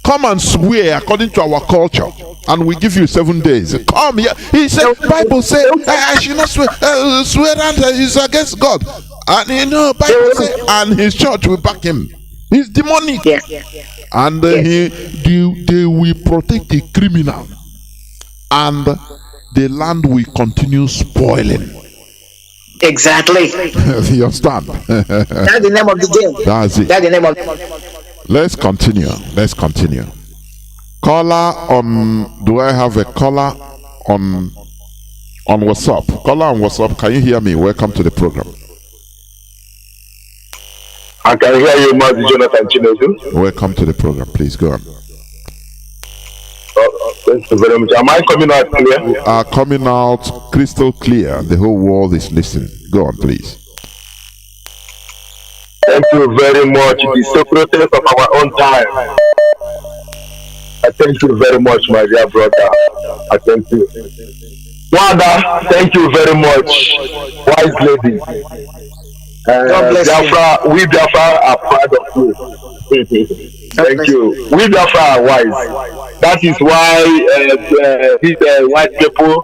Speaker 7: Come and swear according to our culture, and we give you 7 days. Come here. He said, Bible says I should not swear. Swear that is against God. And Bible says, and his church will back him. He's demonic. And they will protect the criminal, and the land will continue spoiling.
Speaker 8: Exactly.
Speaker 7: You understand?
Speaker 8: That's the name of the game.
Speaker 7: That's it.
Speaker 8: That's the name of the game.
Speaker 7: Let's continue. Caller on. Do I have a caller on WhatsApp? Caller on WhatsApp. Can you hear me? Welcome to the program.
Speaker 10: I can hear you, Mazi Johnathan.
Speaker 7: Welcome to the program. Please go on.
Speaker 10: Thank you very much. Am I coming out clear?
Speaker 7: We are coming out crystal clear. The whole world is listening. Go on, please.
Speaker 10: Thank you very much. The Socrates of our own time. I thank you very much, my dear brother. I thank you. Wanda, thank you very much. Wise lady. Biafra, we Biafra are proud of you. Thank you. We Biafra are wise. That is why these white people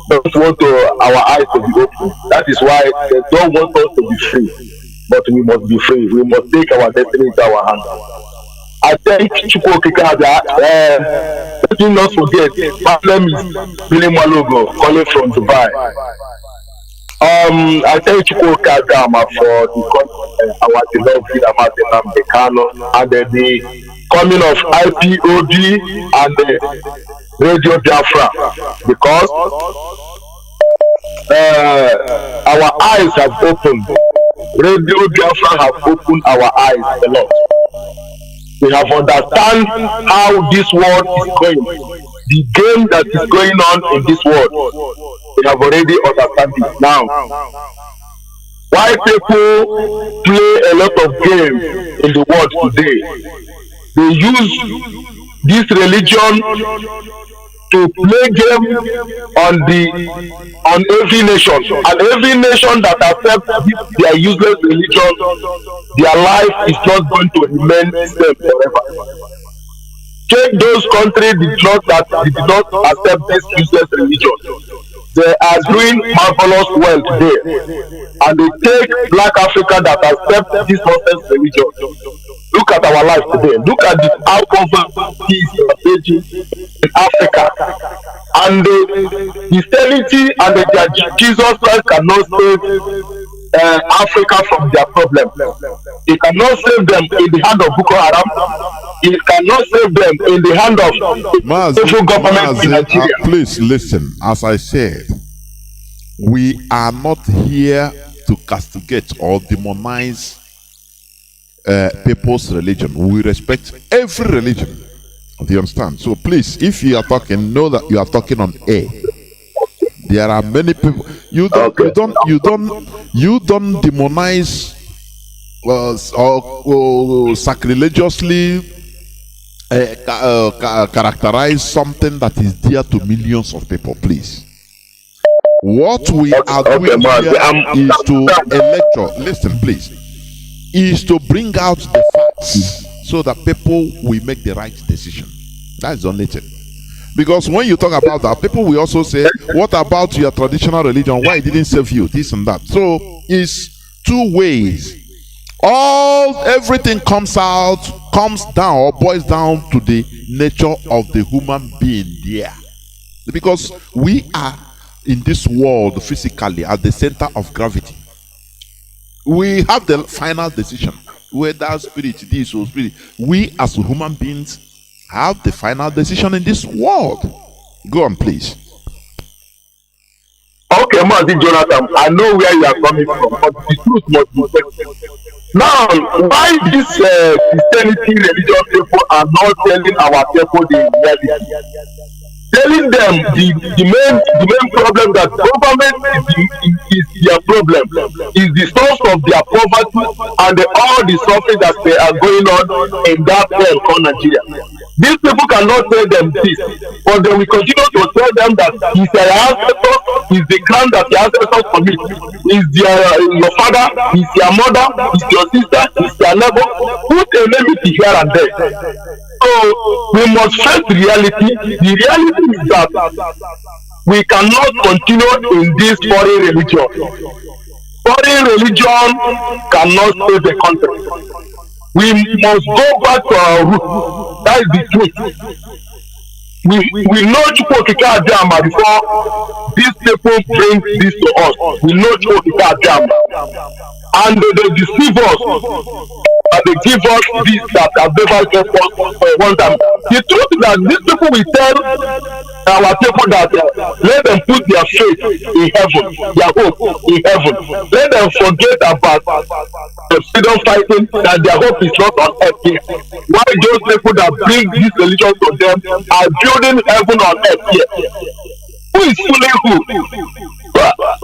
Speaker 10: don't want our eyes to be open. That is why they don't want us to be free. But we must be free. We must take our destiny into our hands. I thank Chukwokikada. Let me not forget, my name is Billy Malogo, calling from Dubai. I thank Chukwokikada for the our beloved Nnamdi Kanu, and the coming of IPOB and the Radio Biafra, because our eyes have opened. Radio Biafra have opened our eyes a lot. We have understand how this world is going. The game that is going on in this world, we have already understand it now. Why people play a lot of games in the world today? They use this religion to play game on every nation, and every nation that accepts their useless religion, their life is not going to remain the same forever. Take those countries did not accept this useless religion. They are doing marvelous well today, and they take Black Africa that accept this nonsense religion. Look at our life today. Look at the poverty in Africa, and the Christianity and the Jesus Christ cannot save Africa from their problem. It cannot save them in the hand of Boko Haram. It cannot save them in the hand of the government in Nigeria.
Speaker 7: Please listen. As I said, we are not here to castigate or demonize people's religion. We respect every religion. Do you understand? So please, if you are talking, know that you are talking on air. There are many people. You don't demonize or sacrilegiously characterize something that is dear to millions of people. Please. What we are doing here is to electoral. Listen, please. Is to bring out the facts so that people will make the right decision. That's the only thing. Because when you talk about that, people will also say, what about your traditional religion? Why it didn't save you? This and that. So it's two ways. Everything comes down or boils down to the nature of the human being there. Because we are in this world physically at the center of gravity. We have the final decision, whether spirit this or spirit. We as human beings have the final decision in this world. Go on, please.
Speaker 10: Okay, Mazi Johnathan, I know where you are coming from, but the truth must be said. Now, why these Christianity religious people are not telling our people the reality? Telling them the main problem that government is their problem, is the source of their poverty and all the suffering that they are going on in that hell called Nigeria. These people cannot tell them this, but they will continue to tell them that is their ancestor, is the crown that the ancestors commit, is your father, is your mother, is your sister, is your neighbor. Put a enmity here and there. So we must face the reality. The reality is that we cannot continue in this foreign religion. Foreign religion cannot save the country. We must go back to our roots. That is the truth. We know Chukokika Adama before these people bring this to us. We know Chukokika Adama. And they deceive us. And they give us this that have never given us for one time. The truth is that these people will tell our people that let them put their faith in heaven, their hope in heaven. Let them forget about the freedom fighting, that their hope is not on earth here. Why those people that bring this religion to them are building heaven on earth here? Who is fooling who?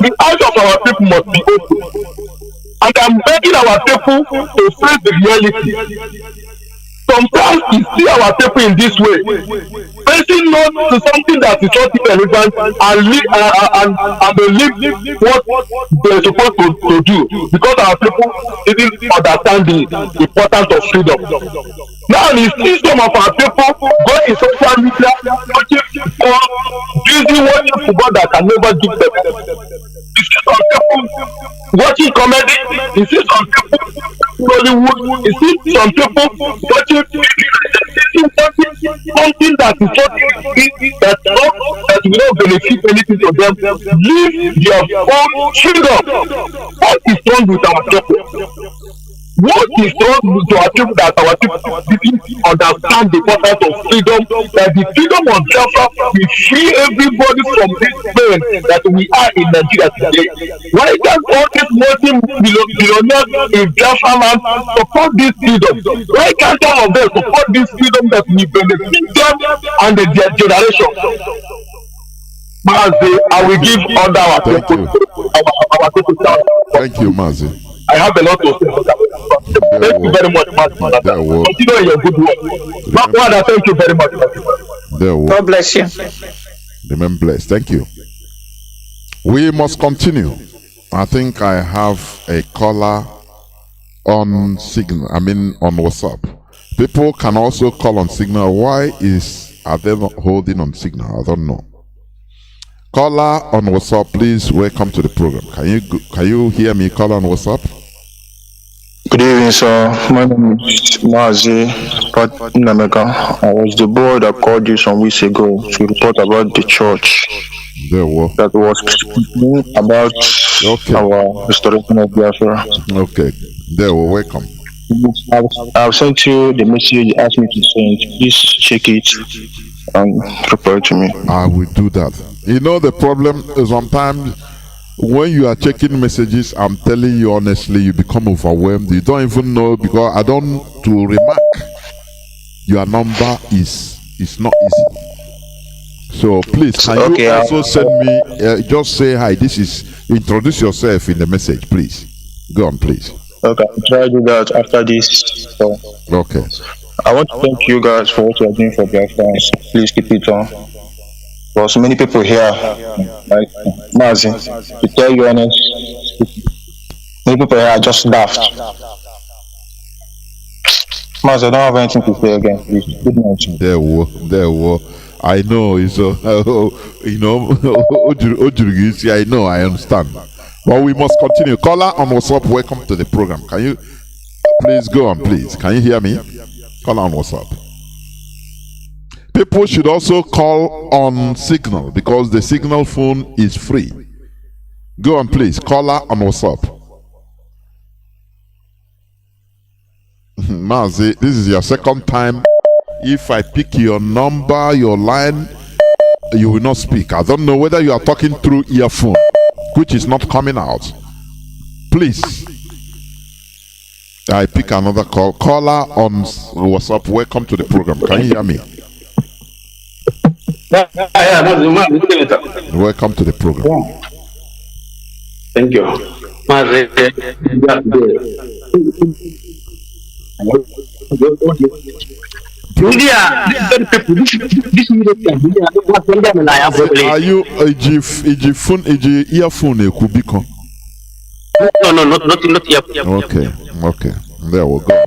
Speaker 10: The eyes of our people must be open. And I'm begging our people to face the reality. Sometimes we see our people in this way, facing not to something that is not relevant and believe what they're supposed to do, because our people didn't understand the importance of freedom. Now you see some of our people go in social media watching football, using watching football that can never give them. You see some people watching comedy, you see some people Hollywood, you see some people watching something that is not that will not benefit anything to them. Live their own freedom. What is wrong with our people? What is wrong to our people that our people didn't understand the importance of freedom? That the freedom of Biafra will free everybody from this pain that we are in Nigeria today. Why can't all these multi-billionaires in Biafra land support this freedom? Why can't all of them support this freedom that will benefit them and their generation? Mazi, I will give all our people our people down.
Speaker 7: Thank you, Mazi.
Speaker 10: I have a lot to say. Thank you very much, Mazi. Continue your good work. Thank you very much.
Speaker 8: God bless you.
Speaker 7: Remain blessed. Thank you. We must continue. I think I have a caller on Signal. I mean on WhatsApp. People can also call on Signal. Why are they not holding on Signal? I don't know. Caller on WhatsApp, please. Welcome to the program. Can you hear me? Caller on WhatsApp.
Speaker 13: Good evening, sir. My name is Mazi Johnathan. I was the boy that called you some weeks ago to report about the church that was speaking about our restoration of Biafra.
Speaker 7: Okay, welcome.
Speaker 13: I've sent you the message you asked me to send. Please check it and reply to me.
Speaker 7: I will do that. You know, the problem is sometimes when you are checking messages, I'm telling you honestly, you become overwhelmed. You don't even know, because I don't to remark your number is not easy. So please, can you also send me, just say hi, introduce yourself in the message, please. Go on, please.
Speaker 13: Okay, I'll try to do that after this.
Speaker 7: Okay.
Speaker 13: I want to thank you guys for what you are doing for Biafrans. Please keep it on. Because many people here, like Mazi, to tell you honest, many people here are just daft. Mazi, I don't have anything to say again, please. Good night.
Speaker 7: There were. I know, it's you know, I know, I understand. But we must continue. Caller on WhatsApp, welcome to the program. Can you please go on, please? Can you hear me? Caller on WhatsApp. People should also call on Signal, because the Signal phone is free. Go on, please. Caller on WhatsApp. Mazi, this is your second time. If I pick your number, your line, you will not speak. I don't know whether you are talking through earphone, which is not coming out. Please. I pick another call. Caller on WhatsApp, welcome to the program. Can you hear me? Welcome to the program.
Speaker 10: Thank you.
Speaker 7: Are you earphone?
Speaker 12: No, not earphone.
Speaker 7: Okay. There we go.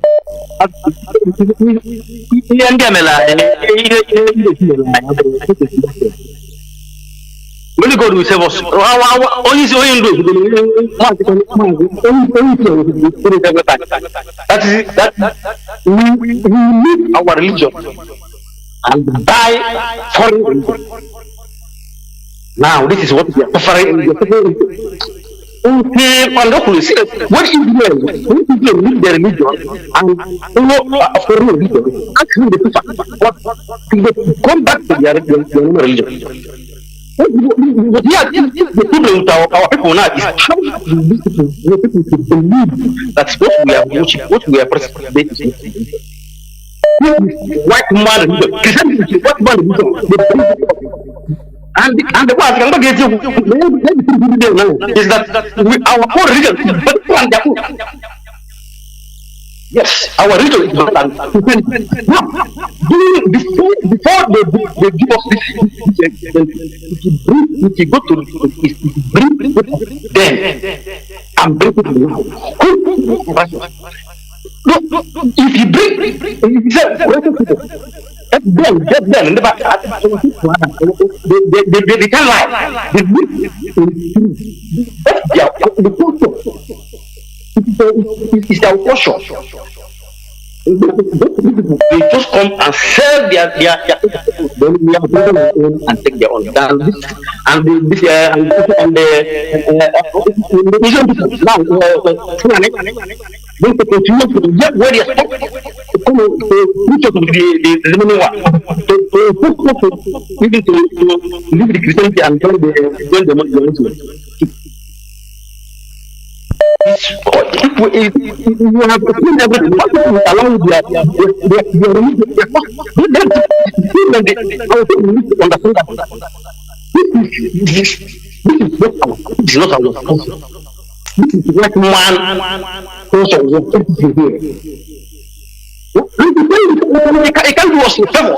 Speaker 12: Really God will save us. That we need our religion and die for it. Now this is what we are suffering. Okay, what is the religion and for religion? Actually, the come back to their religion. The problem with our people now is how people to believe that what we are watching, what we are participating in. White man, Christianity, white man, and the part I'm going to get you is that our own religion is better than their own. Yes, our religion is better than now. Before they give us this, if you go to bring then and bring it now. No, if you bring, then they can't lie. It's their culture. They just come and sell their then we are going and take their own. And going to continue to get where they are to the remaining one. To leave the Christianity and join the Muslims. You have seen everything. What is along their religion? Understand that this is not our culture. This is what man culture is here. It can't do us a favor.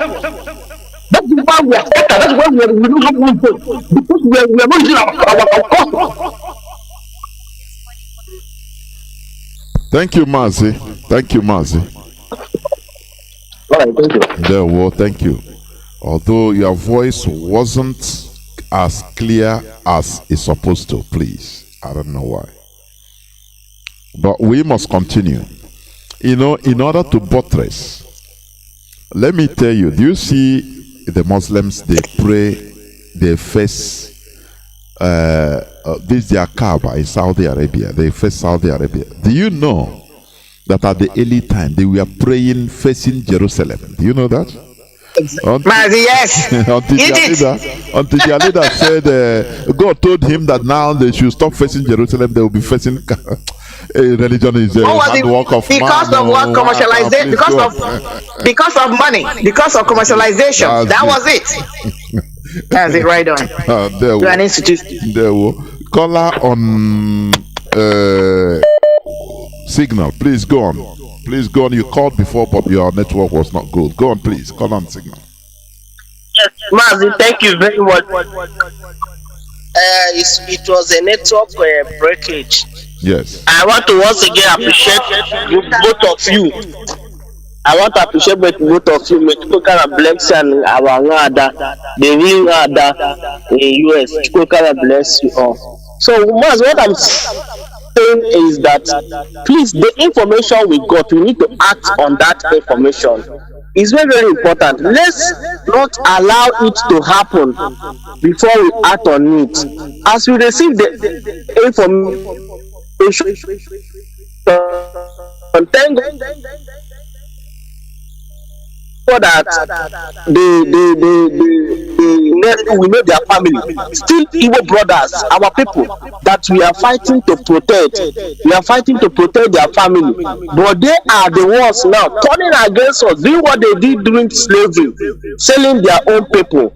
Speaker 9: That is why we are scattered. That's why we don't have one vote. Because we are not using our cost.
Speaker 7: Thank you, Mazi. Thank you, Mazi.
Speaker 9: All right, thank you.
Speaker 7: There, well, thank you. Although your voice wasn't as clear as it's supposed to, please. I don't know why. But we must continue. You know, in order to buttress, let me tell you, do you see the Muslims, they pray, they face this their Kaaba in Saudi Arabia. They face Saudi Arabia. Do you know that at the early time they were praying facing Jerusalem? Do you know that?
Speaker 8: Mazi, yes.
Speaker 7: until their leader said, God told him that now they should stop facing Jerusalem. They will be facing religion is a handwork of
Speaker 8: because
Speaker 7: man.
Speaker 8: Of what commercialization? Because of money. Because of commercialization. That was it. That's it, right on.
Speaker 7: There
Speaker 8: you are an institution.
Speaker 7: There will caller on signal. Please go on. Please go on. You called before, but your network was not good. Go on, please. Call on signal.
Speaker 12: Yes, Mazi, thank you very much. It was a network breakage.
Speaker 7: Yes.
Speaker 12: I want to once again appreciate both of you. I want to appreciate both of you. Chukokara bless and our Ada, the real Ada in US. Chukokara bless you all. So, Maz, what I'm saying is that please, the information we got, we need to act on that information. It's very, very important. Let's not allow it to happen before we act on it. As we receive the information, thank God that we know their family, still Igbo brothers, our people that we are fighting to protect. We are fighting to protect their family, but they are the ones now turning against us, doing what they did during slavery, selling their own people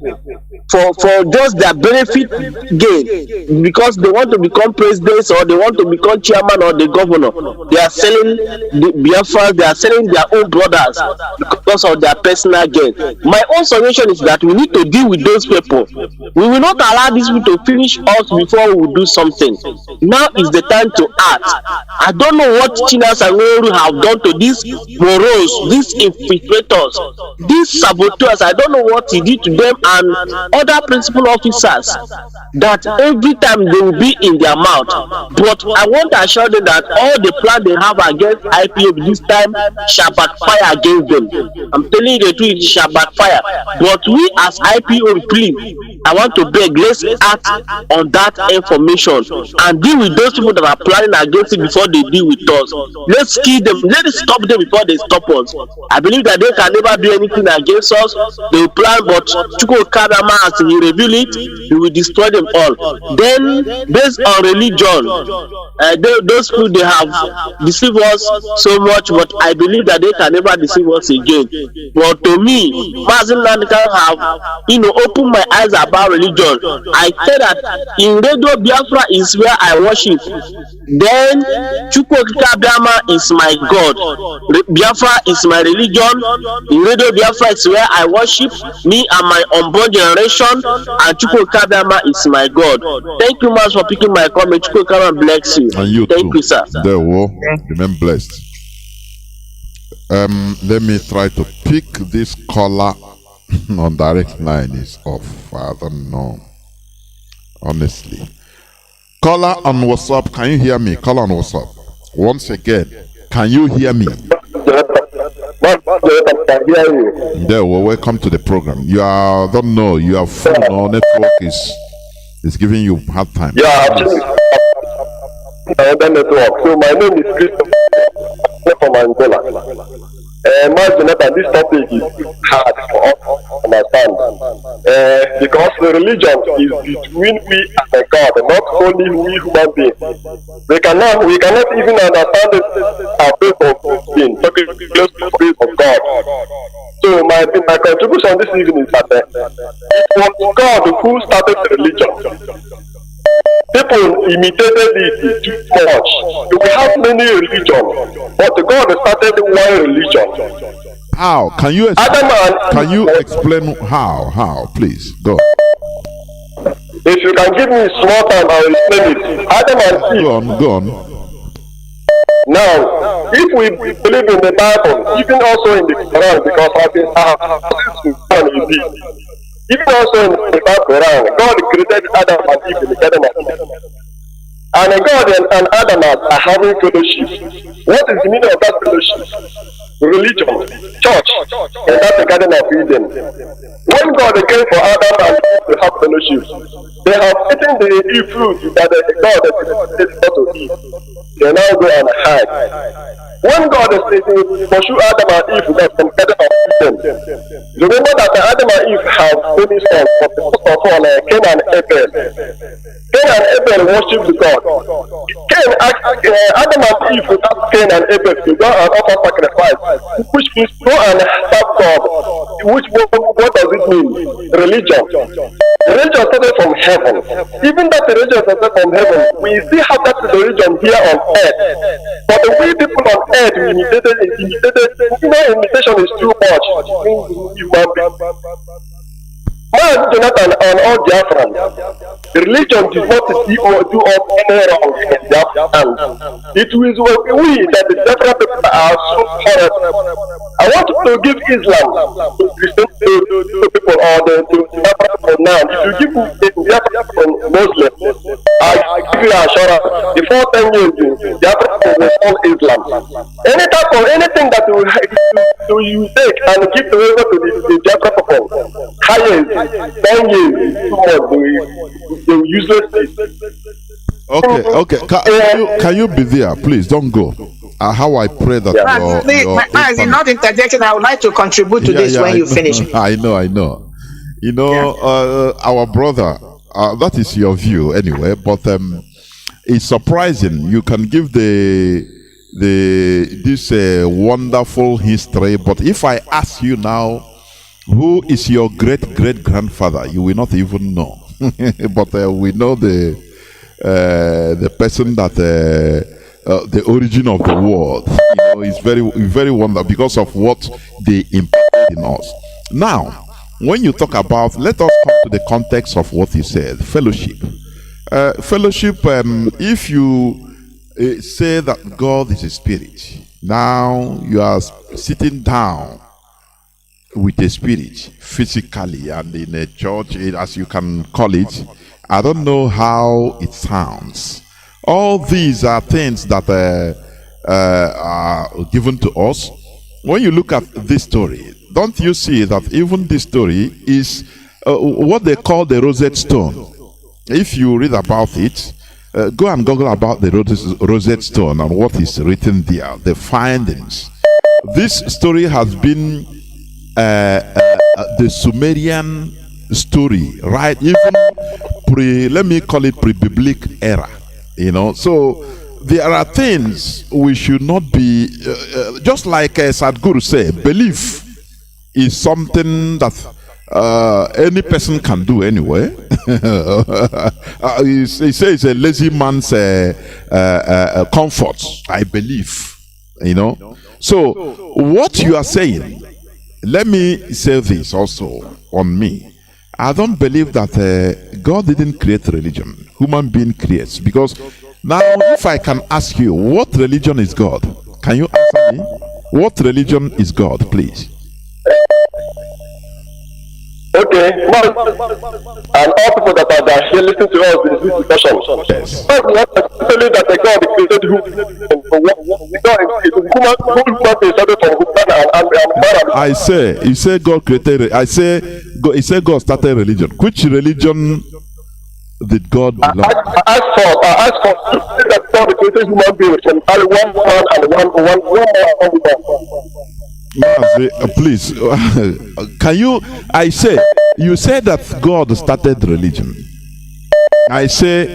Speaker 12: for just their benefit gain, because they want to become presidents or they want to become chairman or the governor. They are selling the Biafra, they are selling their own brothers because of their personal gain. My own suggestion is that we need to deal with those people. We will not allow these people to finish us before we do something. Now is the time to act. I don't know what Chinas and Nehru have done to these morals, these infiltrators, these saboteurs. I don't know what he did to them and other principal officers, that every time they will be in their mouth. But I want to assure them that all the plan they have against IPOB this time shall backfire against them. I'm telling you the truth, it shall backfire. But we as IPOB, please, I want to beg, let's act on that information and deal with those people that are planning against it before they deal with us. Let's kill them, let's stop them before they stop us. I believe that they can never do anything against us. They will plan, but Chuko Kadama, as he reveal it, he will destroy them all. Then, based on religion, those people, they have deceived us so much, but I believe that they can never deceive us again. But to me, Mazi Johnathan have, opened my eyes about religion. I said that in Radio Biafra is where I worship. Then Chukwuka Biama is my God. Biafra is my religion. In Radio Biafra is where I worship, me and my unborn generation, and Chukwuka Biama is my God. Thank you much for picking my comment. Chukwuka bless you.
Speaker 7: And you
Speaker 12: Thank
Speaker 7: too.
Speaker 12: you, sir.
Speaker 7: There will remain blessed. Let me try to pick this caller on direct line is off. I don't know. Honestly. Caller on WhatsApp, can you hear me? Caller on WhatsApp. Once again, can you hear me? There, well, welcome to the program. You are, don't know, your phone or network is giving you hard time.
Speaker 10: Yeah, actually, network. So my name is Christopher from Angola. Mazi Johnathan, this topic is hard for us to understand because the religion is between we and God, not only we human beings. We cannot even understand our faith of being talking close to the faith of God. So my contribution this evening is that it was God who started the religion. People imitated it too much. We have many religions, but God started one religion.
Speaker 7: How? Can you explain how? How? Please go.
Speaker 10: If you can give me small time, I will explain it. Adam and Eve.
Speaker 7: Go on.
Speaker 10: Now, if we believe in the Bible, even also in the Quran, because I've been even also in the Quran, God created Adam and Eve in the Garden of Eden. And God and Adam are having fellowship. What is the meaning of that fellowship? Religion, church, and that's the Garden of Eden. When God came for Adam and Eve to have fellowship, they have eaten the fruit that God has to eat. They now go and hide. When God is pursue Adam and Eve from the Garden of Eden, remember that Adam and Eve have many sons, but first of all, Cain and Abel. Cain and Abel worshipped God. Adam and Eve without Cain and Abel to go and offer sacrifice, which means go and serve God. What does it mean? Religion. Religion started from heaven. Even that religion started from heaven, we still have that religion here on earth. But the way people on earth imitated, imitation is too much. Mazi Johnathan and all Biafrans, religion did not do us any wrong in Biafra hands. It was we that the Biafra people are so horrible. I want to give Islam to Christian people or to Biafra people now. If you give Biafra people Muslims, I give you assurance, before 10 years, Biafra people will follow Islam. Any type of anything that you take and give over to the Biafra people, higher 10 years, they useless.
Speaker 7: Okay. Can you be there? Please don't go. How I pray that
Speaker 8: Mazi, not interjection. I would like to contribute to this when you finish.
Speaker 7: I know. You know, our brother. That is your view anyway. But it's surprising. You can give this wonderful history. But if I ask you now, who is your great-great-grandfather? You will not even know. But we know the person that the origin of the world, is very, very wonderful because of what they imparted in us. Now, when you talk about, let us come to the context of what you said, fellowship. Fellowship, if you say that God is a spirit, now you are sitting down with a spirit physically and in a church, as you can call it. I don't know how it sounds. All these are things that are given to us. When you look at this story, don't you see that even this story is what they call the rosette stone? If you read about it, go and Google about the rosette stone and what is written there, the findings. This story has been the Sumerian story, right? Even let me call it pre-biblical era, So there are things we should not be, just like Sadhguru said, belief is something that any person can do anyway. He says it's a lazy man's comfort, I believe, So what you are saying, let me say this also on me. I don't believe that God didn't create religion. Human being creates. Because now, if I can ask you, what religion is God? Can you answer me? What religion is God, please?
Speaker 10: Okay, and all people that are here listening to us in this discussion. Yes. First, we have to tell you that God created
Speaker 7: I say, you say God created. He said God started religion. Which religion did God belong?
Speaker 10: I ask for that God created human beings from one man and one woman.
Speaker 7: Please, can you? I say, you said that God started religion. I say,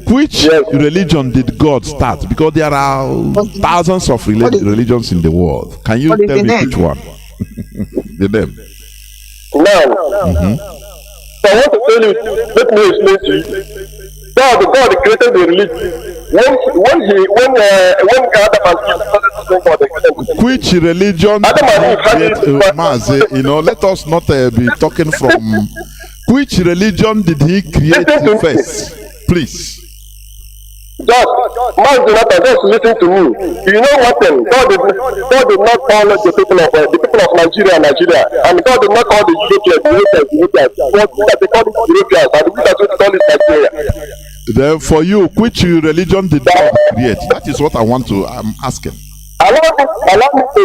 Speaker 7: which religion did God start? Because there are thousands of religions in the world. Can you tell me which one? The name.
Speaker 10: Now, so I want to tell you. Let me explain to you. God created the religion.
Speaker 7: Which religion Mazi, let us not be talking from which religion did he create first? Please.
Speaker 10: Just, Mazi Johnathan, just listen to me. You know what then? God did not call the people of Nigeria, and God did not call the Europeans. But they call it Europeans, and we are going to call it Nigeria.
Speaker 7: Then for you, which religion did God create? That is what I'm asking.
Speaker 10: Allow me to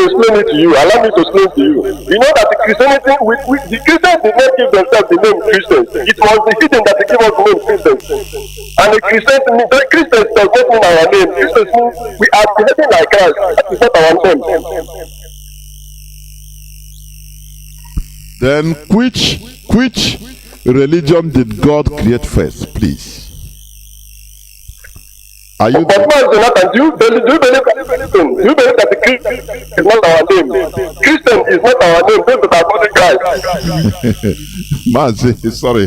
Speaker 10: explain it to you. You know that the Christians did not give themselves the name Christians. It was the hidden that they gave us the name Christians. And the Christians does not mean our name. Christians mean we are behaving like Christ. That is not our name.
Speaker 7: Then which religion did God create first, please? Are you?
Speaker 10: But Johnathan, do you believe that the Christian is not our name? Christian is not our name. This is our body Christ.
Speaker 7: Mazi, sorry.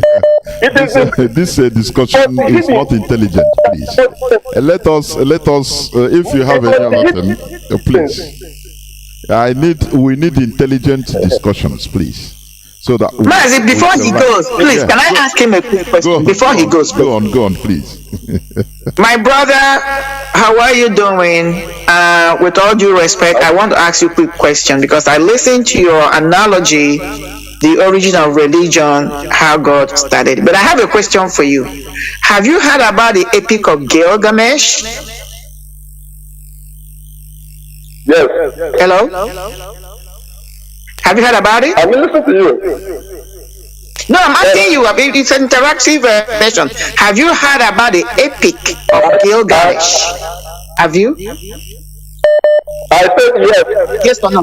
Speaker 7: This discussion is not intelligent, please. Let us. If you have any other thing, please. We need intelligent discussions, please. So that
Speaker 8: Mazi, before he goes, please, can I ask him a quick question before he goes?
Speaker 7: Go on, please.
Speaker 8: My brother, how are you doing? With all due respect, I want to ask you a quick question because I listened to your analogy, the origin of religion, how God started. But I have a question for you. Have you heard about the Epic of Gilgamesh?
Speaker 10: Yes.
Speaker 8: Hello? Have you heard about it?
Speaker 10: I'm listening to you.
Speaker 8: No, I'm asking you. It's an interactive version. Have you heard about the Epic of Gilgamesh? Have you?
Speaker 10: I said yes.
Speaker 8: Yes or no?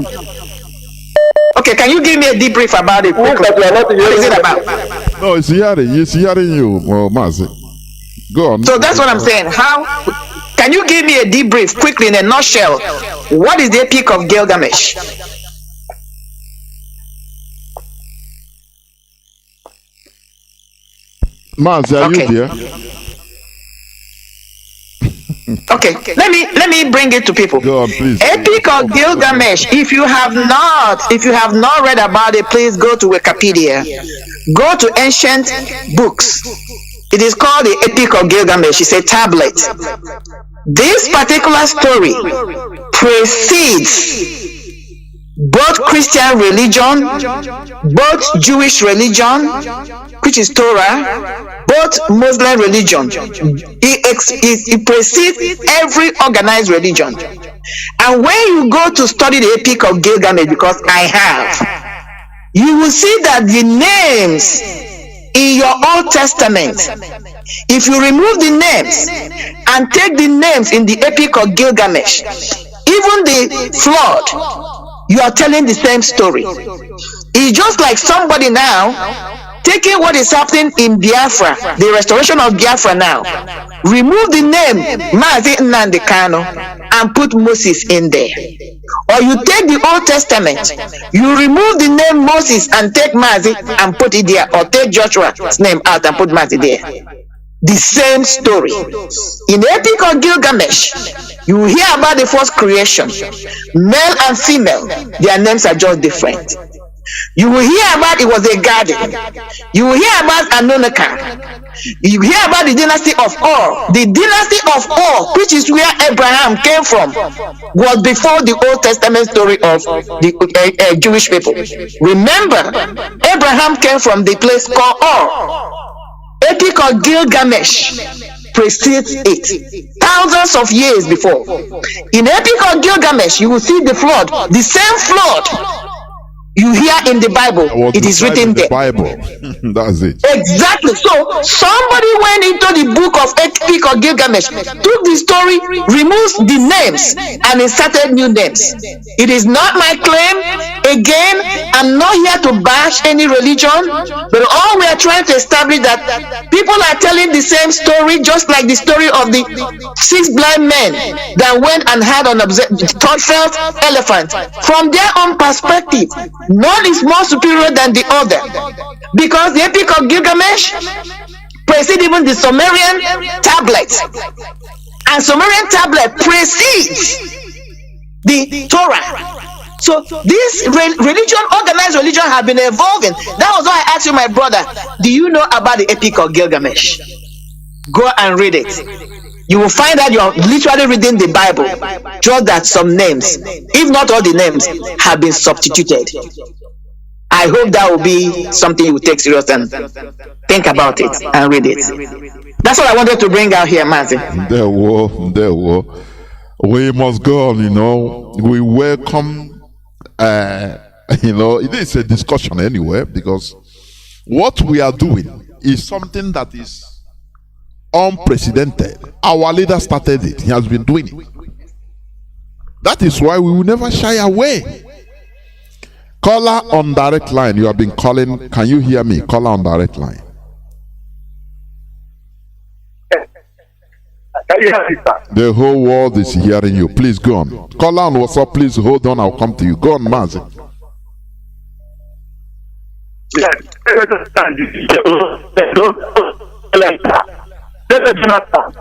Speaker 8: Okay, can you give me a debrief about it? What is it about?
Speaker 7: No, it's hearing you, Mazi. Go on.
Speaker 8: So that's what I'm saying. How can you give me a debrief quickly in a nutshell? What is the Epic of Gilgamesh?
Speaker 7: Mazi, are you there?
Speaker 8: Okay, let me bring it to people.
Speaker 7: Go on, please.
Speaker 8: Epic of Gilgamesh. If you have not read about it, please go to Wikipedia. Go to ancient books. It is called the Epic of Gilgamesh. It's a tablet. This particular story precedes both Christian religion, both Jewish religion, which is Torah, both Muslim religion. It precedes every organized religion. And when you go to study the Epic of Gilgamesh, because I have, you will see that the names in your Old Testament, if you remove the names and take the names in the Epic of Gilgamesh, even the flood, you are telling the same story. It's just like somebody now taking what is happening in Biafra, the restoration of Biafra now, remove the name Mazi Nnamdi and put Moses in there. Or you take the Old Testament, you remove the name Moses and take Mazi and put it there, or take Joshua's name out and put Mazi there. The same story. In the Epic of Gilgamesh, you will hear about the first creation. Male and female, their names are just different. You will hear about it was a garden. You will hear about Anunnaki. You hear about the dynasty of Ur. The dynasty of Ur, which is where Abraham came from, was before the Old Testament story of the Jewish people. Remember, Abraham came from the place called Ur. Epic of Gilgamesh precedes it thousands of years before. In Epic of Gilgamesh, you will see the flood, the same flood you hear in the Bible. It is written there.
Speaker 7: Bible. That's it.
Speaker 8: Exactly. So somebody went into the book of Epic of Gilgamesh, took the story, removes the names, and inserted new names. It is not my claim. Again, I'm not here to bash any religion, but all we are trying to establish that people are telling the same story, just like the story of the 6 blind men that went and had an felt elephant. From their own perspective, one is more superior than the other, because the Epic of Gilgamesh precede even the Sumerian tablet, and Sumerian tablet precedes the Torah. So this organized religion, have been evolving. That was why I asked you, my brother, do you know about the Epic of Gilgamesh? Go and read it. You will find that you are literally reading the Bible, just that some names, if not all the names, have been substituted. I hope that will be something you will take serious and think about it and read it. That's what I wanted to bring out here, Mazi.
Speaker 7: There were. We must go on, We welcome, it is a discussion anyway, because what we are doing is something that is unprecedented. Our leader started it. He has been doing it. That is why we will never shy away. Caller on direct line. You have been calling. Can you hear me? Caller on direct line. The whole world is hearing you. Please go on. Caller on WhatsApp. Please hold on. I'll come to you. Go on, Mazi.
Speaker 10: Johnathan.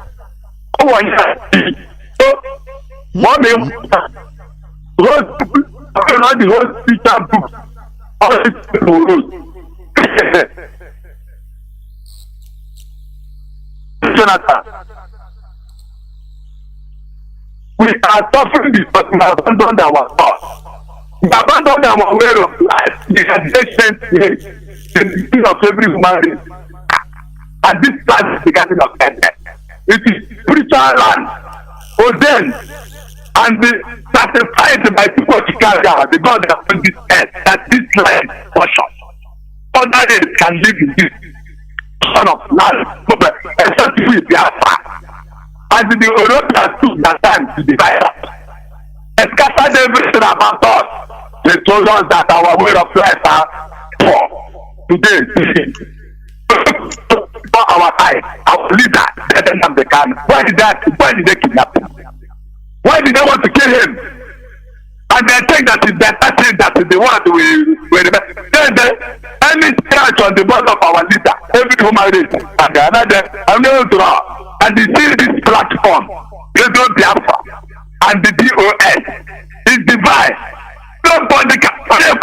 Speaker 10: Johnathan, we are suffering because we have abandoned our thoughts. We abandoned our way of life, the agitation, the beginning of every human race. And this land is beginning of ended. It is spiritual land, ordained and certified by people of Chicago, the God that put this earth, that this land portion. Other days can live in this son of land, except we Biafra. And the Europeans took their time to divide us. They scattered everything about us. They told us that our way of life are poor. Today, for our eyes, our leader, Nnamdi Kanu. Why did they kidnap him? Why did they want to kill him? And they think that is better thing that is the one we remember. Then any church on the board of our leader, every human race, and another, I'm going to draw. And they see this platform, Radio Biafra, and the DOS is divine. Nobody can get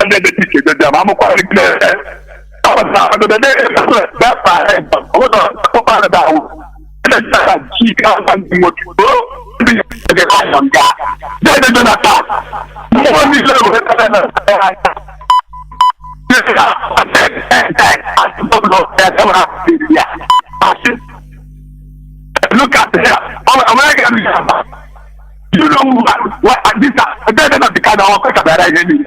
Speaker 10: under the ticket. I'm quite clear. Look at here. You know what this is? I don't know the kind of work that I need.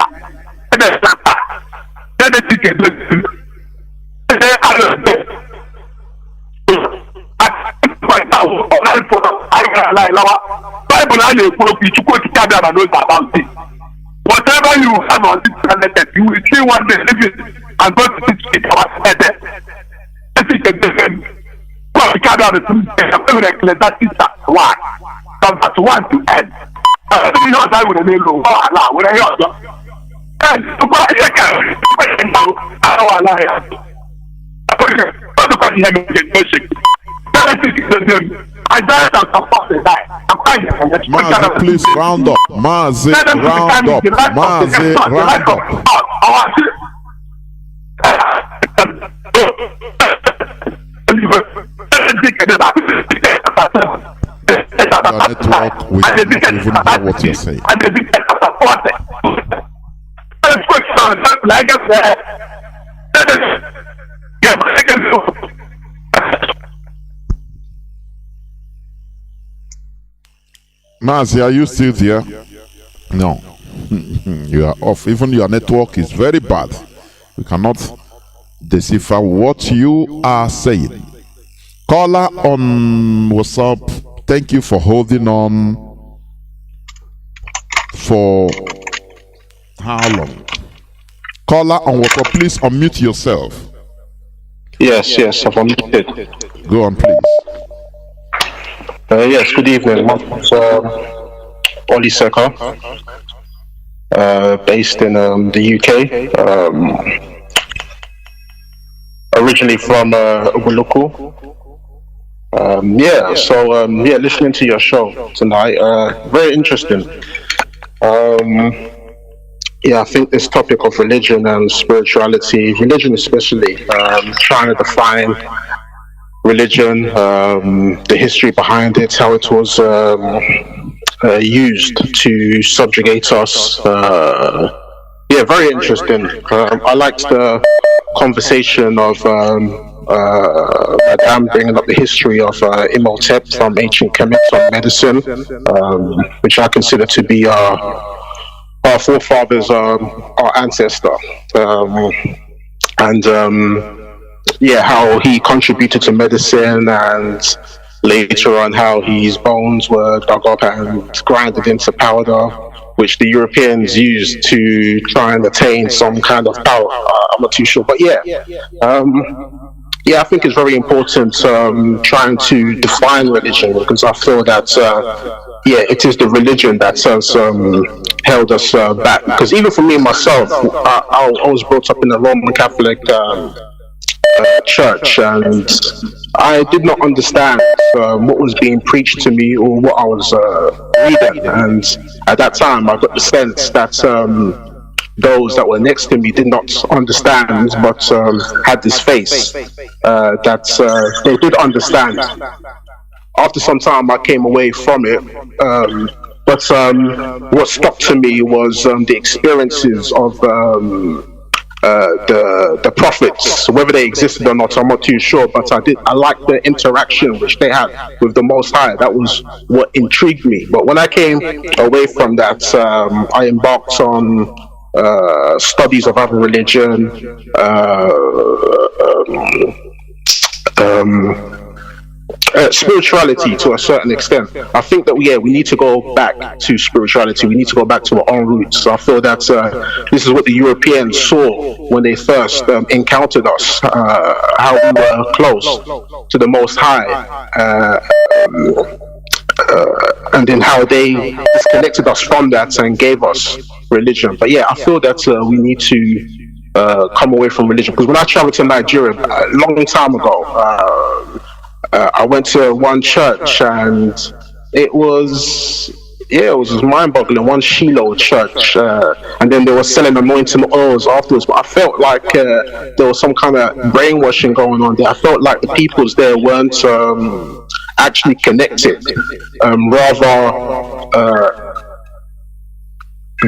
Speaker 10: Then the ticket. Whatever you have on this planet, you will see one day living and go to this our head. Why? From that one to end. You know that with a little with a yacht. And to buy a car, I don't lie.
Speaker 7: Mazi, please round up. Mazi, round up. Mazi, round up. Your network, we don't even know what you're saying.
Speaker 10: Like I said,
Speaker 7: Mazi, are you still there? No. You are off. Even your network is very bad. We cannot decipher what you are saying. Caller on WhatsApp, thank you for holding on for how long? Caller on WhatsApp, please unmute yourself.
Speaker 9: Yes, I've unmuted.
Speaker 7: Go on, please.
Speaker 9: Yes, good evening. My name's Oli Seka, based in the UK.
Speaker 13: originally from Ubuluku. Listening to your show tonight, very interesting. I think this topic of religion and spirituality, religion especially, trying to define religion, the history behind it, how it was used to subjugate us. Very interesting. I liked the conversation of Madame bringing up the history of Imhotep from ancient Kemet, from medicine, which I consider to be our forefathers, our ancestor, how he contributed to medicine, and later on how his bones were dug up and grinded into powder, which the Europeans used to try and attain some kind of power. I'm not too sure, but I think it's very important trying to define religion, because I feel that it is the religion that has held us back. Because even for me myself, I was brought up in a Roman Catholic church, and I did not understand what was being preached to me or what I was reading. And at that time, I got the sense that those that were next to me did not understand, but had this face that they did understand. After some time, I came away from it. But what stuck to me was the experiences of the prophets. Whether they existed or not, I'm not too sure, but I liked the interaction which they had with the Most High. That was what intrigued me. But when I came away from that, I embarked on studies of other religion, spirituality to a certain extent. I think that we need to go back to spirituality. We need to go back to our own roots. I feel that this is what the Europeans saw when they first encountered us, how we were close to the Most High, and then how they disconnected us from that and gave us religion. But I feel that we need to come away from religion, because when I traveled to Nigeria a long time ago, I went to one church, and it was mind-boggling. One Shiloh church, and then they were selling anointing oils afterwards. But I felt like there was some kind of brainwashing going on there. I felt like the peoples there weren't actually connected. Rather,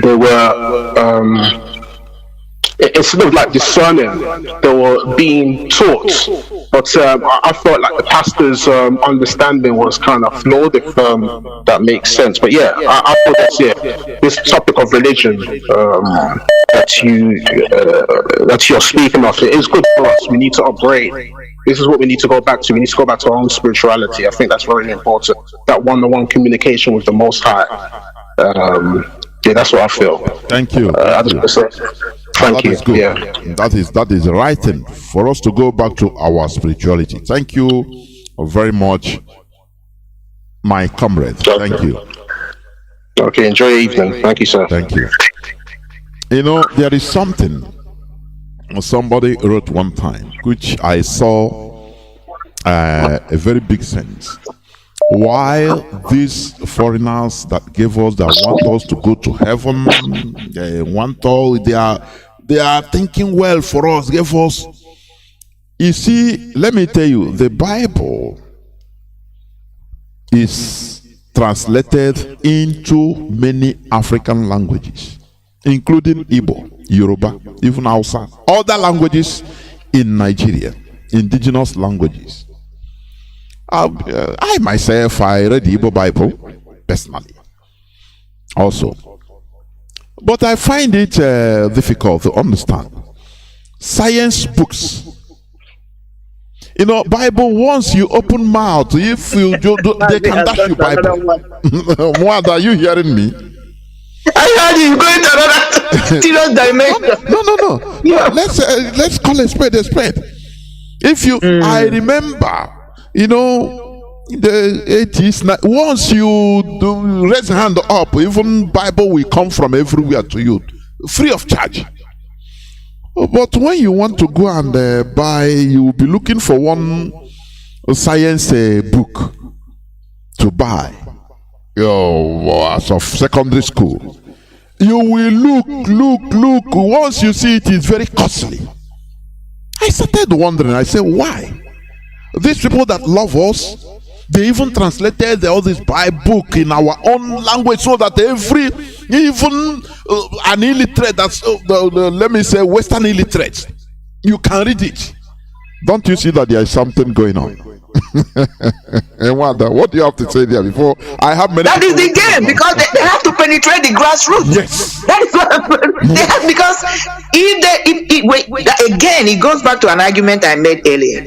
Speaker 13: they were instead of like discerning, they were being taught. But I felt like the pastor's understanding was kind of flawed, if that makes sense. But I thought that this topic of religion that you're speaking of, it is good for us. We need to upgrade. This is what we need to go back to. We need to go back to our own spirituality. I think that's very important. That one-on-one communication with the Most High. That's what I feel.
Speaker 7: Thank you.
Speaker 13: Thank you.
Speaker 7: Good. That is right thing for us to go back to our spirituality. Thank you very much, my comrade.
Speaker 13: Okay.
Speaker 7: Thank you.
Speaker 13: Okay, enjoy your evening. Thank you, sir.
Speaker 7: Thank you. There is something somebody wrote one time, which I saw a very big sense. While these foreigners that gave us, that want us to go to heaven, they are thinking well for us, give us. You see, let me tell you, the Bible is translated into many African languages, including Igbo, Yoruba, even Hausa, other languages in Nigeria, indigenous languages. I myself, I read the Igbo Bible personally also, but I find it difficult to understand. Science books, Bible, once you open mouth, if you do, they can dash you Bible. What, are you hearing me?
Speaker 8: I heard you going to another serious dimension.
Speaker 7: No. Yeah. Let's call a spade a spade. If you, I remember, in the 80s, once you raise your hand up, even Bible will come from everywhere to you, free of charge. But when you want to go and buy, you will be looking for one science book to buy. As of secondary school, you will look. Once you see it, it's very costly. I started wondering. I said, why? These people that love us, they even translated all this Bible book in our own language so that even an illiterate, that's let me say Western illiterate, you can read it. Don't you see that there is something going on? What do you have to say there before I have many?
Speaker 8: That is the game, because they have to penetrate the grassroots.
Speaker 7: Yes,
Speaker 8: that is what they have, because again, it goes back to an argument I made earlier.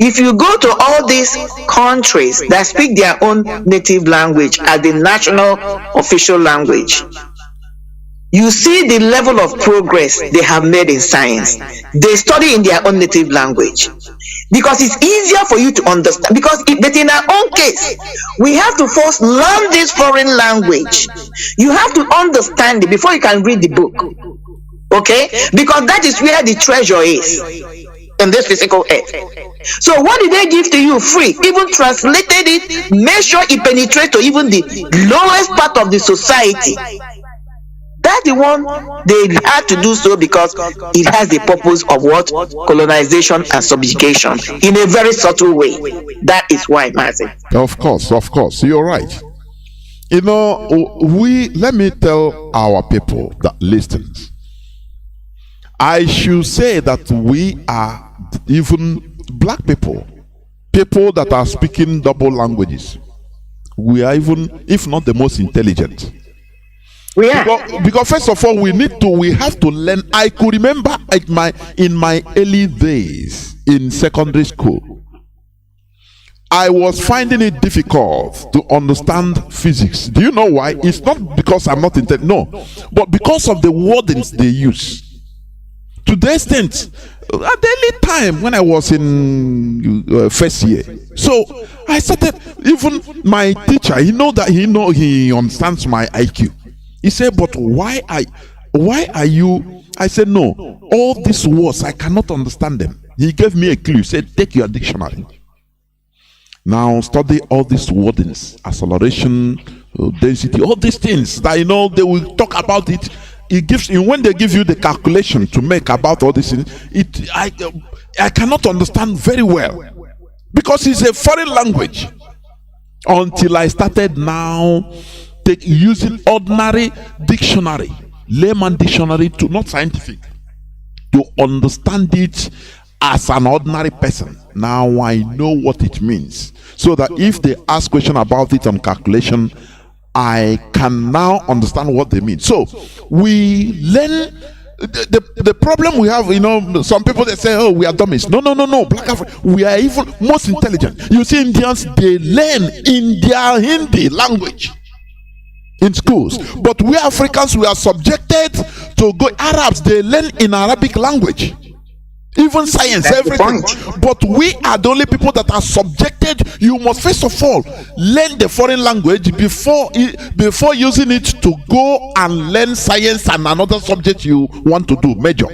Speaker 8: If you go to all these countries that speak their own native language as the national official language, you see the level of progress they have made in science. They study in their own native language because it's easier for you to understand. But in our own case, we have to first learn this foreign language. You have to understand it before you can read the book. Okay? Because that is where the treasure is in this physical earth. So what did they give to you free? Even translated it, make sure it penetrates to even the lowest part of the society. That's the one they had to do so because it has the purpose of what? Colonization and subjugation in a very subtle way. That is why, Mazi.
Speaker 7: Of course, you're right. Let me tell our people that listens. I should say that we are even black people that are speaking double languages. We are even, if not the most intelligent.
Speaker 8: We are.
Speaker 7: Because first of all, we have to learn. I could remember in my early days in secondary school, I was finding it difficult to understand physics. Do you know why? It's not because I'm not intelligent, no, but because of the wordings they use. To the extent, at the early time when I was in first year, so I started. Even my teacher, he understands my IQ. He said, but why are you? I said, no, all these words, I cannot understand them. He gave me a clue. He said, take your dictionary. Now study all these wordings, acceleration, density, all these things that they will talk about it. It gives you, when they give you the calculation to make about all these things, I cannot understand very well because it's a foreign language. Until I started now using ordinary dictionary, layman dictionary, to not scientific, to understand it as an ordinary person. Now I know what it means, so that if they ask question about it on calculation, I can now understand what they mean. So we learn. The problem we have, some people that say, oh, we are dummies. No, Black Africa, we are even most intelligent. You see, Indians, they learn in their Hindi language in schools, but we Africans, we are subjected to go. Arabs, they learn in Arabic language, even science, everything. But we are the only people that are subjected. You must first of all learn the foreign language before using it to go and learn science and another subject you want to do major.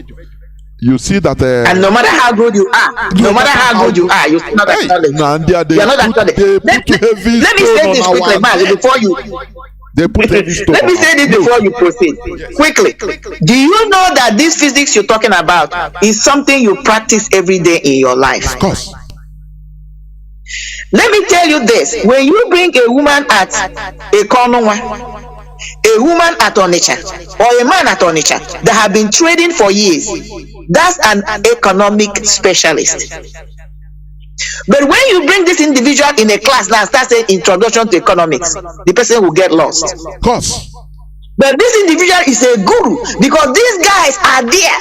Speaker 7: You see that,
Speaker 8: and no matter how good you are, you're not acknowledged. You're not acknowledged. Let me say this quickly, Mazi, before you.
Speaker 7: They put
Speaker 8: Let me say this before you proceed. Quickly. Do you know that this physics you're talking about is something you practice every day in your life?
Speaker 7: Of course.
Speaker 8: Let me tell you this. When you bring a woman at a Kanu, a woman at Onitsha, or a man at Onitsha that have been trading for years, that's an economic specialist. But when you bring this individual in a class now, start saying introduction to economics, the person will get lost.
Speaker 7: Of course.
Speaker 8: But this individual is a guru because these guys are there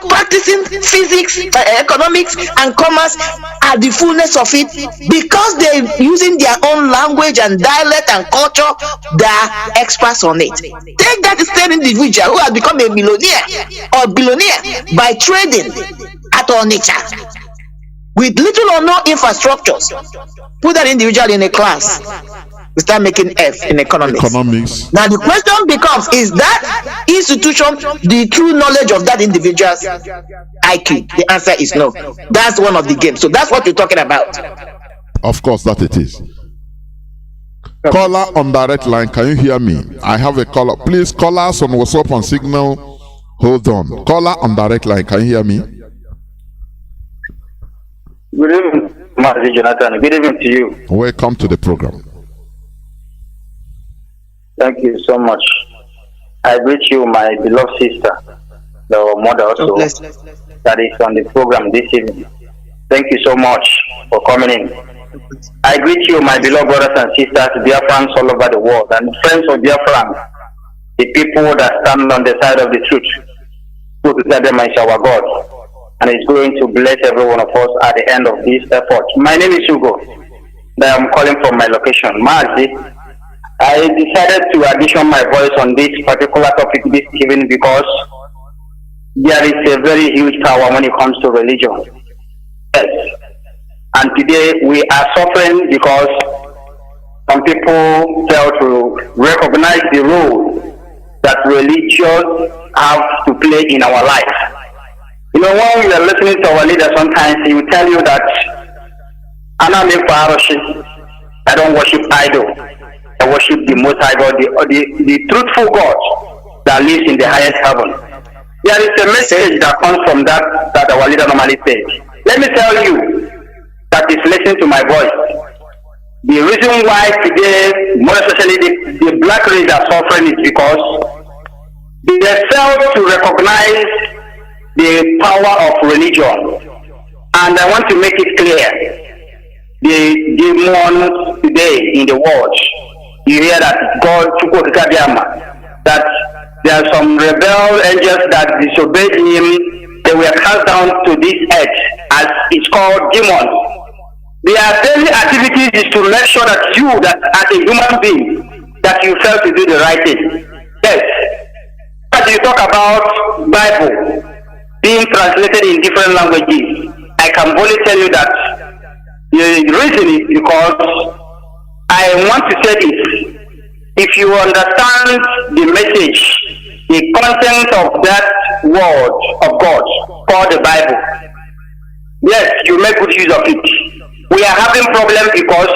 Speaker 8: practicing physics, economics, and commerce at the fullness of it, because they're using their own language and dialect and culture. They are experts on it. Take that same individual who has become a millionaire or billionaire by trading at Onitsha with little or no infrastructures. Put that individual in a class We start making F in economics. Now the question becomes, is that institution the true knowledge of that individual's IQ? The answer is no. That's one of the games. So that's what you're talking about.
Speaker 7: Of course that it is. Caller on direct line, can you hear me? I have a caller. Please call us on WhatsApp on Signal. Hold on. Caller on direct line, can you hear me?
Speaker 14: Good evening, Mazi Johnathan. Good evening to you.
Speaker 7: Welcome to the program.
Speaker 14: Thank you so much. I greet you, my beloved sister, the mother also, that is on the program this evening. Thank you so much for coming in. I greet you, my beloved brothers and sisters, Biafrans all over the world, and friends of Biafrans, the people that stand on the side of the truth. Them is our God, and it's going to bless every one of us at the end of this effort. My name is Hugo. I am calling from my location, Mazi. I decided to addition my voice on this particular topic this evening because there is a very huge power when it comes to religion. Yes. And today we are suffering because some people fail to recognize the role that religion have to play in our life. You know, when we are listening to our leader, sometimes he will tell you that I don't worship idol. I worship the Most High God, the truthful God that lives in the highest heaven. There is a message that comes from that our leader normally says. Let me tell you that is listening to my voice. The reason why today, more especially the black race are suffering is because they fail to recognize the power of religion. And I want to make it clear. The demons today in the world, you hear that God, that there are some rebel angels that disobeyed him. They were cast down to this earth, as it's called demons. Their daily activities is to make sure that you, that as a human being, that you fail to do the right thing. Yes. As you talk about Bible being translated in different languages, I can only tell you that the reason is because I want to say this. If you understand the message, the content of that word of God called the Bible, yes, you make good use of it. We are having problems because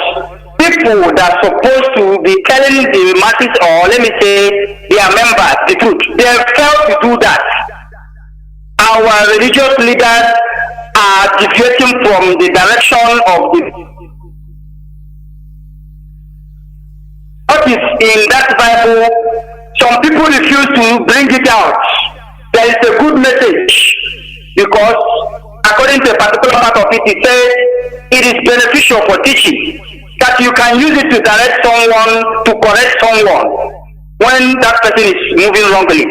Speaker 14: people that are supposed to be telling the masses, or let me say their members, the truth, they fail to do that. Our religious leaders are deviating from the direction of the what is in that Bible. Some people refuse to bring it out. There is a good message because according to a particular part of it, it says it is beneficial for teaching, that you can use it to direct someone, to correct someone when that person is moving wrongly.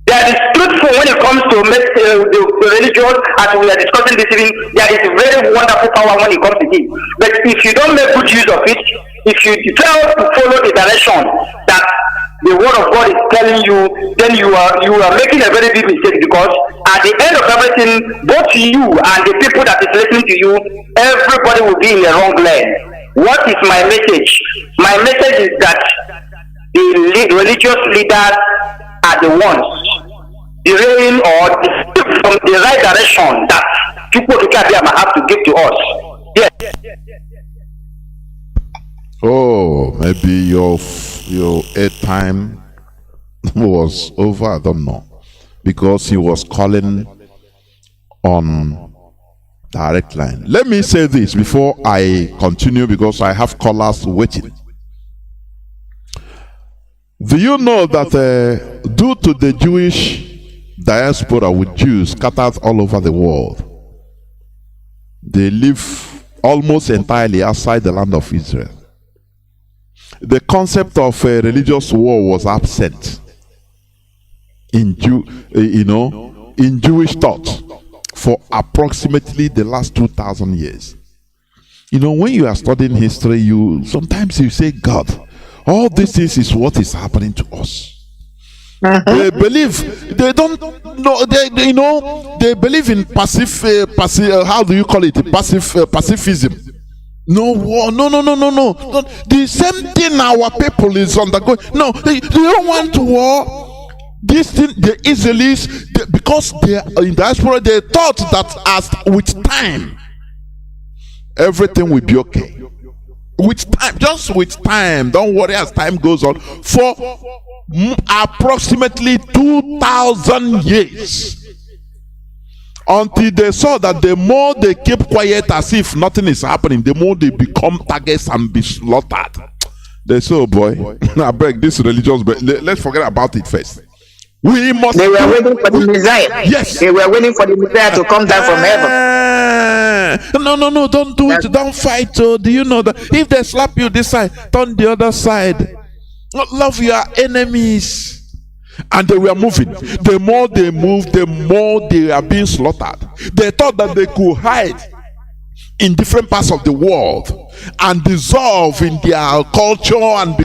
Speaker 14: There is truthful when it comes to make the religion, as we are discussing this evening. There is very wonderful power when it comes to it. But if you don't make good use of it, if you fail to follow the direction that the word of God is telling you, then you are making a very big mistake, because at the end of everything, both you and the people that is listening to you, everybody will be in the wrong lane. What is my message? My message is that the religious leaders are the ones derailing or from the right direction that people have to give to us. Yes.
Speaker 7: Oh, maybe your airtime was over. I don't know, because he was calling on direct line. Let me say this before I continue, because I have callers waiting. Do you know that due to the Jewish diaspora with Jews scattered all over the world, they live almost entirely outside the land of Israel? The concept of a religious war was absent in Jewish thought for approximately the last 2,000 years. You know, when you are studying history, sometimes you say, God, all this is what is happening to us. They believe, they don't know, they believe in pacifism. No war, no. The same thing our people is undergoing. No, they don't want war. This thing, the Israelis, because they are in diaspora, they thought that as with time, everything will be okay. With time, just with time. Don't worry as time goes on. For approximately 2,000 years. Until they saw that the more they keep quiet as if nothing is happening, the more they become targets and be slaughtered. They say, oh boy, I beg this religious, but let's forget about it first. We must.
Speaker 8: They were waiting for the Messiah.
Speaker 7: Yes.
Speaker 8: They were waiting for the Messiah to come down from heaven.
Speaker 7: No, don't do it. Don't fight. Do you know that if they slap you this side, turn the other side. Love your enemies. And they were moving. The more they moved, the more they are being slaughtered. They thought that they could hide in different parts of the world and dissolve in their culture and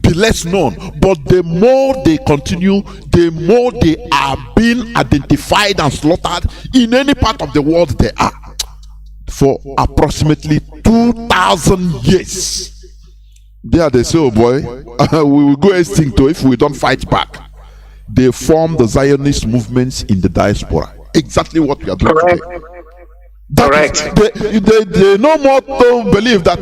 Speaker 7: be less known. But the more they continue, the more they are being identified and slaughtered in any part of the world they are. For approximately 2,000 years. There they say, oh boy, we will go extinct if we don't fight back. They form the Zionist movements in the diaspora. Exactly what we are doing today.
Speaker 8: Correct.
Speaker 7: They no more don't believe that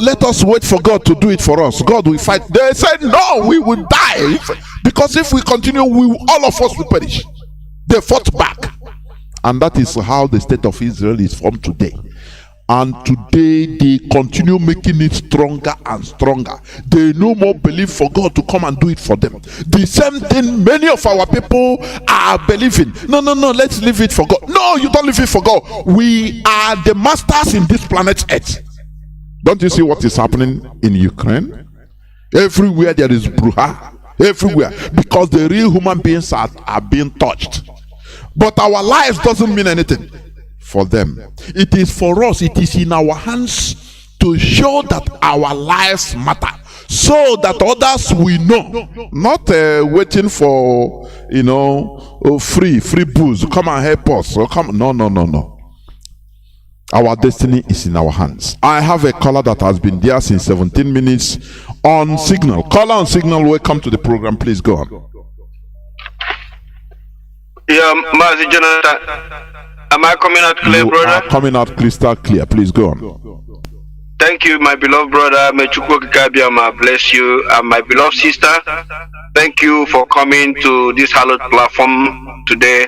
Speaker 7: let us wait for God to do it for us. God will fight. They said no, we will die because if we continue, all of us will perish. They fought back, and that is how the state of Israel is formed today. And today they continue making it stronger and stronger. They no more believe for God to come and do it for them. The same thing many of our people are believing. No, let's leave it for God. No, you don't leave it for God. We are the masters in this planet Earth. Don't you see what is happening in Ukraine? Everywhere there is brouhaha. Everywhere. Because the real human beings are being touched. But our lives doesn't mean anything for them. It is for us. It is in our hands to show that our lives matter, so that others will know. Not waiting for free booze. Come and help us. No. Our destiny is in our hands. I have a caller that has been there since 17 minutes on Signal. Caller on Signal, welcome to the program. Please go on.
Speaker 15: Yeah, Mazi Johnathan. Am I coming out clear, brother?
Speaker 7: You are coming out crystal clear. Please go on.
Speaker 15: Thank you, my beloved brother. May Chukwu Kikabiama bless you. And my beloved sister, thank you for coming to this hallowed platform today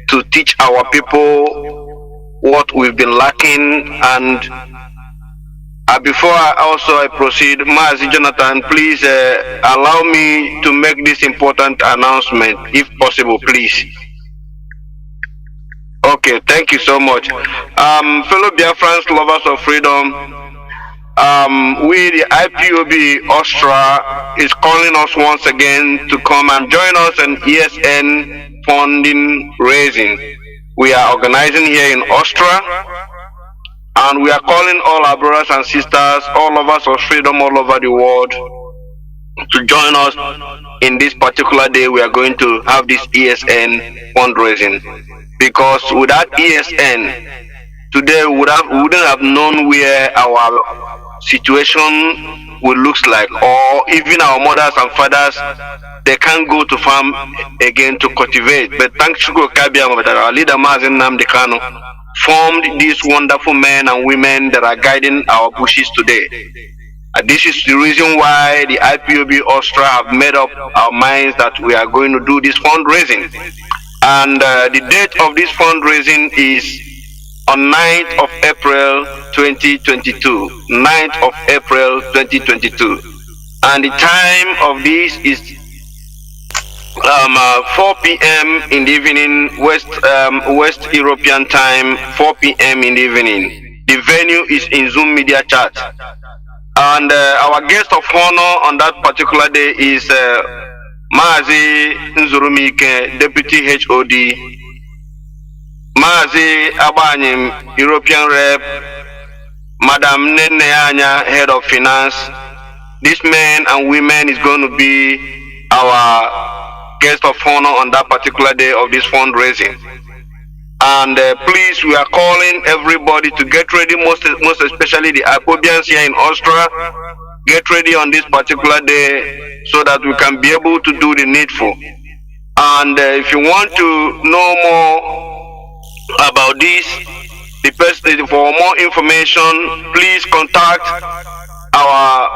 Speaker 15: to teach our people what we've been lacking. And before I proceed, Mazi Johnathan, please allow me to make this important announcement, if possible, please. Okay, thank you so much. Fellow Biafrans, lovers of freedom, we, the IPOB Austria, is calling us once again to come and join us in ESN funding raising. We are organizing here in Austria, and we are calling all our brothers and sisters, all lovers of freedom all over the world, to join us in this particular day. We are going to have this ESN fundraising. Because without ESN, today we wouldn't have known where our situation will look like, or even our mothers and fathers, they can't go to farm again to cultivate. But thanks to that our leader Mazi Nnamdi Kanu formed these wonderful men and women that are guiding our bushes today. This is the reason why the IPOB Austria have made up our minds that we are going to do this fundraising. And the date of this fundraising is on 9th of April 2022. 9th of April 2022. And the time of this is 4 p.m. in the evening, West European time, 4 p.m. in the evening. The venue is in Zoom Media Chat. And our guest of honor on that particular day is Mazi Nzurumike, Deputy HOD, Mazi Abanyim, European Rep, Madam Neneanya, Head of Finance. This men and women is going to be our guest of honor on that particular day of this fundraising. And please, we are calling everybody to get ready, most especially the Ipobians here in Austria. Get ready on this particular day so that we can be able to do the needful. And if you want to know more about this, for more information, please contact our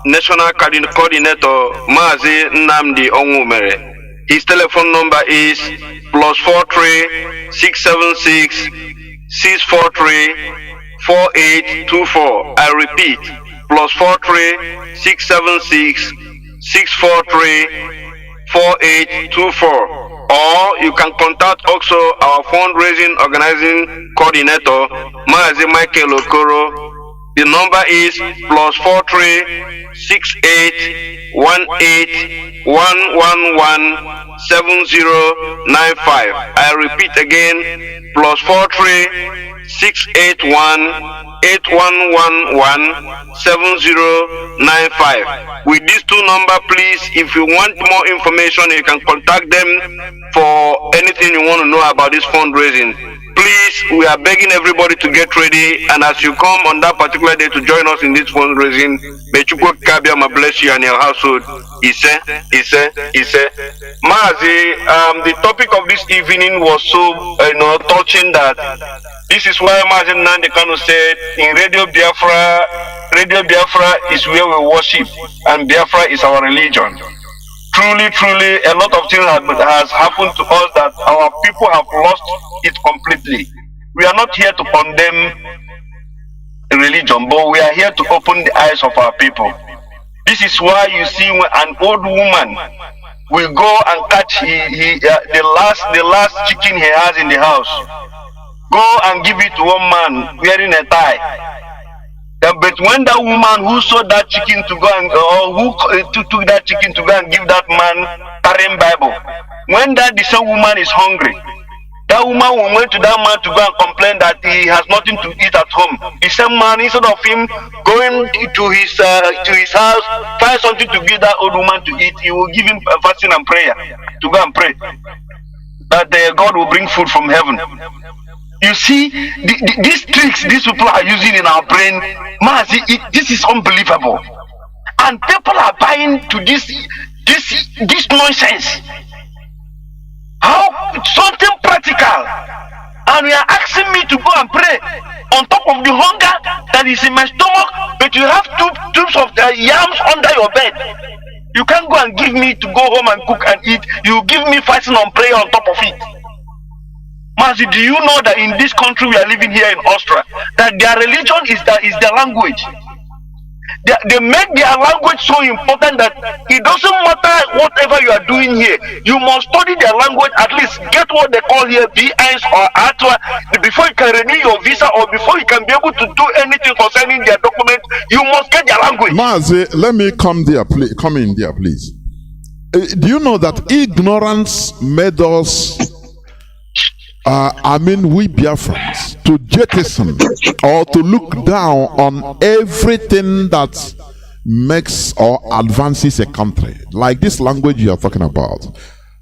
Speaker 15: national coordinator, Mazi Nnamdi Onwumere. His telephone number is +43 676 643 4824. I repeat, +43 676 643 4824. Or you can contact also our fundraising organizing coordinator, Mazi Michael Okoro. The number is +43 68 18 111 7095. I repeat again, +43 681 8111 7095. With these two numbers, please, if you want more information, you can contact them for anything you want to know about this fundraising. Please, we are begging everybody to get ready, and as you come on that particular day to join us in this fundraising, may Chukwu Kabiama bless you and your household. Mazi, the topic of this evening was so touching that this is why Mazi Nnamdi Kanu said in Radio Biafra is where we worship, and Biafra is our religion. Truly, a lot of things has happened to us that our people have lost it completely. We are not here to condemn religion, but we are here to open the eyes of our people. This is why you see when an old woman will go and catch the last chicken he has in the house, go and give it to one man wearing a tie. But when that woman who sold that chicken to go and took that chicken to go and give that man carrying Bible, when the same woman is hungry, that woman will went to that man to go and complain that he has nothing to eat at home. The same man, instead of him going to his house, find something to give that old woman to eat, he will give him fasting and prayer to go and pray that God will bring food from heaven. You see, these tricks these people are using in our brain, Mazi, this is unbelievable. And people are buying to this nonsense. How something practical, and you are asking me to go and pray on top of the hunger that is in my stomach, but you have two tubes of yams under your bed. You can't go and give me to go home and cook and eat. You give me fasting and prayer on top of it. Mazi, do you know that in this country we are living here in Austria, that their religion is their language? They make their language so important that it doesn't matter whatever you are doing here, you must study their language, at least get what they call here B1 or A2 before you can renew your visa, or before you can be able to do anything concerning their document. You must get their language.
Speaker 7: Mazi, let me come in there, please. Do you know that ignorance made us we Biafrans, to jettison or to look down on everything that makes or advances a country, like this language you are talking about.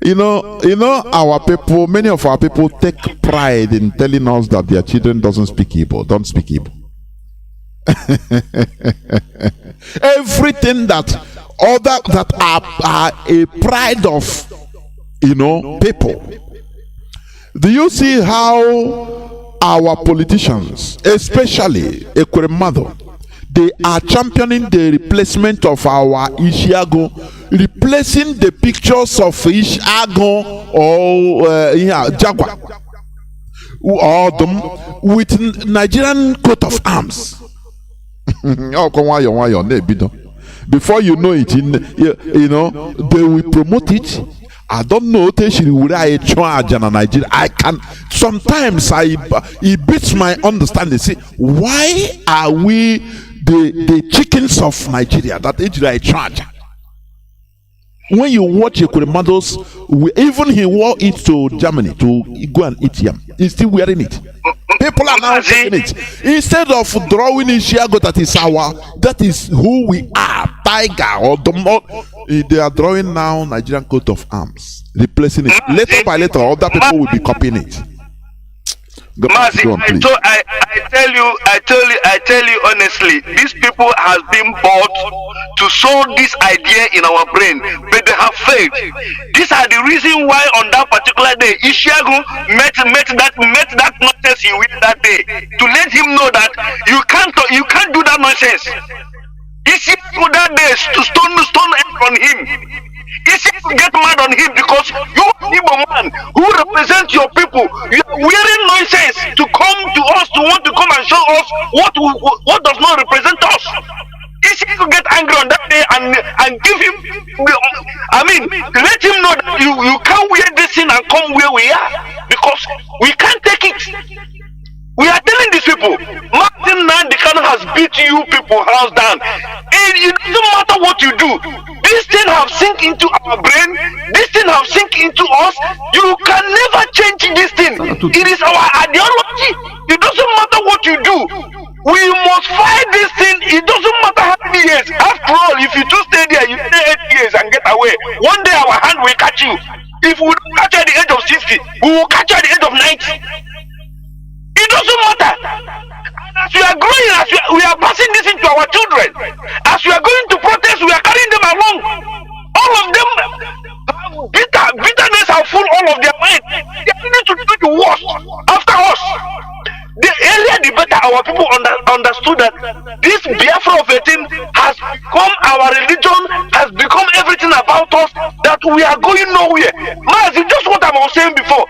Speaker 7: You know, our people, many of our people take pride in telling us that their children don't speak Igbo. Everything that are a pride of, people. Do you see how our politicians, especially Ekweremadu, they are championing the replacement of our Ishiago, replacing the pictures of Ishiago or Jaguar or them with Nigerian coat of arms. Before you know it, they will promote it. I don't know Nigeria. I can sometimes it beats my understanding. See, why are we the chickens of Nigeria that Nigeria charge? When you watch Ekwuremadu's, even he wore it to Germany to go and eat yam. He's still wearing it. People are now taking it. Instead of drawing in Chiago that is who we are, tiger or the they are drawing now Nigerian coat of arms, replacing it. Little by little, other people will be copying it.
Speaker 15: Mazi, I tell you honestly, these people has been bought to sow this idea in our brain, but they have failed. These are the reason why on that particular day, Ishiagu met that nonsense he with that day to let him know that you can't do that nonsense. Ishiagu that day to stone on him. Ishiagu get mad on him because you Igbo man who represent your people, you are wearing nonsense to come to us to want to come and show us what does not represent us. Ishiagu get angry on that day and give him let him know that you can't wear this thing and come where we are because we can't take it. We are telling these people, Nnamdi has beat you people house down. And it doesn't matter what you do. This thing have sink into our brain. This thing have sink into us. You can never change this thing. It is our ideology. It doesn't matter what you do. We must fight this thing. It doesn't matter how many years. After all, if you just stay there, you stay 8 years and get away. One day our hand will catch you. If we don't catch you at the age of 60, we will catch you at the age of 90. It doesn't matter. As we are growing, we are passing this into our children. As we are going to protest, we are carrying them along. All of them have bitterness have full all of their mind. They are going to do the worst after us. The earlier the better our people understood that this Biafra of 18 has become our religion, has become everything about us, that we are going nowhere. Mazi, just what I was saying before.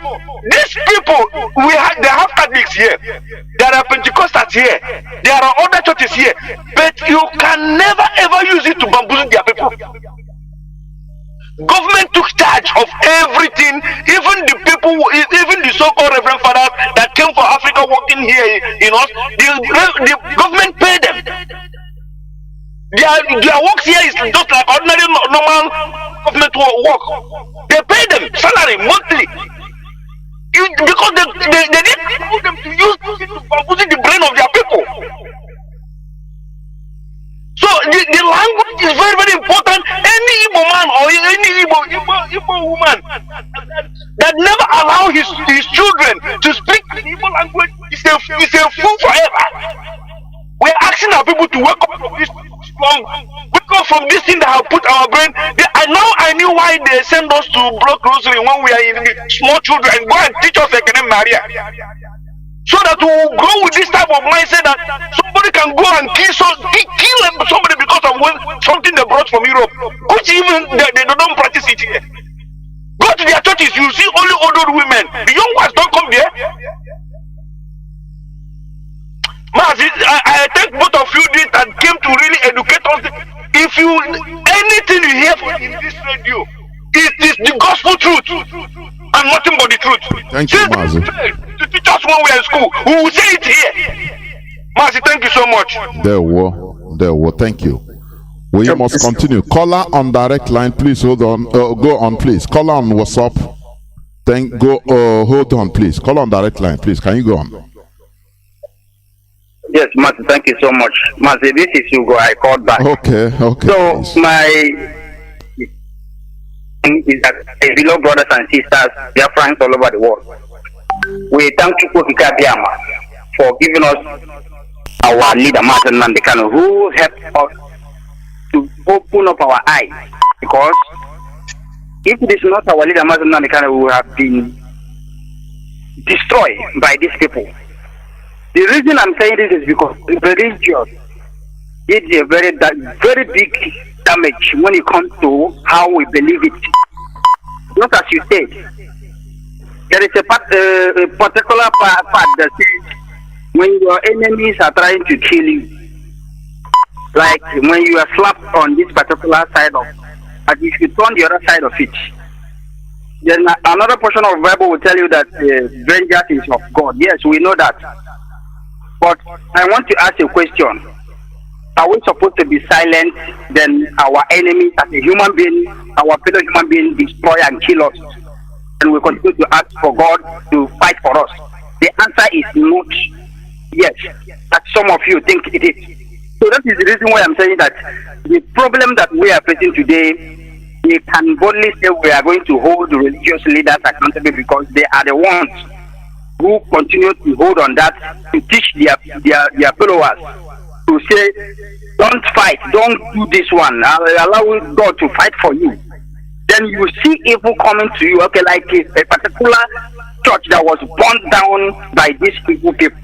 Speaker 15: These people, they have Catholics here, there are Pentecostals here, there are other churches here, but you can never ever use it to bamboozle their people. Government took charge of everything, even the people, even the so-called Reverend Fathers that came from Africa working here in us, the government paid them. Their work here is just like ordinary normal government work. They pay them salary monthly. Because they didn't allow them to use it to bamboozle the brain of their people. So the language is very, very important. Any Igbo man or any Igbo woman that never allow his children to speak the Igbo language is a fool forever. We're asking our people to wake up from this strong, wake up from this thing that have put our brain. I knew why they send us to block grocery when we are in the small children. Go and teach us Ekene Maria. So that we will grow with this type of mindset that somebody can go and kill somebody because of something they brought from Europe, which even they don't practice it here. Go to their churches, you see only old women. The young ones don't come there. Mazi, I thank both of you that came to really educate us. If anything you hear in this radio, it is the gospel truth and nothing but the truth.
Speaker 7: Thank you, Mazi.
Speaker 15: To teach us when we are in school, we will say it here. Mazi, thank you so much.
Speaker 7: There were. Thank you. We must continue. Caller on direct line, please hold on. Go on, please. Caller on WhatsApp. Hold on, please. Caller on direct line, please. Can you go on?
Speaker 14: Yes, Mazi, thank you so much. Mazi, this is Hugo. I called back.
Speaker 7: Okay.
Speaker 14: So
Speaker 7: please.
Speaker 14: my is that beloved brothers and sisters, Biafrans all over the world, we thank you for giving us our leader, Mazi Johnathan, who helped us to open up our eyes. Because if it is not our leader, Mazi Johnathan, we would have been destroyed by these people. The reason I'm saying this is because religion did a very big damage when it comes to how we believe it. Not as you said. There is a particular part that says when your enemies are trying to kill you, like when you are slapped on this particular side of, and if you turn the other side of it, then another portion of the Bible will tell you that vengeance is of God. Yes, we know that. But I want to ask a question. Are we supposed to be silent then our enemies as a human being, our fellow human being destroy and kill us? And we continue to ask for God to fight for us? The answer is not yes, as some of you think it is. So that is the reason why I'm saying that the problem that we are facing today, we can boldly say we are going to hold the religious leaders accountable because they are the ones who continue to hold on that to teach their followers to say, don't fight, don't do this one, allow God to fight for you. Then you see evil coming to you, okay, like a particular church that was burned down by these evil people.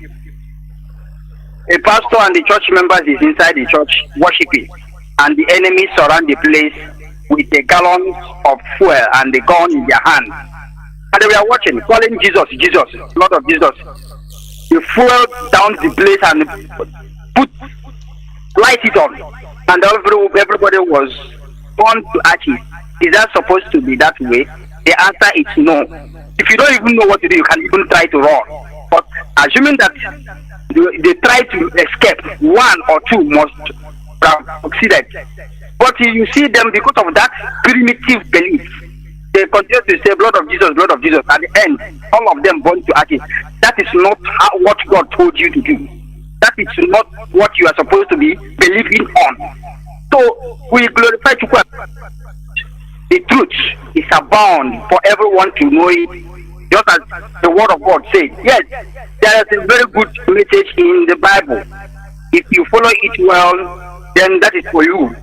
Speaker 14: A pastor and the church members is inside the church worshiping, and the enemy surround the place with a gallon of fuel and the gun in their hand. And they were watching, calling Jesus, Jesus, Lord of Jesus. They fuel down the place and light it on. And everybody was born to ashes. Is that supposed to be that way? The answer is no. If you don't even know what to do, you can even try to run. But assuming that they try to escape, one or two must have succeeded. But you see them, because of that primitive belief, they continue to say, blood of Jesus, blood of Jesus. At the end, all of them born to ashes. That is not what God told you to do. That is not what you are supposed to be believing on. So we glorify to God. The truth is abound for everyone to know it, just as the word of God says. Yes, there is a very good message in the Bible. If you follow it well, then that is for you.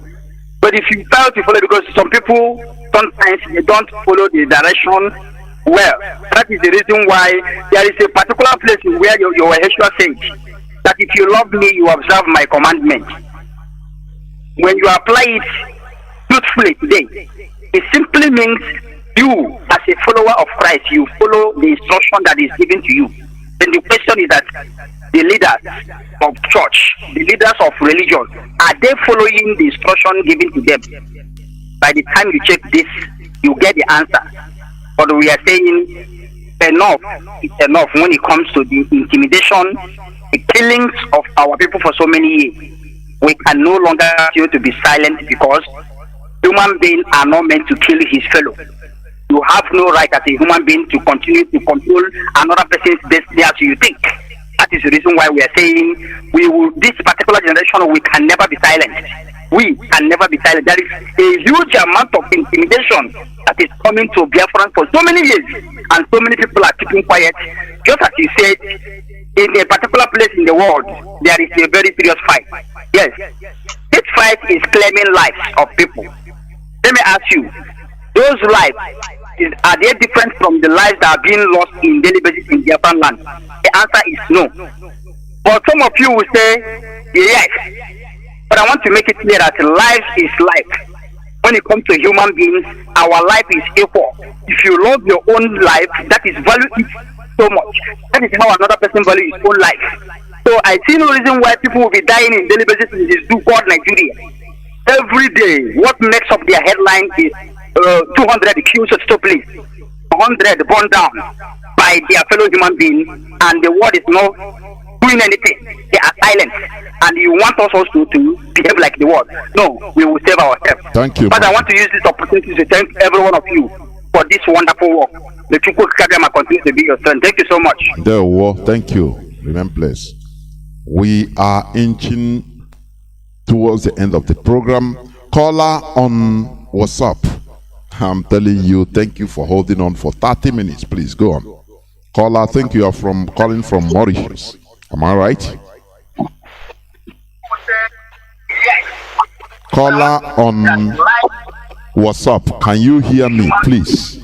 Speaker 14: But if you fail to follow, because some people sometimes they don't follow the direction well, that is the reason why there is a particular place where your Yeshua says that if you love me, you observe my commandment. When you apply it truthfully today, it simply means you, as a follower of Christ, you follow the instruction that is given to you. Then the question is that the leaders of church, the leaders of religion, are they following the instruction given to them? By the time you check this, you get the answer. But we are saying enough is enough when it comes to the intimidation, the killings of our people for so many years. We can no longer continue to be silent, because human beings are not meant to kill his fellow. You have no right as a human being to continue to control another person's destiny as you think. That is the reason why we are saying this particular generation, we can never be silent. We can never be silent. There is a huge amount of intimidation that is coming to Biafrans for so many years, and so many people are keeping quiet. Just as you said, in a particular place in the world, there is a very serious fight. Yes, this fight is claiming lives of people. Let me ask you, those lives, are they different from the lives that are being lost in daily basis in Biafran land? The answer is no. But some of you will say yes. But I want to make it clear that life is life. When it comes to human beings, our life is equal. If you love your own life, that is value it so much. That is how another person values his own life. So I see no reason why people will be dying in daily basis in this do-God Nigeria. Every day, what makes up their headline is 200 accused of stop police, 100 burned down by their fellow human beings, and the world is not doing anything. They are silent, and you want us also to behave like the world. No, we will save ourselves.
Speaker 7: Thank you.
Speaker 14: But I want to use this opportunity to thank every one of you for this wonderful work. The Chukwu Kadama continue to be your friend. Thank you so much.
Speaker 7: Thank you. Remember, please. We are inching towards the end of the program. Caller on WhatsApp. I'm telling you, thank you for holding on for 30 minutes. Please go on. Caller, I think you are calling from Mauritius. Am I right? Caller on WhatsApp. Can you hear me, please?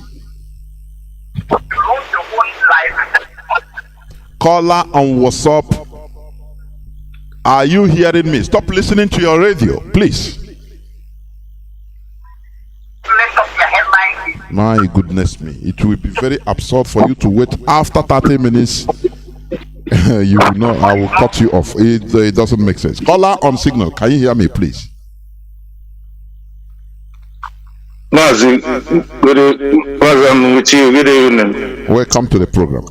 Speaker 7: Caller on WhatsApp. Are you hearing me? Stop listening to your radio, please. My goodness me. It will be very absurd for you to wait after 30 minutes. You will know I will cut you off. It doesn't make sense. Caller on signal. Can you hear me, please?
Speaker 16: Mazi, good evening.
Speaker 7: Welcome to the program.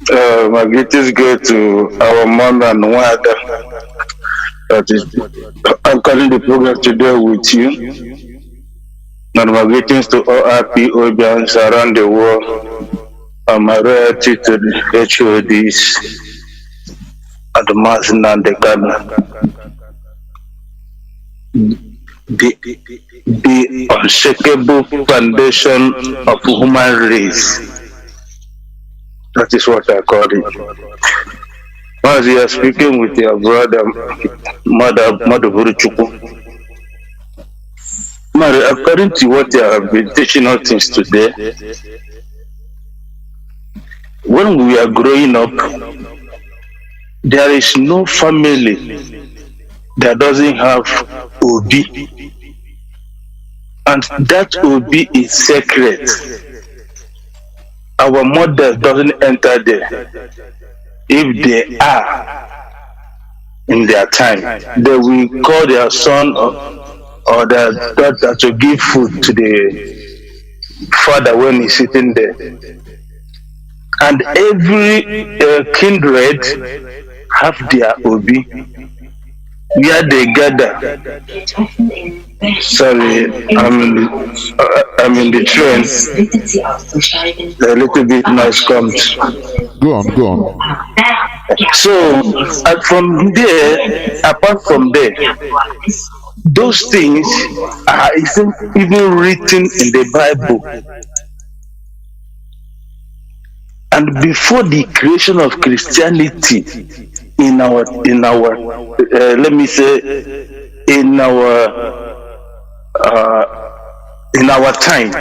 Speaker 16: My greetings go to our mom and Wada. I'm calling the program today with you. And my greetings to all IPOBians around the world. And my royalty to the HODs and the Mazi and the Kanu. The unshakable foundation of human race. That is what I call it. As you are speaking with your brother, Mother Buruchuku, according to what you have been teaching us since today, when we are growing up, there is no family that doesn't have Obi, and that Obi is sacred. Our mother doesn't enter there. If they are in their time, they will call their son or their daughter to give food to the father when he's sitting there. And every kindred have their Obi where they gather. Sorry, I'm in the train. A little bit noise comes.
Speaker 7: Go on.
Speaker 16: So from there, apart from there, those things are even written in the Bible. And before the creation of Christianity in our let me say in our time,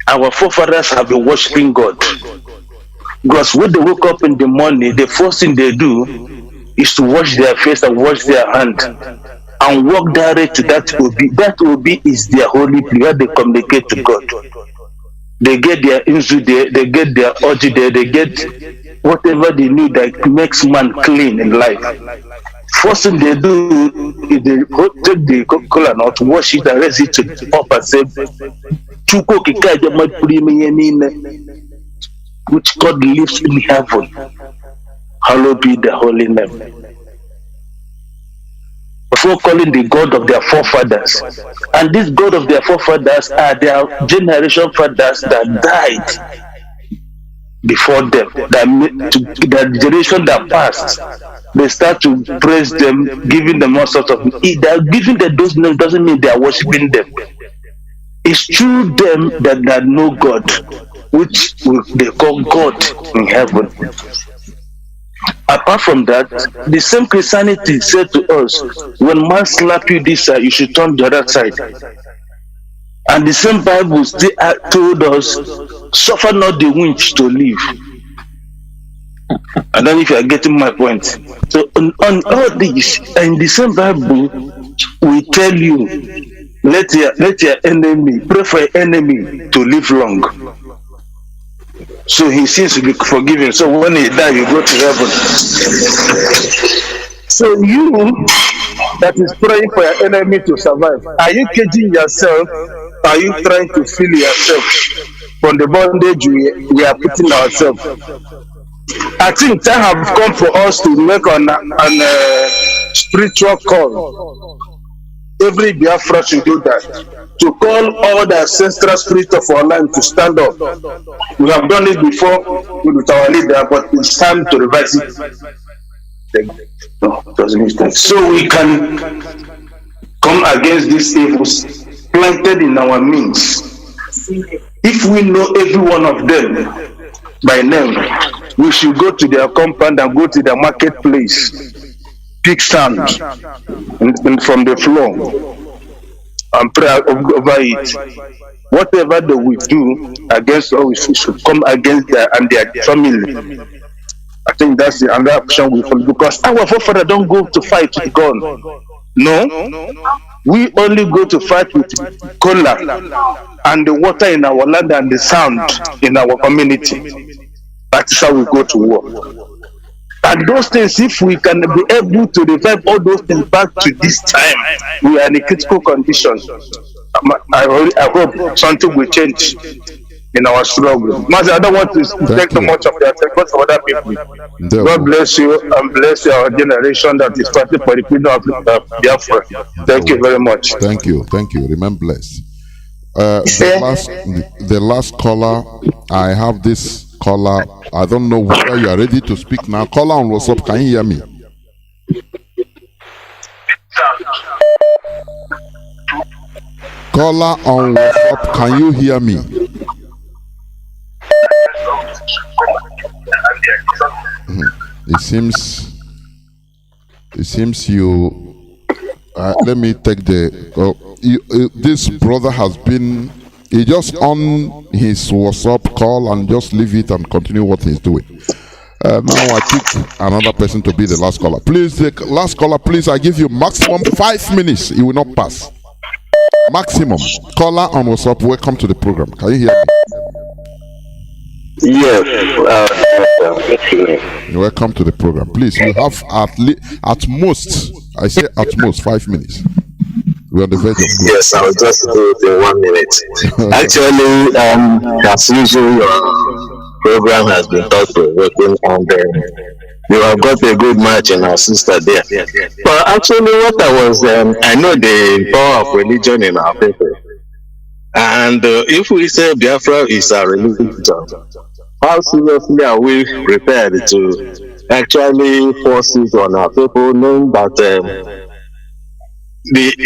Speaker 16: our forefathers have been worshiping God. Because when they wake up in the morning, the first thing they do is to wash their face and wash their hand and walk direct to that Obi. That Obi is their holy place where they communicate to God. They get their inzu there, they get their orgy there, they get whatever they need that makes man clean in life. First thing they do is they take the coconut nut, wash it and raise it to the top and say, which God lives in heaven, hallowed be the holy name. Before calling the God of their forefathers, and this God of their forefathers are their generation fathers that died before them, that generation that passed. They start to praise them, giving them all sorts of. They're giving them those names doesn't mean they are worshiping them. It's through them that know God, which they call God in heaven. Apart from that, the same Christianity said to us, when man slap you this side, you should turn the other side. And the same Bible still told us, suffer not the winch to live. I don't know if you are getting my point. So on all this, and the same Bible will tell you, let your enemy, pray for your enemy to live long. So he seems to be forgiven. So when he dies, you go to heaven. So you that is praying for your enemy to survive, are you caging yourself? Are you trying to free yourself from the bondage we are putting ourselves? I think time have come for us to make an spiritual call. Every Biafra should do that. To call all the ancestral spirit of our land to stand up. We have done it before with our leader, but it's time to revise it. So we can come against these evils planted in our means. If we know every one of them by name, we should go to their compound and go to their marketplace, pick sand and from the floor and pray over it. Whatever they will do against us, we should come against them and their family. I think that's the another option we follow, because our forefathers don't go to fight with gun. No, we only go to fight with cola and the water in our land and the sound in our community. That's how we go to war. And those things, if we can be able to revive all those things back to this time, we are in a critical condition. I hope something will change in our struggle. Mazi, I don't want to take too much of that, but for other people. God bless you and bless our generation that is fighting for the freedom of Biafra. Thank you very much.
Speaker 7: Thank you. Remain blessed. The last caller, I have this caller. I don't know whether you are ready to speak now. Caller on WhatsApp, can you hear me? Caller on WhatsApp, can you hear me? It seems you. Let me take the. This brother has been. He just on his WhatsApp call and just leave it and continue what he's doing. Now I pick another person to be the last caller. Please, the last caller, please. I give you maximum 5 minutes. It will not pass. Maximum. Caller on WhatsApp. Welcome to the program. Can you hear me?
Speaker 17: Yes.
Speaker 7: Welcome to the program. Please, you have at most, I say at most 5 minutes. We're on the verge of close.
Speaker 17: Yes, I'll just do it in 1 minute. Actually, as usual, your program has been thought-provoking, and you have got a good match in our sister there. But actually, what I know the power of religion in our people. And if we say Biafra is our religion, how seriously are we prepared to actually force it on our people, knowing that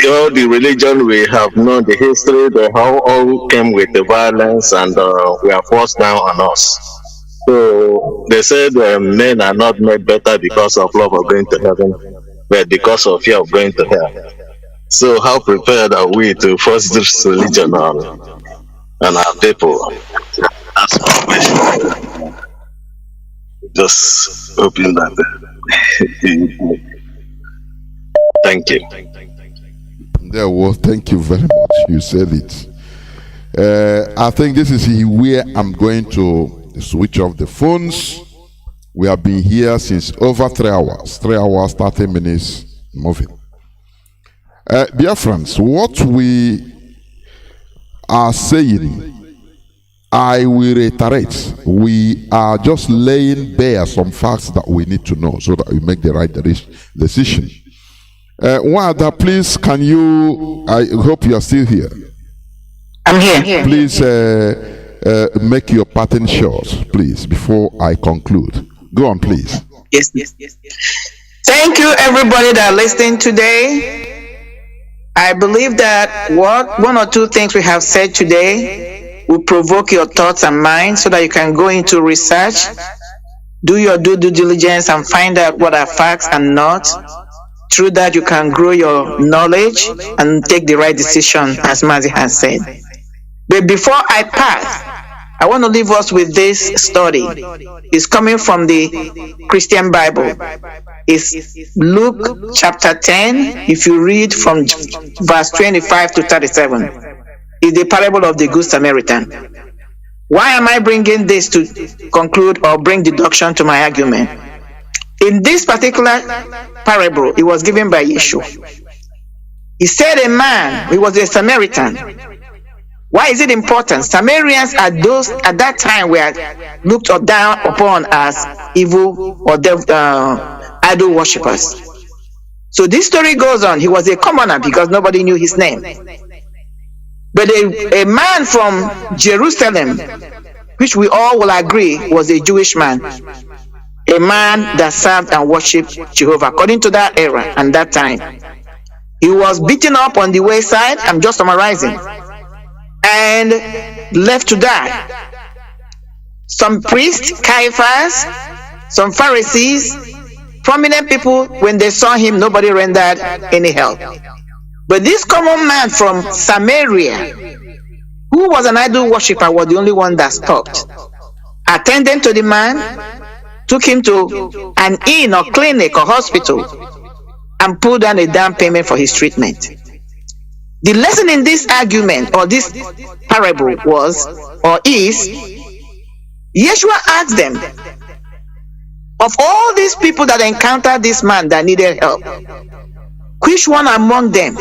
Speaker 17: all the religion we have known, the history, they all came with the violence, and we are forced down on us. So they said men are not made better because of love of going to heaven, but because of fear of going to hell. So how prepared are we to force this religion on our people? That's my question. Just hoping that. Thank you.
Speaker 7: There was. Thank you very much. You said it. I think this is where I'm going to switch off the phones. We have been here since over 3 hours. 3 hours, 30 minutes moving. Biafrans, what we are saying, I will reiterate. We are just laying bare some facts that we need to know so that we make the right decision. Wanda, please, can you, I hope you are still here.
Speaker 8: I'm here.
Speaker 7: Please make your pattern short, please, before I conclude. Go on, please.
Speaker 8: Yes. Thank you, everybody that are listening today. I believe that one or two things we have said today will provoke your thoughts and minds so that you can go into research, do your due diligence, and find out what are facts and not. Through that, you can grow your knowledge and take the right decision, as Mazi has said. But before I pass, I want to leave us with this story. It's coming from the Christian Bible. It's Luke chapter 10. If you read from verse 25 to 37, it's the parable of the Good Samaritan. Why am I bringing this to conclude or bring deduction to my argument? In this particular parable, it was given by Yeshua. He said a man, he was a Samaritan. Why is it important? Samaritans are those at that time were looked down upon as evil or idol worshippers. So this story goes on. He was a commoner because nobody knew his name. But a man from Jerusalem, which we all will agree was a Jewish man, a man that served and worshipped Jehovah according to that era and that time. He was beaten up on the wayside, I'm just summarizing, and left to die. Some priests, Caiaphas, some Pharisees, prominent people, when they saw him, nobody rendered any help. But this common man from Samaria, who was an idol worshiper, was the only one that stopped. Attended to the man, took him to an inn or clinic or hospital, and put down a down payment for his treatment. The lesson in this argument or this parable was or is, Yeshua asked them, of all these people that encountered this man that needed help, which one among them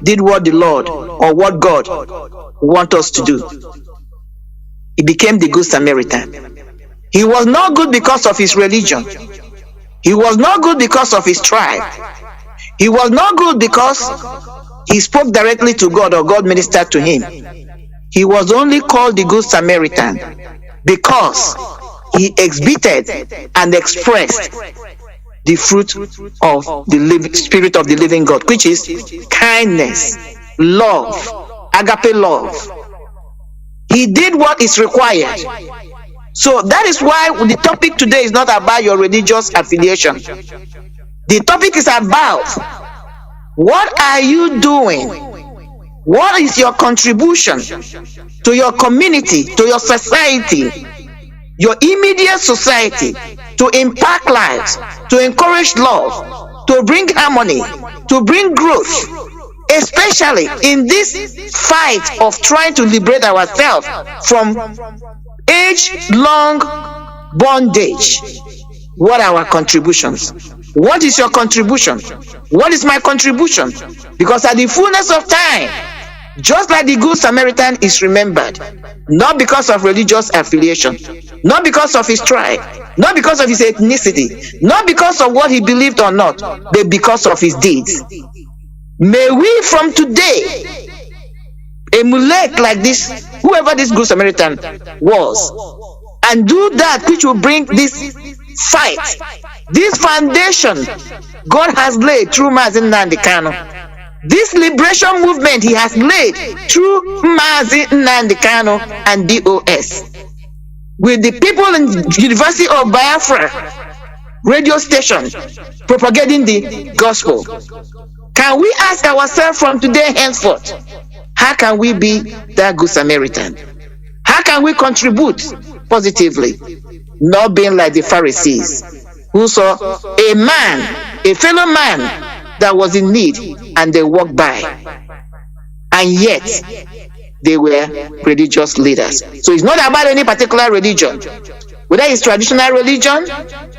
Speaker 8: did what the Lord or what God want us to do? He became the Good Samaritan. He was not good because of his religion. He was not good because of his tribe. He was not good because he spoke directly to God or God ministered to him. He was only called the Good Samaritan because he exhibited and expressed the fruit of the Spirit of the living God, which is kindness, love, agape love. He did what is required. So that is why the topic today is not about your religious affiliation. The topic is about what are you doing? What is your contribution to your community, to your society, your immediate society, to impact lives, to encourage love, to bring harmony, to bring growth, especially in this fight of trying to liberate ourselves from age-long bondage. What are our contributions? What is your contribution? What is my contribution? Because at the fullness of time, just like the Good Samaritan is remembered, not because of religious affiliation, not because of his tribe, not because of his ethnicity, not because of what he believed or not, but because of his deeds. May we from today emulate like this, whoever this Good Samaritan was, and do that which will bring this fight, this foundation God has laid through Mazi Kanu, this liberation movement he has laid through Mazi Kanu and DOS, with the people in the University of Biafra radio station propagating the gospel. Can we ask ourselves from today henceforth, how can we be that Good Samaritan? How can we contribute positively? Not being like the Pharisees, who saw a man, a fellow man that was in need, and they walked by, and yet they were religious leaders. So it's not about any particular religion, whether it's traditional religion,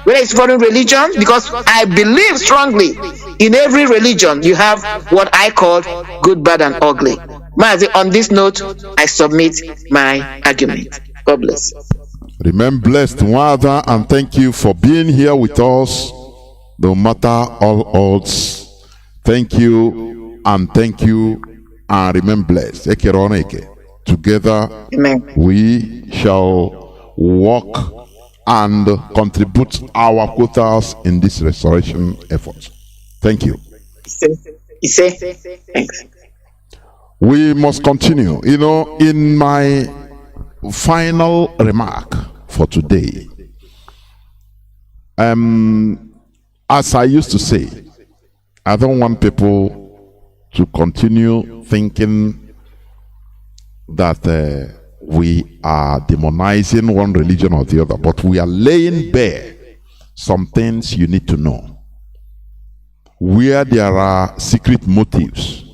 Speaker 8: whether it's foreign religion, because I believe strongly in every religion you have what I call good, bad, and ugly. Mazi, on this note, I submit my argument. God bless.
Speaker 7: Remain blessed, Father, and thank you for being here with us, no matter all odds. Thank you, and remain blessed. Together, amen, we shall walk and contribute our quotas in this restoration effort. Thank you.
Speaker 8: Thanks.
Speaker 7: We must continue. You know, in my final remark for today, as I used to say, I don't want people to continue thinking that we are demonizing one religion or the other, but we are laying bare some things you need to know. Where there are secret motives,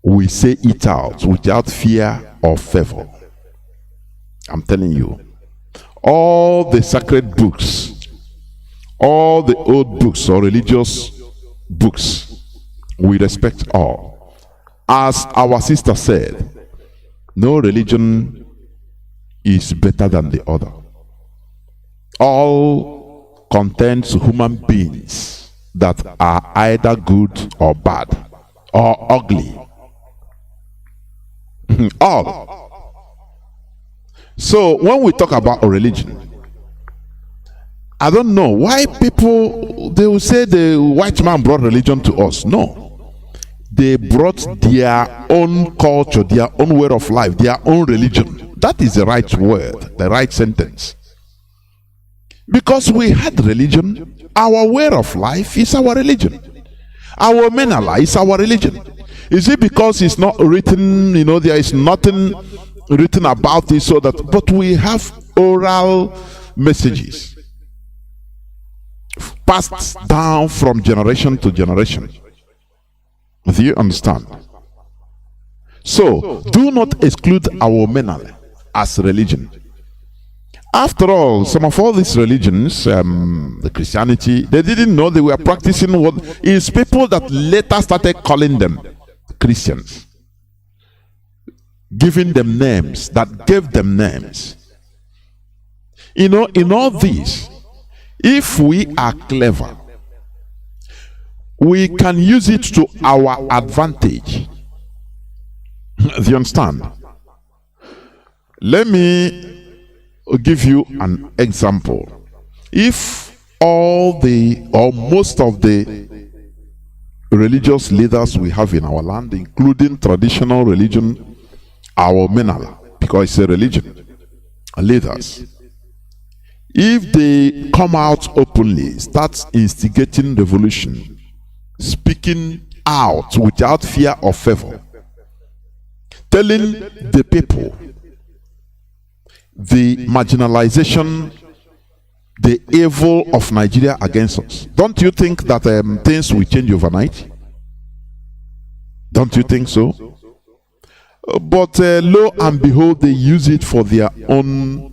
Speaker 7: we say it out without fear or favor. I'm telling you, all the sacred books, all the old books or religious books, we respect all. As our sister said, no religion is better than the other. All contains human beings that are either good or bad or ugly. All. So when we talk about a religion, I don't know why people, they will say the white man brought religion to us. No. They brought their own culture, their own way of life, their own religion. That is the right word, the right sentence. Because we had religion, our way of life is our religion. Our menala is our religion. Is it because it's not written, you know, there is nothing written about it, so that, but we have oral messages passed down from generation to generation. Do you understand? So do not exclude our menala as religion. After all, some of all these religions, the Christianity, they didn't know they were practicing what is people that later started calling them Christians, giving them names that gave them names. You know, in all this, if we are clever, we can use it to our advantage. Do you understand? Let me give you an example. If all the or most of the religious leaders we have in our land, including traditional religion, our menala, because it's a religion, leaders, if they come out openly, start instigating revolution, speaking out without fear or favor, telling the people the marginalization, the evil of Nigeria against us, don't you think that things will change overnight? Don't you think so? But lo and behold, they use it for their own,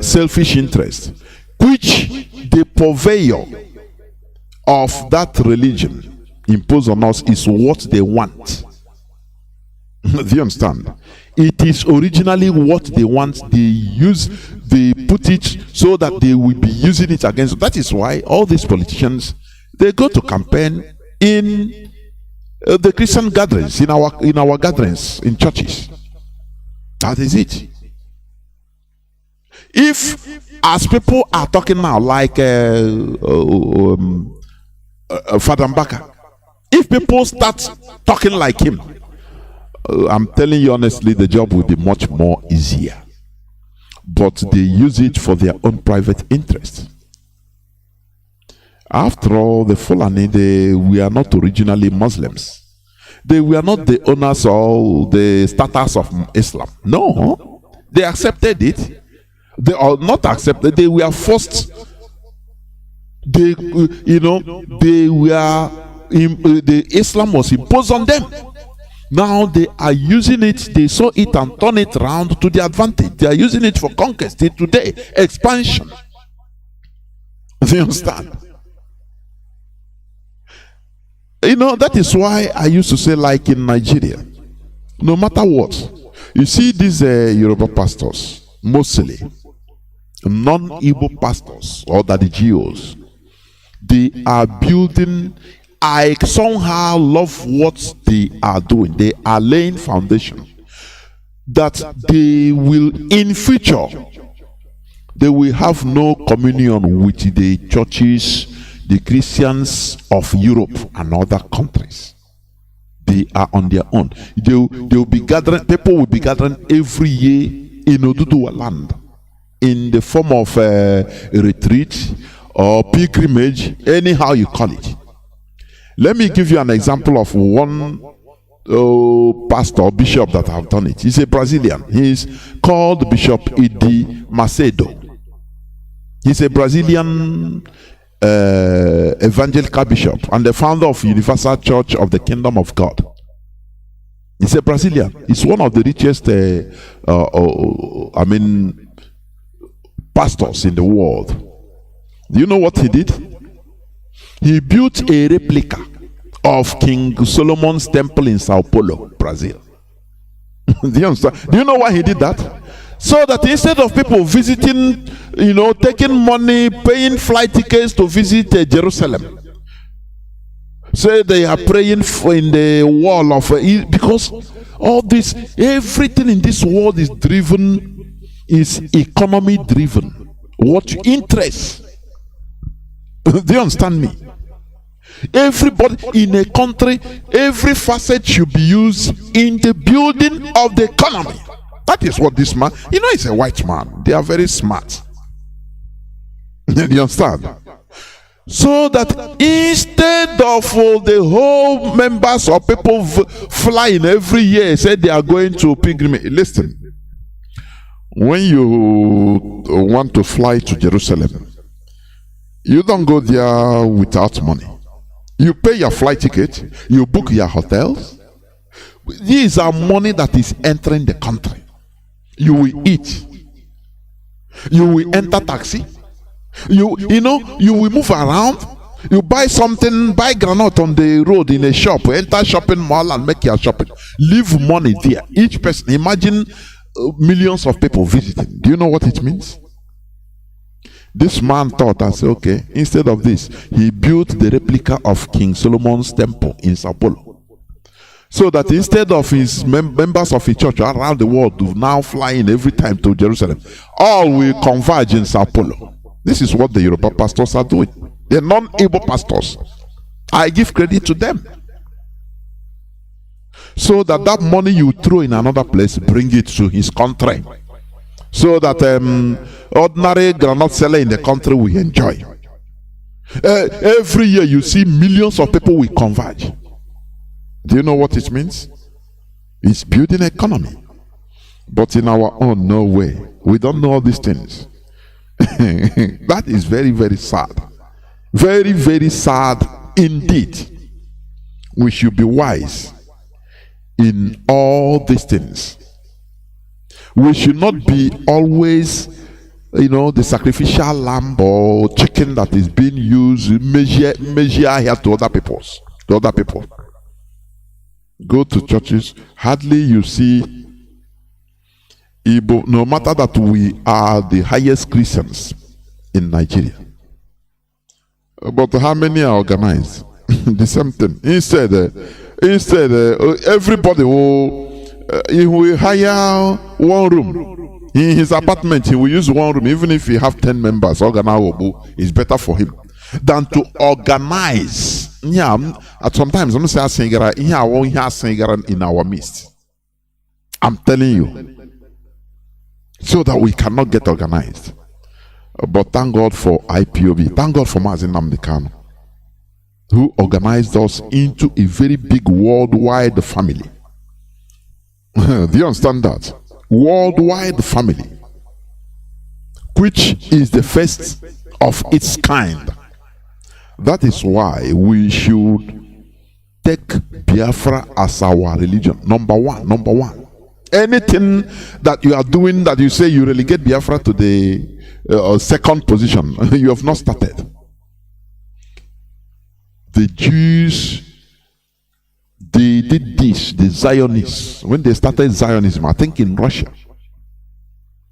Speaker 7: selfish interest, which the purveyor of that religion impose on us is what they want. Do you understand? It is originally what they want. They put it so that they will be using it against. That is why all these politicians, they go to campaign in the Christian gatherings, in our gatherings, in churches. That is it. If, as people are talking now, like Father Mbaka, if people start talking like him, I'm telling you honestly, the job will be much more easier. But they use it for their own private interest. After all, the Fulani, they were not originally Muslims. They were not the owners or the starters of Islam. No, they accepted it. They are not accepted. They were forced. The Islam was imposed on them. Now they are using it. They saw it and turn it around to their advantage. They are using it for conquest today, expansion. Do you understand? That is why I used to say, like in Nigeria, no matter what, you see these Yoruba pastors, mostly non-Igbo pastors or the GOs, they are building. I somehow love what they are doing. They are laying foundation that they will, in future, they will have no communion with the churches, the Christians of Europe and other countries. They are on their own. They will be gathering. People will be gathering every year in Oduduwa land in the form of a retreat or pilgrimage, anyhow you call it. Let me give you an example of one pastor or bishop that have done it. He's a Brazilian. He's called Bishop Idi Macedo. He's a Brazilian evangelical bishop and the founder of Universal Church of the Kingdom of God. He's a Brazilian. He's one of the richest pastors in the world. Do you know what he did? He built a replica of King Solomon's temple in Sao Paulo, Brazil. Do you understand? Do you know why he did that? So that instead of people visiting, taking money, paying flight tickets to visit Jerusalem, say they are praying in the wall of, because all this, everything in this world is economy driven. What interest? Do you understand me? Everybody in a country, every facet should be used in the building of the economy. That is what this man, he's a white man. They are very smart. You understand? So that instead of the whole members or people flying every year, say they are going to pilgrimage. Listen, when you want to fly to Jerusalem, you don't go there without money. You pay your flight ticket, you book your hotels. These are money that is entering the country. You will eat. You will enter taxi. You will move around. You buy something, buy granite on the road in a shop, enter shopping mall and make your shopping. Leave money there. Each person, imagine millions of people visiting. Do you know what it means? This man thought, I said, okay, instead of this, he built the replica of King Solomon's temple in Sao Paulo. So that instead of his members of his church around the world to now flying every time to Jerusalem, all will converge in Sao Paulo. This is what the Yoruba pastors are doing. They're non-Igbo pastors. I give credit to them. so that that money you throw in another place, bring it to his country, so that ordinary granite seller in the country will enjoy. Every year you see millions of people will converge. Do you know what it means? It's building economy. But in our own, no way. We don't know all these things. That is very, very sad. Very, very sad indeed. We should be wise in all these things. We should not be always, the sacrificial lamb or chicken that is being used, measure here to other people. Go to churches, hardly you see Igbo, no matter that we are the highest Christians in Nigeria. But how many are organized? The same thing. Instead, everybody will hire one room. In his apartment, he will use one room, even if he have 10 members. Organize is better for him than to organize. Yeah, at sometimes I'm saying in our midst. I'm telling you. So that we cannot get organized. But thank God for IPOB. Thank God for Mazi Nnamdi, who organized us into a very big worldwide family. Do you understand that? Worldwide family. Which is the first of its kind. That is why we should take Biafra as our religion. Number one. Anything that you are doing that you say you relegate Biafra to the second position, you have not started. The Jews, they did this, the Zionists, when they started Zionism, I think in Russia,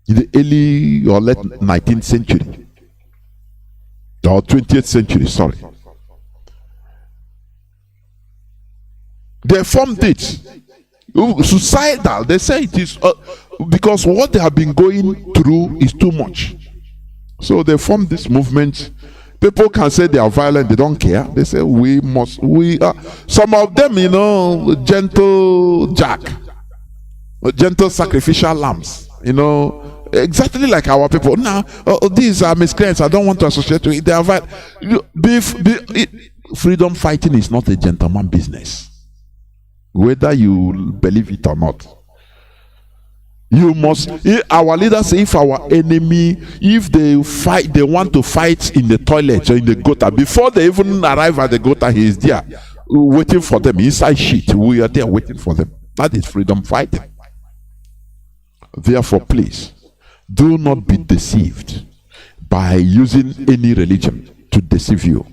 Speaker 7: in the early or late 19th century, or 20th century, sorry. They formed it. Suicidal. They say it is because what they have been going through is too much. So they formed this movement. People can say they are violent, they don't care. They say we are. Some of them, gentle jack, gentle sacrificial lambs, exactly like our people. Now, these are miscreants. I don't want to associate with it. They are violent. Freedom fighting is not a gentleman business. Whether you believe it or not, you must. Our leaders say, if our enemy, if they fight, they want to fight in the toilet or in the gutter, before they even arrive at the gutter, he is there waiting for them inside shit. We are there waiting for them. That is freedom fighting. Therefore, please do not be deceived by using any religion to deceive you.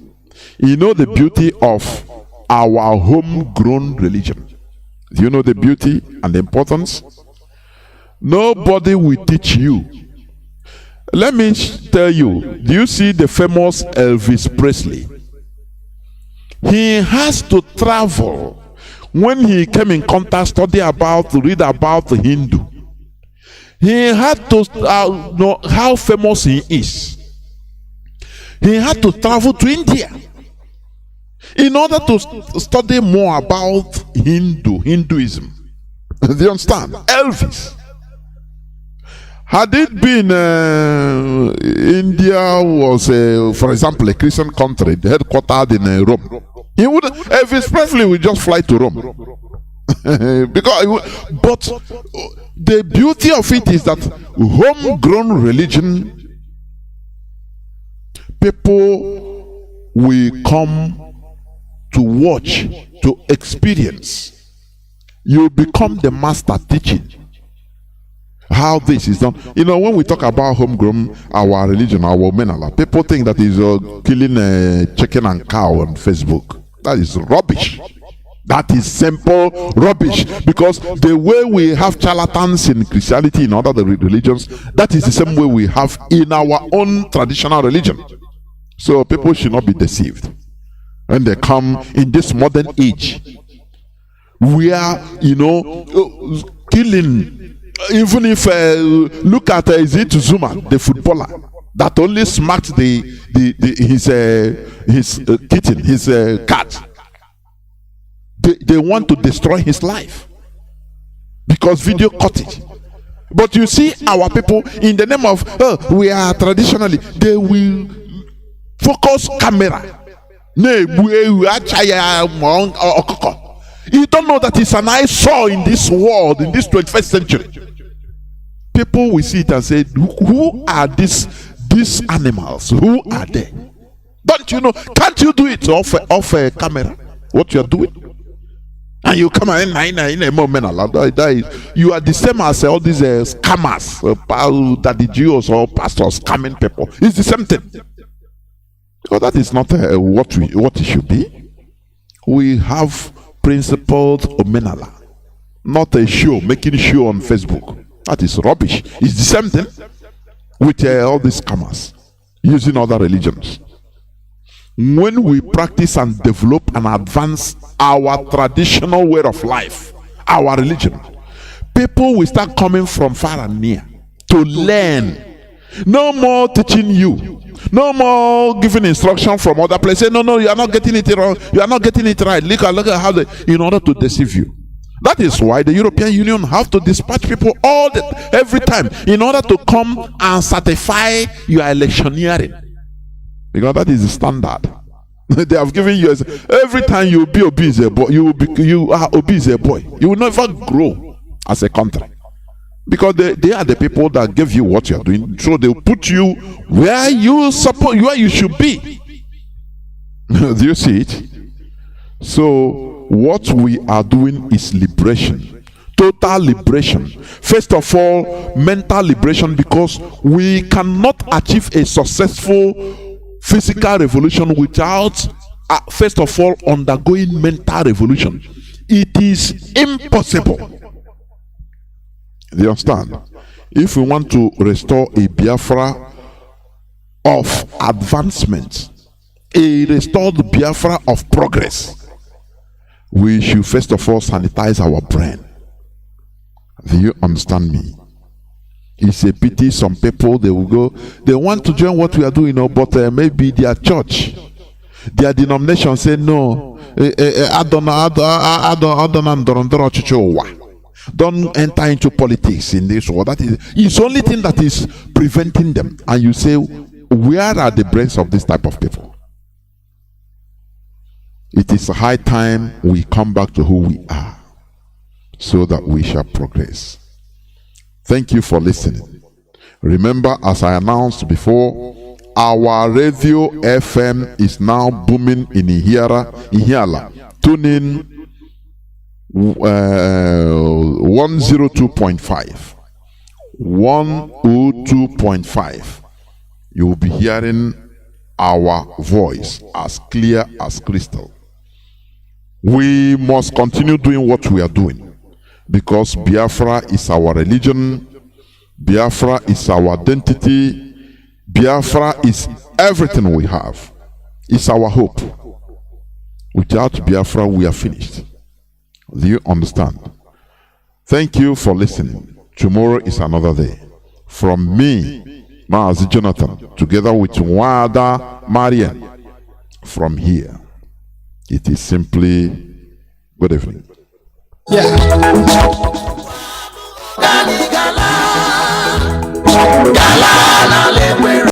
Speaker 7: You know the beauty of our homegrown religion. Do you know the beauty and the importance? Nobody will teach you. Let me tell you, do you see the famous Elvis Presley? He has to travel. When he came in contact, read about the Hindu, he had to know how famous he is. He had to travel to India in order to study more about Hinduism. Do you understand? Elvis. Had it been India was, for example, a Christian country, headquartered in Rome, Elvis Presley would just fly to Rome. But the beauty of it is that homegrown religion, people will come to watch, to experience. You become the master teaching how this is done. When we talk about homegrown, our religion, our menala, people think that is killing a chicken and cow on Facebook. That is rubbish. That is simple rubbish, because the way we have charlatans in Christianity, in other religions, that is the same way we have in our own traditional religion. So people should not be deceived when they come in this modern age, where killing. Even if look at Zuma, the footballer that only smacked his kitten, his cat. They want to destroy his life. because video caught it. But you see our people, in the name of we are traditionally, they will focus camera. You don't know that it's an eyesore in this world, in this 21st century. People will see it and say, who are these animals? Who are they? Don't you know? Can't you do it off a camera? What you are doing? And you come in a moment, you are the same as all these scammers, that the Jews or pastors scamming people. It's the same thing. Because that is not what it should be. We have principled omenala, not a show, making show on Facebook. That is rubbish. It's the same thing with all these scammers using other religions. When we practice and develop and advance our traditional way of life, our religion, people will start coming from far and near to learn. No more teaching you. No more giving instruction from other places. No, you are not getting it wrong. You are not getting it right. Look at how in order to deceive you. That is why the European Union have to dispatch people every time in order to come and certify your electioneering. Because that is the standard. They have given you every time you will be obese a boy, you are obese a boy. You will never grow as a country. Because they are the people that give you what you are doing. So they will put you where you should be. Do you see it? So what we are doing is liberation. Total liberation. First of all, mental liberation, because we cannot achieve a successful physical revolution without first of all undergoing mental revolution. It is impossible. Do you understand? If we want to restore a Biafra of advancement, a restored Biafra of progress, we should first of all sanitize our brain. Do you understand me? It's a pity some people, they will go, they want to join what we are doing, but maybe their church, their denomination say no. Don't enter into politics in this world. That is, it's the only thing that is preventing them. And you say, where are the brains of this type of people? It is high time we come back to who we are, so that we shall progress. Thank you for listening. Remember, as I announced before, our radio FM is now booming in Ihiala. Tune in 102.5. 102.5. You will be hearing our voice as clear as crystal. We must continue doing what we are doing, because Biafra is our religion, Biafra is our identity, Biafra is everything we have. It's our hope. Without Biafra, we are finished. Do you understand? Thank you for listening. Tomorrow is another day. From me, Mazi Johnathan, together with Wada Marian, from here, it is simply good evening. Yeah.